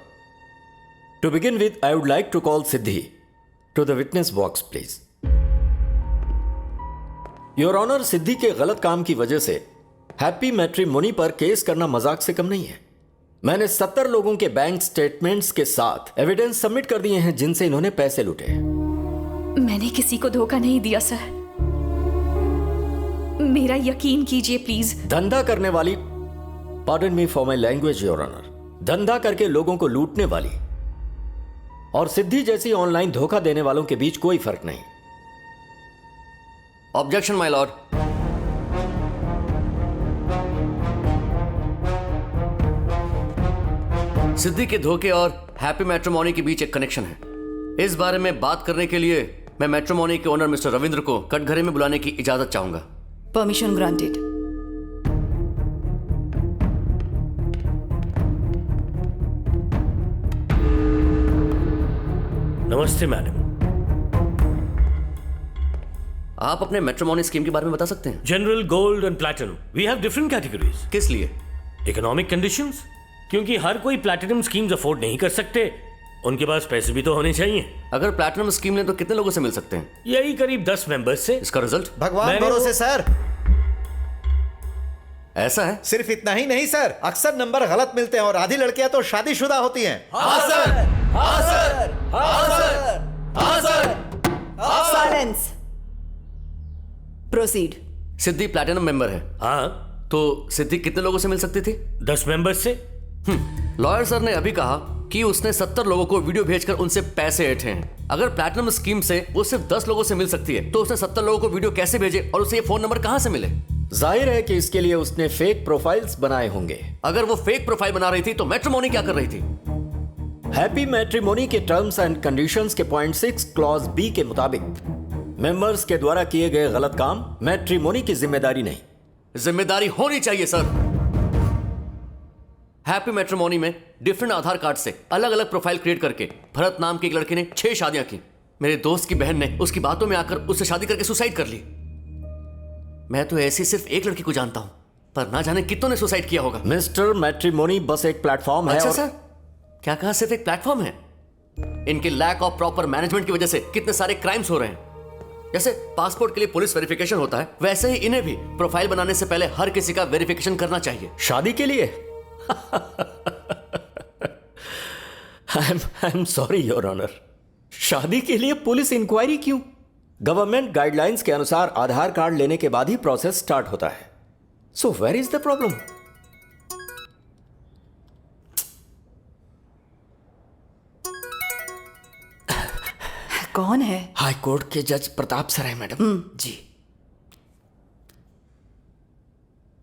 to begin with, I would like to call Siddhi to the witness box, please. Your Honor, सिद्धि के गलत काम की वजह से हैप्पी मैट्रिमोनी पर केस करना मजाक से कम नहीं है। मैंने 70 लोगों के बैंक स्टेटमेंट्स के साथ एविडेंस सबमिट कर दिए हैं जिनसे इन्होंने पैसे लूटे। मैंने किसी को धोखा नहीं दिया सर, मेरा यकीन कीजिए प्लीज। धंधा करने वाली, pardon me for my language your honour, धंधा करके लोगों को लूटने वाली और सिद्धि जैसी ऑनलाइन धोखा देने वालों के बीच कोई फर्क नहीं। Objection my lord. सिद्धि के धोखे और हैप्पी मैट्रिमोनी के बीच एक कनेक्शन है। इस बारे में बात करने के लिए मैं मैट्रिमोनी के ओनर मिस्टर रविंद्र को कटघरे में बुलाने की इजाजत चाहूंगा। Permission granted. नमस्ते मैडम। आप अपने मैट्रिमोनी स्कीम के बारे में बता सकते हैं? General, gold and platinum, we have different categories. किस लिए? इकोनॉमिक कंडीशंस, क्योंकि हर कोई प्लैटिनम स्कीम्स अफोर्ड नहीं कर सकते, उनके पास पैसे भी तो होने चाहिए। अगर प्लैटिनम स्कीम लें तो कितने लोगों से मिल सकते हैं? यही करीब 10 मेंबर्स से। इसका रिजल्ट? भगवान भरोसे सर। ऐसा है? सिर्फ इतना ही नहीं सर, अक्सर नंबर गलत मिलते हैं और आधी लड़कियां तो शादीशुदा होती हैं। हाँ सर, हाँ सर, हाँ सर, हाँ सर। साइलेंस। प्रोसीड। सिद्धि प्लैटिनम मेंबर है। हाँ। तो सिद्धि कितने लोगों से मिल सकती थी? 10 मेंबर्स से। लॉयर सर ने अभी कहा कि उसने 70 लोगों को वीडियो भेजकर उनसे पैसे ऐंठे हैं। अगर प्लैटिनम स्कीम से वो सिर्फ 10 लोगों से मिल सकती है तो उसने 70 लोगों को वीडियो कैसे भेजे और उसे ये फोन नंबर कहां से मिले? जाहिर है कि इसके लिए उसने फेक प्रोफाइल्स बनाए होंगे। अगर वो फेक प्रोफाइल बना रही थी तो मैट्रिमोनी क्या कर रही थी? हैप्पी मैट्रिमोनी के टर्म्स एंड कंडीशंस के पॉइंट 6 क्लॉज बी के मुताबिक मेंबर्स के द्वारा किए गए गलत काम मैट्रिमोनी की जिम्मेदारी नहीं। जिम्मेदारी होनी चाहिए सर। हैप्पी मैट्रिमोनी में डिफरेंट आधार कार्ड से अलग अलग प्रोफाइल क्रिएट करके भरत नाम के एक लड़के ने 6 शादियां की। मेरे दोस्त की बहन ने उसकी बातों में आकर उससे शादी करके सुसाइड कर ली। मैं तो ऐसी सिर्फ एक लड़की को जानता हूं, पर ना जाने कितनों ने सुसाइड किया होगा। मिस्टर मैट्रिमोनी बस एक प्लेटफॉर्म है। अच्छा और... सर, क्या कहा सिर्फ एक प्लेटफॉर्म है? इनके लैक ऑफ प्रॉपर मैनेजमेंट की वजह से कितने सारे क्राइम्स हो रहे हैं। जैसे पासपोर्ट के लिए पुलिस वेरिफिकेशन होता है, वैसे ही इन्हें भी प्रोफाइल बनाने से पहले हर किसी का वेरिफिकेशन करना चाहिए। शादी के लिए? I am sorry your honour, शादी के लिए पुलिस इंक्वायरी क्यों? गवर्नमेंट गाइडलाइंस के अनुसार आधार कार्ड लेने के बाद ही प्रोसेस स्टार्ट होता है। So where is the problem? कौन है? हाई कोर्ट के जज प्रताप सर है मैडम। जी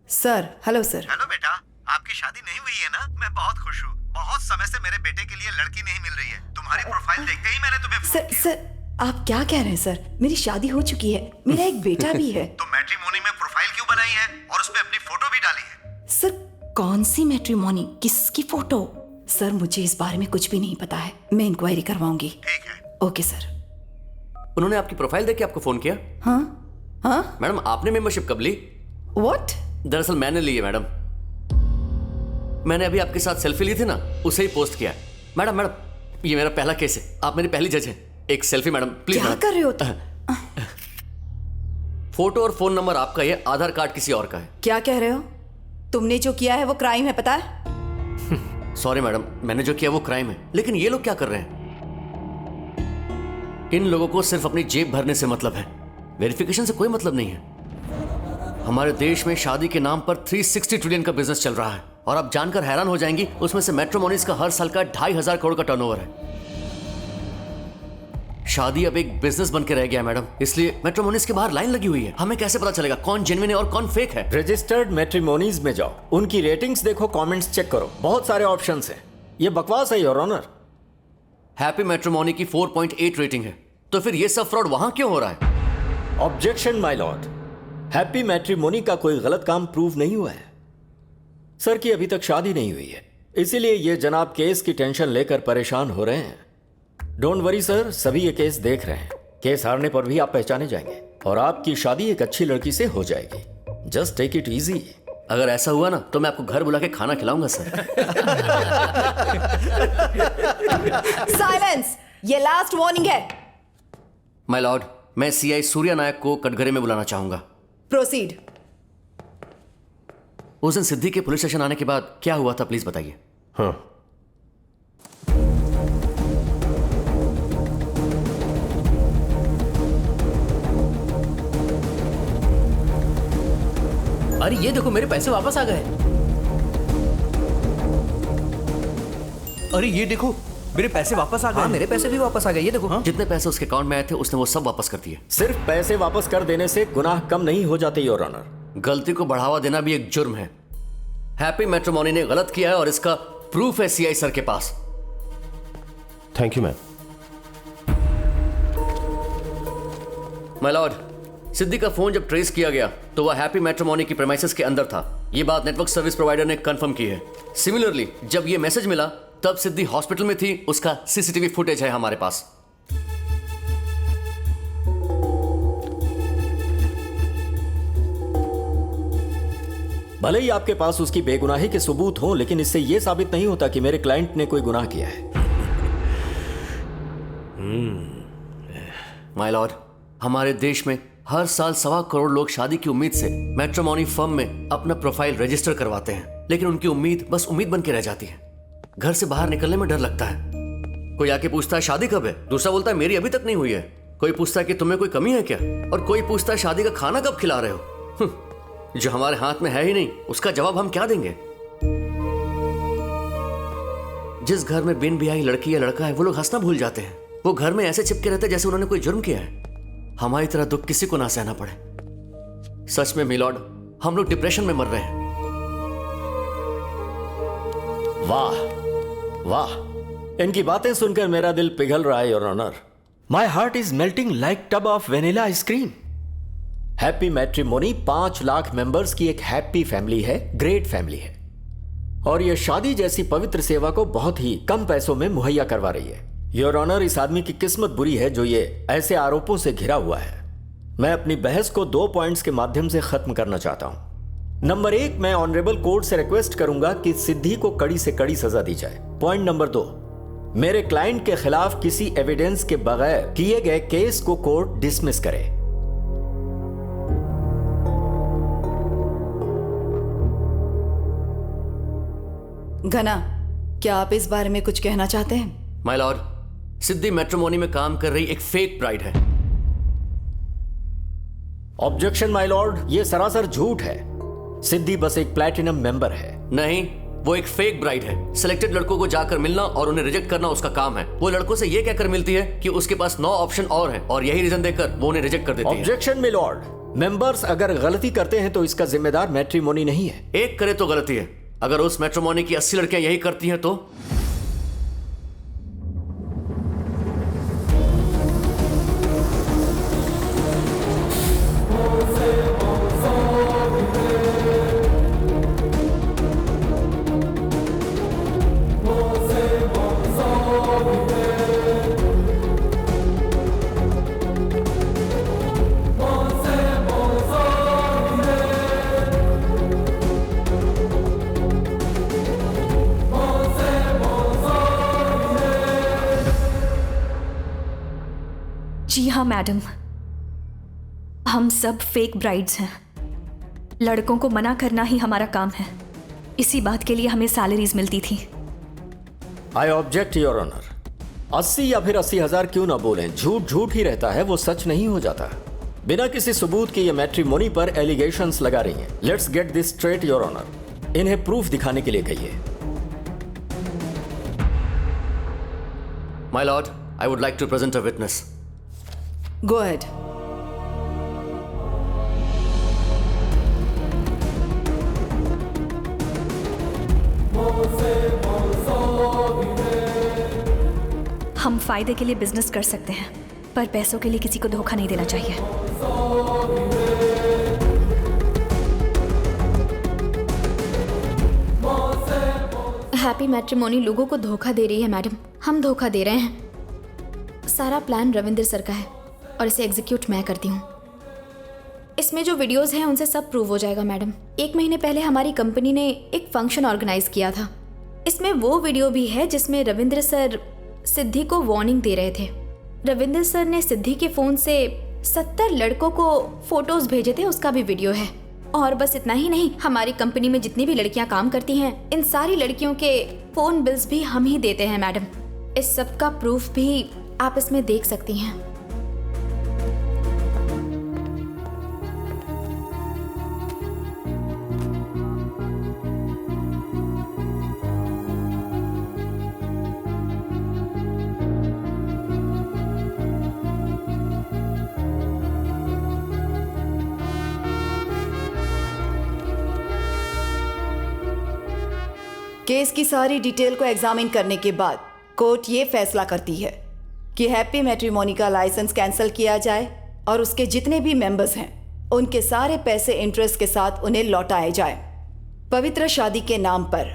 सर। Hello sir. हेलो बेटा, आपकी शादी नहीं हुई है ना? मैं बहुत खुश हूँ। बहुत समय से मेरे बेटे के लिए लड़की नहीं मिल रही है। तुम्हारी प्रोफाइल देखते ही मैंने तुम्हें फोन किया। सर आप क्या कह रहे हैं सर? मेरी शादी हो चुकी है, मेरा एक बेटा भी है। तो मैट्रिमोनी में प्रोफाइल क्यों बनाई है और उसमें अपनी फोटो भी डाली है? सर कौन सी मैट्रिमोनी, किसकी फोटो? सर मुझे इस बारे में कुछ भी नहीं पता है, मैं इंक्वायरी करवाऊंगी। ठीक है। Okay sir. उन्होंने आपकी प्रोफाइल देख के आपको फोन किया? हाँ हाँ। मैडम आपने मेंबरशिप कब ली? व्हाट? दरअसल मैंने ली है मैडम। मैंने अभी आपके साथ सेल्फी ली थी ना, उसे ही पोस्ट किया है। मैडम ये मेरा पहला केस है, आप मेरी पहली जज हैं। एक सेल्फी मैडम प्लीज। क्या कर रहे हो तुम? फोटो और फोन नंबर आपका है, आधार कार्ड किसी और का है। क्या कह रहे हो? तुमने जो किया है वो क्राइम है, पता है? सॉरी मैडम, मैंने जो किया वो क्राइम है, लेकिन ये लोग क्या कर रहे हैं? इन लोगों को सिर्फ अपनी जेब भरने से मतलब है, वेरिफिकेशन से कोई मतलब नहीं है। हमारे देश में शादी के नाम पर 360 ट्रिलियन का बिजनेस चल रहा है और आप जानकर हैरान हो जाएंगी उसमें से मैट्रिमोनीज का हर साल का 2,500 करोड़ का टर्नओवर है। शादी अब एक बिजनेस बन के रह गया है मैडम, इसलिए मैट्रिमोनीज के बाहर लाइन लगी हुई है। हमें कैसे पता चलेगा कौन जेन्युइन है और कौन फेक है? रजिस्टर्ड मैट्रिमोनीज में जाओ, उनकी रेटिंग्स देखो, कमेंट्स चेक करो, बहुत सारे ऑप्शंस हैं। ये बकवास है योर ऑनर। हैप्पी मैट्रिमोनी की 4.8 रेटिंग है, तो फिर ये सब फ्रॉड वहां क्यों हो रहा है? Objection my Lord, happy matrimony का कोई गलत काम प्रूव नहीं हुआ है। सर की अभी तक शादी नहीं हुई है, इसीलिए ये जनाब केस की टेंशन लेकर परेशान हो रहे हैं। डोंट वरी सर, सभी ये केस देख रहे हैं। केस हारने पर भी आप पहचाने जाएंगे और आपकी शादी एक अच्छी लड़की से हो जाएगी। Just take it easy. अगर ऐसा हुआ ना तो मैं आपको घर बुला के खाना खिलाऊंगा सर। साइलेंस, ये लास्ट वार्निंग है। माय लॉर्ड, मैं सीआई सूर्या नायक को कटघरे में बुलाना चाहूंगा। प्रोसीड। उस दिन सिद्धि के पुलिस स्टेशन आने के बाद क्या हुआ था प्लीज बताइए। हाँ, अरे ये देखो मेरे पैसे वापस आ गए। अरे ये देखो मेरे पैसे वापस आ गए। हाँ, मेरे पैसे भी वापस आ गए, ये देखो। हाँ? जितने पैसे उसके अकाउंट में आए थे उसने वो सब वापस कर दिए। सिर्फ पैसे वापस कर देने से गुनाह कम नहीं हो जाते योर ऑनर। गलती को बढ़ावा देना भी एक जुर्म है। हैप्पी मैट्रिमोनी ने गलत किया है और इसका प्रूफ है सीआई सर के पास। Thank you ma'am. My lord, Siddhi का फोन जब ट्रेस किया गया तो वह हैप्पी मैट्रिमोनी की प्रेमाइसेस के अंदर था। यह बात नेटवर्क सर्विस प्रोवाइडर ने कंफर्म की है। सिमिलरली जब यह मैसेज मिला तब सिद्धि हॉस्पिटल में थी, उसका सीसीटीवी फुटेज है हमारे पास। भले ही आपके पास उसकी बेगुनाही के सबूत हो, लेकिन इससे यह साबित नहीं होता कि मेरे क्लाइंट ने कोई गुनाह किया है। माय लॉर्ड, हमारे देश में हर साल 1.25 करोड़ लोग शादी की उम्मीद से मैट्रिमोनी फर्म में अपना प्रोफाइल रजिस्टर करवाते हैं, लेकिन उनकी उम्मीद बस उम्मीद बन के रह जाती है। घर से बाहर निकलने में डर लगता है। कोई आके पूछता है शादी कब है, दूसरा बोलता है मेरी अभी तक नहीं हुई है। कोई पूछता है कि तुम्हें कोई कमी है क्या, और कोई पूछता है शादी का खाना कब खिला रहे हो। जो हमारे हाथ में है ही नहीं उसका जवाब हम क्या देंगे। जिस घर में बिन ब्याही लड़की या लड़का है वो लोग हंसना भूल जाते हैं। वो घर में ऐसे चिपके रहते हैं जैसे उन्होंने कोई जुर्म किया है। हमारी तरह दुख किसी को ना सहना पड़े। सच में मिलॉर्ड, हम लोग डिप्रेशन में मर रहे हैं। वाह वाह, इनकी बातें सुनकर मेरा दिल पिघल रहा है your honour. My heart is melting like tub of vanilla ice cream. Happy matrimony 5 lakh members की एक हैप्पी फैमिली है, ग्रेट फैमिली है, और यह शादी जैसी पवित्र सेवा को बहुत ही कम पैसों में मुहैया करवा रही है। योर ऑनर, इस आदमी की किस्मत बुरी है जो ये ऐसे आरोपों से घिरा हुआ है। मैं अपनी बहस को 2 पॉइंट्स के माध्यम से खत्म करना चाहता हूं। नंबर 1, मैं ऑनरेबल कोर्ट से रिक्वेस्ट करूंगा कि सिद्धि को कड़ी से कड़ी सजा दी जाए। पॉइंट नंबर 2, मेरे क्लाइंट के खिलाफ किसी एविडेंस के बगैर किए गए केस को कोर्ट डिसमिस करे। घना, क्या आप इस बारे में कुछ कहना चाहते हैं? माय लॉर्ड, सिद्धि मैट्रिमोनी में काम कर रही एक फेक ब्राइड है। ऑब्जेक्शन माय लॉर्ड, ये सरासर झूठ है। सिद्धि बस एक प्लैटिनम मेंबर है। नहीं, वो एक फेक ब्राइड है। सिलेक्टेड लड़कों को जाकर मिलना और उन्हें रिजेक्ट करना उसका काम है। वो लड़कों से ये कहकर मिलती है कि उसके पास 9 ऑप्शन और हैं, और यही रीजन देकर वो उन्हें रिजेक्ट कर देती है। ऑब्जेक्शन माय लॉर्ड, मेंबर्स अगर गलती करते हैं तो इसका जिम्मेदार मैट्रिमोनी नहीं है। एक करे तो गलती है। अगर उस मैट्रिमोनी की 80 लड़कियां यही करती हैं तो? जी हाँ मैडम, हम सब फेक ब्राइड्स हैं। लड़कों को मना करना ही हमारा काम है। इसी बात के लिए हमें सैलरीज मिलती थी। I object your honour. 80 या फिर 80,000 क्यों ना बोलें, झूठ झूठ ही रहता है, वो सच नहीं हो जाता। बिना किसी सबूत के ये मैट्रिमोनी पर एलिगेशंस लगा रही हैं। Let's get this straight your honour. इन्हें प्रूफ दिखाने के लिए कहिए। My lord, I would like to present a witness. Go ahead. हम फायदे के लिए बिजनेस कर सकते हैं, पर पैसों के लिए किसी को धोखा नहीं देना चाहिए। हैप्पी मैट्रिमोनी लोगों को धोखा दे रही है मैडम। हम धोखा दे रहे हैं। सारा प्लान रविंद्र सर का है और इसे एग्जीक्यूट मैं करती हूँ। इसमें जो वीडियोस हैं उनसे सब प्रूव हो जाएगा मैडम। 1 महीने पहले हमारी कंपनी ने एक फंक्शन ऑर्गेनाइज किया था। इसमें वो वीडियो भी है जिसमें रविंद्र सर सिद्धि को वार्निंग दे रहे थे। रविंद्र सर ने सिद्धि के फोन से 70 लड़कों को फोटोज भेजे थे, उसका भी वीडियो है। और बस इतना ही नहीं, हमारी कंपनी में जितनी भी लड़कियां काम करती हैं, इन सारी लड़कियों के फोन बिल्स भी हम ही देते हैं मैडम। इस सब का प्रूफ भी आप इसमें देख सकती हैं। केस की सारी डिटेल को एग्जामिन करने के बाद कोर्ट ये फैसला करती है कि हैप्पी मैट्रिमोनी का लाइसेंस कैंसिल किया जाए और उसके जितने भी मेंबर्स हैं उनके सारे पैसे इंटरेस्ट के साथ उन्हें लौटाए जाए। पवित्र शादी के नाम पर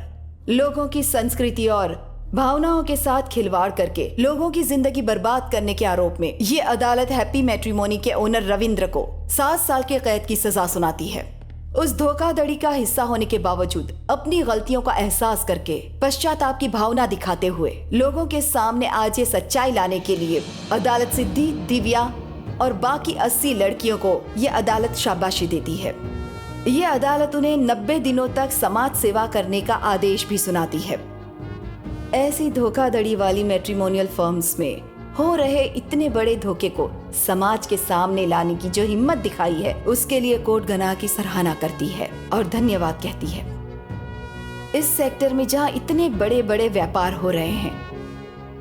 लोगों की संस्कृति और भावनाओं के साथ खिलवाड़ करके लोगों की जिंदगी बर्बाद करने के आरोप में ये अदालत हैप्पी मैट्रिमोनी के ओनर रविंद्र को 7 साल के कैद की सजा सुनाती है। उस धोखाधड़ी का हिस्सा होने के बावजूद अपनी गलतियों का एहसास करके पश्चाताप की भावना दिखाते हुए लोगों के सामने आज ये सच्चाई लाने के लिए अदालत सिद्धि, दिव्या और बाकी 80 लड़कियों को ये अदालत शाबाशी देती है। ये अदालत उन्हें 90 दिनों तक समाज सेवा करने का आदेश भी सुनाती है। ऐसी धोखाधड़ी वाली मैट्रिमोनियल फर्म्स में हो रहे इतने बड़े धोखे को समाज के सामने लाने की जो हिम्मत दिखाई है, उसके लिए कोर्ट गनाह की सराहना करती है और धन्यवाद कहती है। इस सेक्टर में जहां इतने बड़े बड़े व्यापार हो रहे हैं,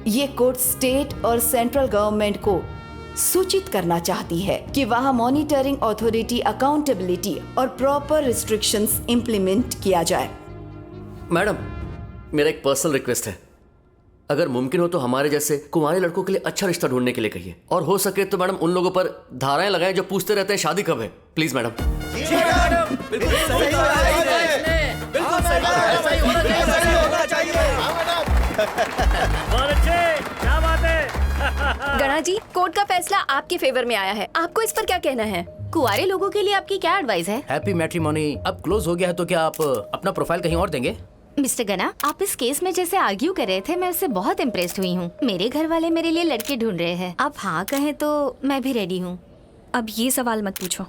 ये कोर्ट स्टेट और सेंट्रल गवर्नमेंट को सूचित करना चाहती है कि वहां मॉनिटरिंग अथॉरिटी, अकाउंटेबिलिटी और प्रॉपर रिस्ट्रिक्शंस इंप्लीमेंट किया जाए। मैडम, मेरा एक पर्सनल रिक्वेस्ट है, अगर मुमकिन हो तो हमारे जैसे कुंवारे लड़कों के लिए अच्छा रिश्ता ढूंढने के लिए कहिए, और हो सके तो मैडम उन लोगों पर धाराएं लगाएं जो पूछते रहते हैं शादी कब है। Please madam. बिल्कुल सही होना चाहिए। बहुत अच्छे, क्या बात है। गणा जी, कोर्ट का फैसला आपके फेवर में आया है, आपको इस पर क्या कहना है? कुंवारे लोगों के लिए आपकी क्या एडवाइस है? हैप्पी मैट्रिमोनी अब क्लोज हो गया है, तो क्या आप अपना प्रोफाइल कहीं और देंगे? मिस्टर गना, आप इस केस में जैसे आर्ग्यू कर रहे थे, मैं उससे बहुत इम्प्रेस्ड हुई हूँ। मेरे घर वाले मेरे लिए लड़के ढूंढ रहे हैं। आप हाँ कहें तो मैं भी रेडी हूँ। अब ये सवाल मत पूछो।